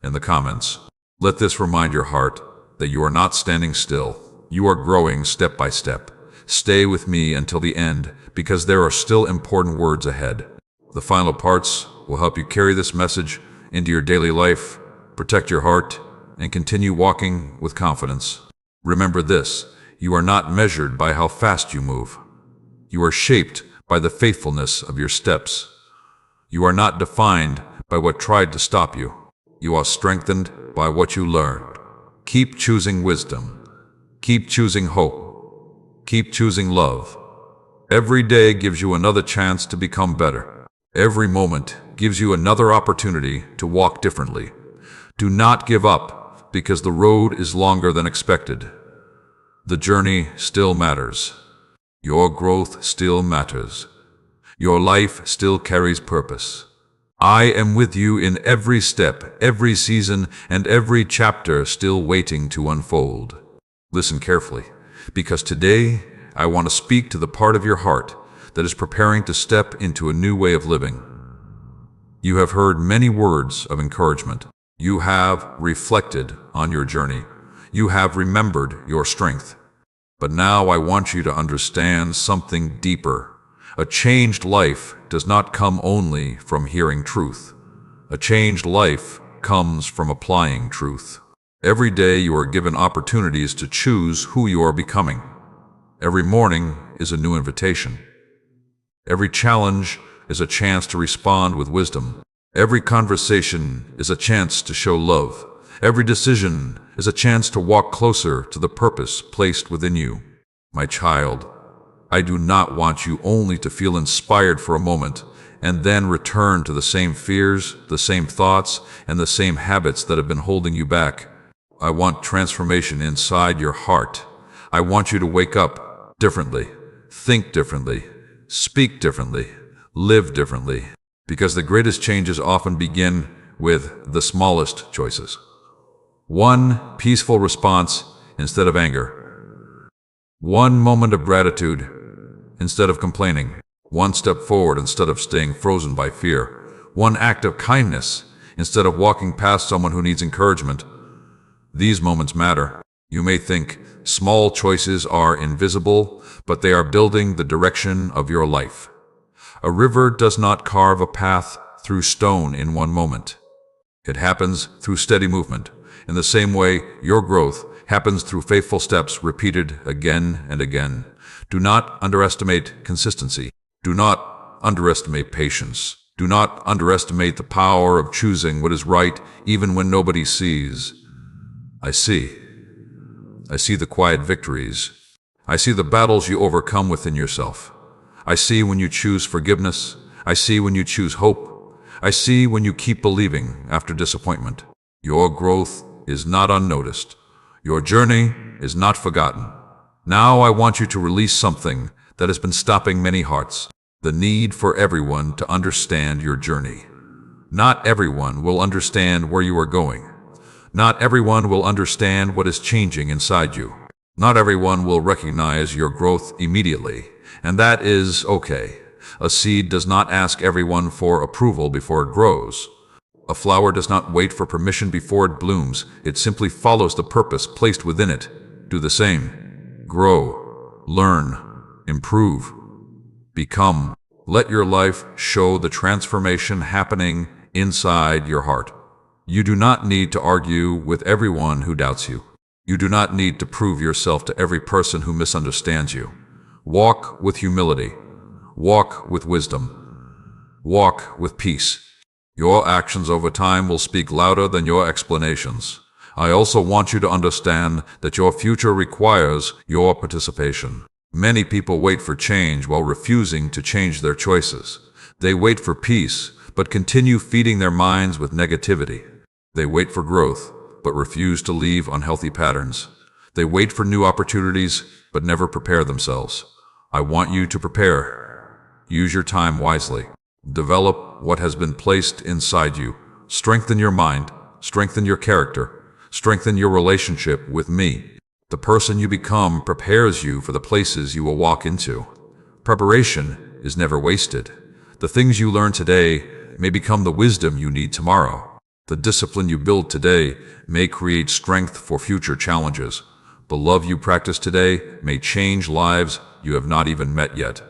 in the comments. Let this remind your heart that you are not standing still. You are growing step by step. Stay with me until the end, because there are still important words ahead. The final parts will help you carry this message into your daily life, protect your heart, and continue walking with confidence. Remember this. You are not measured by how fast you move. You are shaped by the faithfulness of your steps. You are not defined by what tried to stop you. You are strengthened by what you learned. Keep choosing wisdom. Keep choosing hope. Keep choosing love. Every day gives you another chance to become better. Every moment gives you another opportunity to walk differently. Do not give up because the road is longer than expected. The journey still matters. Your growth still matters. Your life still carries purpose. I am with you in every step, every season, and every chapter still waiting to unfold. Listen carefully, because today I want to speak to the part of your heart that is preparing to step into a new way of living. You have heard many words of encouragement. You have reflected on your journey. You have remembered your strength. But now I want you to understand something deeper. A changed life does not come only from hearing truth. A changed life comes from applying truth. Every day you are given opportunities to choose who you are becoming. Every morning is a new invitation. Every challenge is a chance to respond with wisdom. Every conversation is a chance to show love. Every decision is a chance to walk closer to the purpose placed within you. My child, I do not want you only to feel inspired for a moment and then return to the same fears, the same thoughts, and the same habits that have been holding you back. I want transformation inside your heart. I want you to wake up differently, think differently, speak differently, live differently, because the greatest changes often begin with the smallest choices. One peaceful response instead of anger. One moment of gratitude instead of complaining. One step forward instead of staying frozen by fear. One act of kindness instead of walking past someone who needs encouragement. These moments matter. You may think small choices are invisible, but they are building the direction of your life. A river does not carve a path through stone in one moment. It happens through steady movement. In the same way, your growth happens through faithful steps repeated again and again. Do not underestimate consistency. Do not underestimate patience. Do not underestimate the power of choosing what is right even when nobody sees. I see the quiet victories. I see the battles you overcome within yourself. I see when you choose forgiveness. I see when you choose hope. I see when you keep believing after disappointment. Your growth is not unnoticed. Your journey is not forgotten. Now I want you to release something that has been stopping many hearts: the need for everyone to understand your journey. Not everyone will understand where you are going. Not everyone will understand what is changing inside you. Not everyone will recognize your growth immediately, and that is okay. A seed does not ask everyone for approval before it grows. A flower does not wait for permission before it blooms. It simply follows the purpose placed within it. Do the same. Grow, learn, improve, become. Let your life show the transformation happening inside your heart. You do not need to argue with everyone who doubts you. You do not need to prove yourself to every person who misunderstands you. Walk with humility. Walk with wisdom. Walk with peace. Your actions over time will speak louder than your explanations. I also want you to understand that your future requires your participation. Many people wait for change while refusing to change their choices. They wait for peace, but continue feeding their minds with negativity. They wait for growth, but refuse to leave unhealthy patterns. They wait for new opportunities, but never prepare themselves. I want you to prepare. Use your time wisely. Develop what has been placed inside you. Strengthen your mind, strengthen your character, strengthen your relationship with me. The person you become prepares you for the places you will walk into. Preparation is never wasted. The things you learn today may become the wisdom you need tomorrow. The discipline you build today may create strength for future challenges. The love you practice today may change lives you have not even met yet.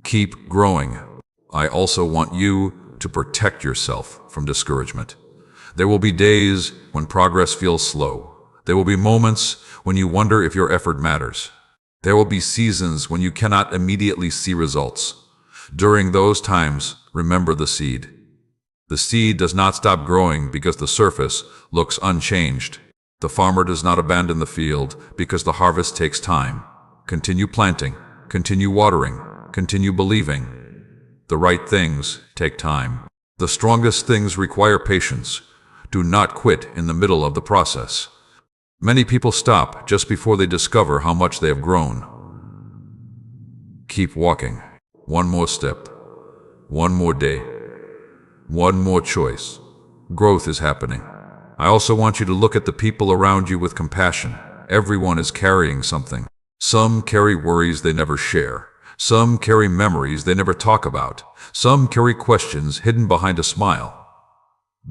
Keep growing. I also want you to protect yourself from discouragement. There will be days when progress feels slow. There will be moments when you wonder if your effort matters. There will be seasons when you cannot immediately see results. During those times, remember the seed. The seed does not stop growing because the surface looks unchanged. The farmer does not abandon the field because the harvest takes time. Continue planting, continue watering, continue believing. The right things take time. The strongest things require patience. Do not quit in the middle of the process. Many people stop just before they discover how much they have grown. Keep walking. One more step. One more day. One more choice. Growth is happening. I also want you to look at the people around you with compassion. Everyone is carrying something. Some carry worries they never share. Some carry memories they never talk about. Some carry questions hidden behind a smile.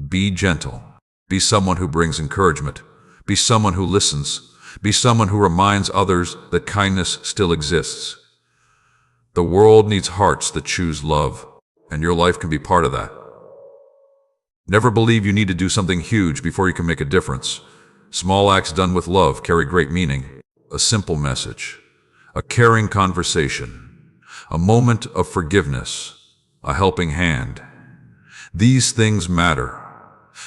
Be gentle. Be someone who brings encouragement. Be someone who listens. Be someone who reminds others that kindness still exists. The world needs hearts that choose love, and your life can be part of that. Never believe you need to do something huge before you can make a difference. Small acts done with love carry great meaning. A simple message, a caring conversation, a moment of forgiveness, a helping hand. These things matter.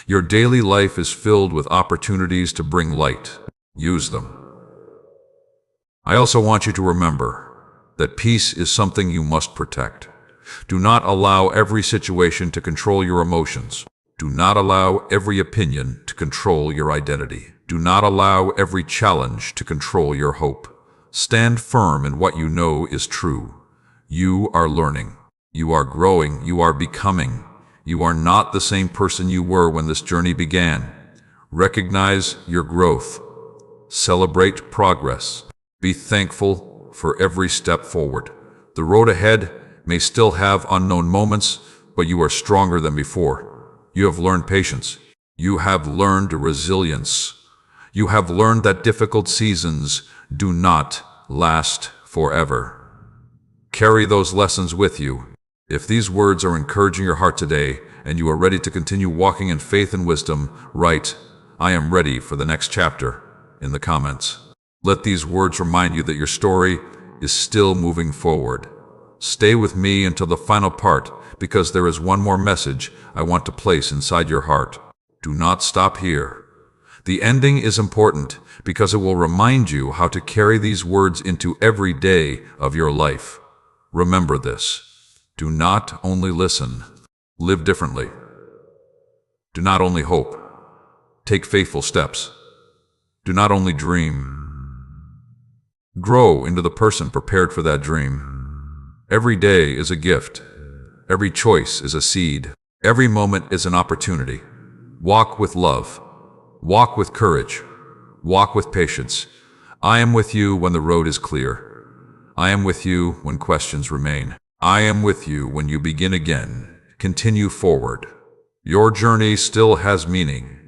Your daily life is filled with opportunities to bring light. Use them. I also want you to remember that peace is something you must protect. Do not allow every situation to control your emotions. Do not allow every opinion to control your identity. Do not allow every challenge to control your hope. Stand firm in what you know is true. You are learning. You are growing. You are becoming. You are not the same person you were when this journey began. Recognize your growth. Celebrate progress. Be thankful for every step forward. The road ahead may still have unknown moments, but you are stronger than before. You have learned patience. You have learned resilience. You have learned that difficult seasons do not last forever. Carry those lessons with you. If these words are encouraging your heart today, and you are ready to continue walking in faith and wisdom, write, "I am ready for the next chapter," in the comments. Let these words remind you that your story is still moving forward. Stay with me until the final part, because there is one more message I want to place inside your heart. Do not stop here. The ending is important because it will remind you how to carry these words into every day of your life. Remember this. Do not only listen. Live differently. Do not only hope. Take faithful steps. Do not only dream. Grow into the person prepared for that dream. Every day is a gift. Every choice is a seed. Every moment is an opportunity. Walk with love. Walk with courage. Walk with patience. I am with you when the road is clear. I am with you when questions remain. I am with you when you begin again. Continue forward. Your journey still has meaning.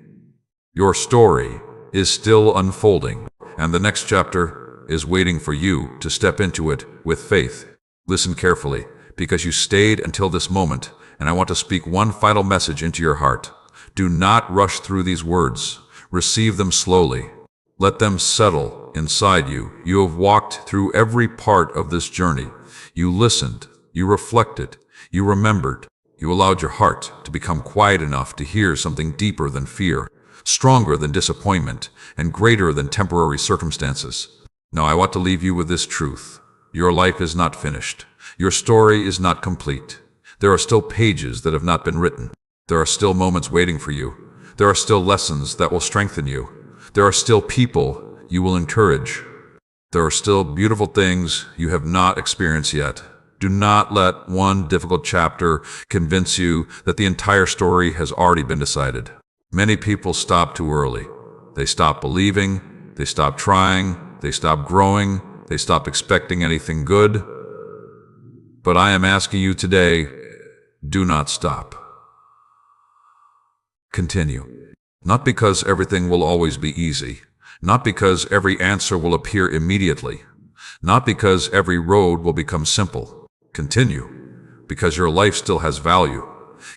Your story is still unfolding, and the next chapter is waiting for you to step into it with faith. Listen carefully, because you stayed until this moment, and I want to speak one final message into your heart. Do not rush through these words. Receive them slowly. Let them settle inside you. You have walked through every part of this journey. You listened. You reflected. You remembered. You allowed your heart to become quiet enough to hear something deeper than fear, stronger than disappointment, and greater than temporary circumstances. Now I want to leave you with this truth. Your life is not finished. Your story is not complete. There are still pages that have not been written. There are still moments waiting for you. There are still lessons that will strengthen you. There are still people you will encourage. There are still beautiful things you have not experienced yet. Do not let one difficult chapter convince you that the entire story has already been decided. Many people stop too early. They stop believing, they stop trying, they stop growing, they stop expecting anything good. But I am asking you today, do not stop. Continue. Not because everything will always be easy, not because every answer will appear immediately, not because every road will become simple. Continue, because your life still has value.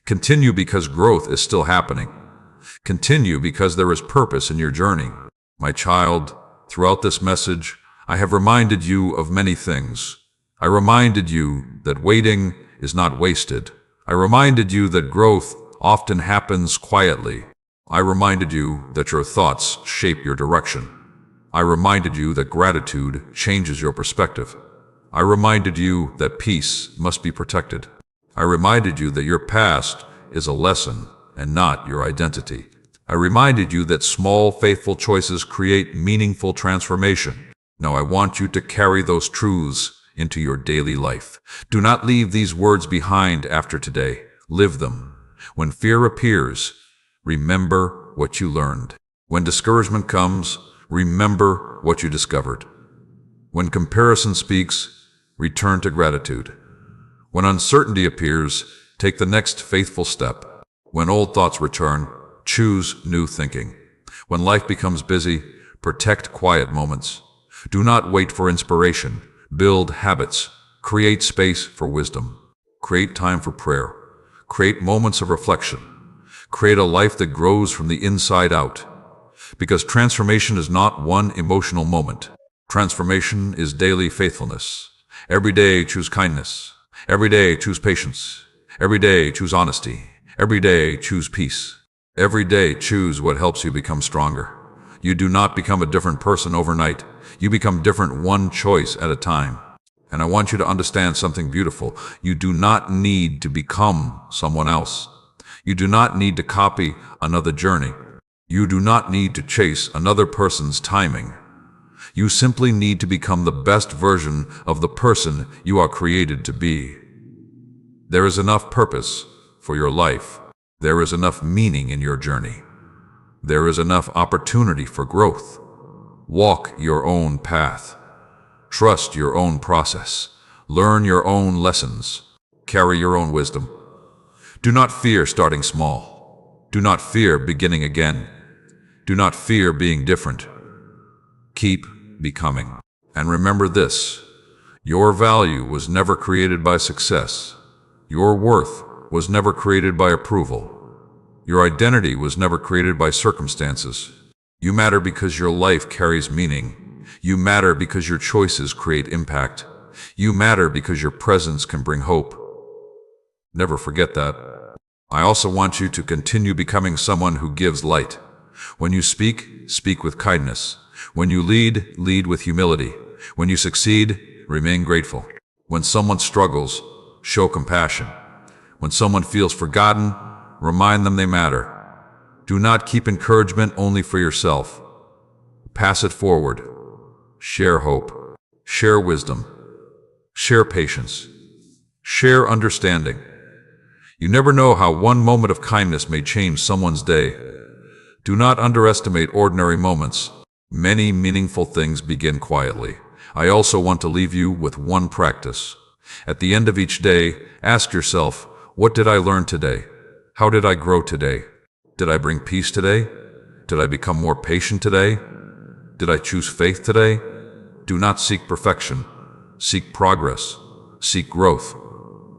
Continue because growth is still happening. Continue because there is purpose in your journey. My child, throughout this message, I have reminded you of many things. I reminded you that waiting is not wasted. I reminded you that growth often happens quietly. I reminded you that your thoughts shape your direction. I reminded you that gratitude changes your perspective. I reminded you that peace must be protected. I reminded you that your past is a lesson and not your identity. I reminded you that small, faithful choices create meaningful transformation. Now I want you to carry those truths into your daily life. Do not leave these words behind after today. Live them. When fear appears, remember what you learned. When discouragement comes, remember what you discovered. When comparison speaks, return to gratitude. When uncertainty appears, take the next faithful step. When old thoughts return, choose new thinking. When life becomes busy, protect quiet moments. Do not wait for inspiration. Build habits. Create space for wisdom. Create time for prayer. Create moments of reflection. Create a life that grows from the inside out. Because transformation is not one emotional moment. Transformation is daily faithfulness. Every day choose kindness. Every day choose patience. Every day choose honesty. Every day choose peace. Every day choose what helps you become stronger. You do not become a different person overnight. You become different one choice at a time. And I want you to understand something beautiful. You do not need to become someone else. You do not need to copy another journey. You do not need to chase another person's timing. You simply need to become the best version of the person you are created to be. There is enough purpose for your life. There is enough meaning in your journey. There is enough opportunity for growth. Walk your own path. Trust your own process. Learn your own lessons. Carry your own wisdom. Do not fear starting small. Do not fear beginning again. Do not fear being different. Keep becoming. And remember this: your value was never created by success. Your worth was never created by approval. Your identity was never created by circumstances. You matter because your life carries meaning. You matter because your choices create impact. You matter because your presence can bring hope. Never forget that. I also want you to continue becoming someone who gives light. When you speak, speak with kindness. When you lead, lead with humility. When you succeed, remain grateful. When someone struggles, show compassion. When someone feels forgotten, remind them they matter. Do not keep encouragement only for yourself. Pass it forward. Share hope. Share wisdom. Share patience. Share understanding. You never know how one moment of kindness may change someone's day. Do not underestimate ordinary moments. Many meaningful things begin quietly. I also want to leave you with one practice. At the end of each day, ask yourself, what did I learn today? How did I grow today? Did I bring peace today? Did I become more patient today? Did I choose faith today? Do not seek perfection. Seek progress. Seek growth.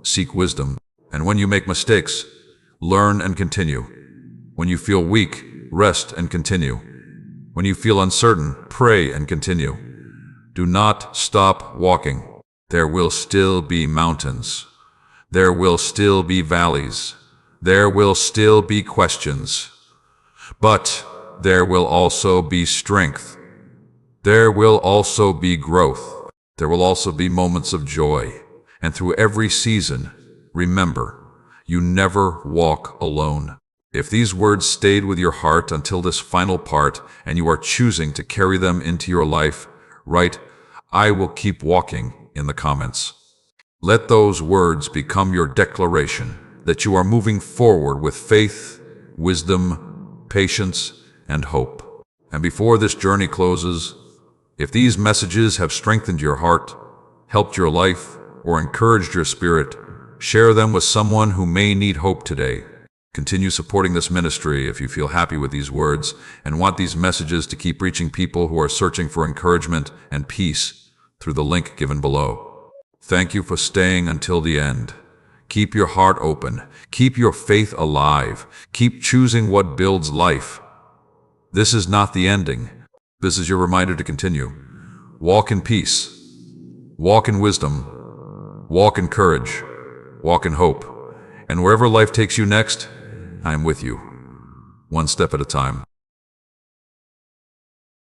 Seek wisdom. And when you make mistakes, learn and continue. When you feel weak, rest and continue. When you feel uncertain, pray and continue. Do not stop walking. There will still be mountains. There will still be valleys. There will still be questions. But there will also be strength. There will also be growth. There will also be moments of joy. And through every season, remember, you never walk alone. If these words stayed with your heart until this final part, and you are choosing to carry them into your life, write, "I will keep walking," in the comments. Let those words become your declaration that you are moving forward with faith, wisdom, patience, and hope. And before this journey closes, if these messages have strengthened your heart, helped your life, or encouraged your spirit, share them with someone who may need hope today. Continue supporting this ministry if you feel happy with these words and want these messages to keep reaching people who are searching for encouragement and peace through the link given below. Thank you for staying until the end. Keep your heart open. Keep your faith alive. Keep choosing what builds life. This is not the ending. This is your reminder to continue. Walk in peace. Walk in wisdom. Walk in courage. Walk in hope. And wherever life takes you next, I am with you, one step at a time.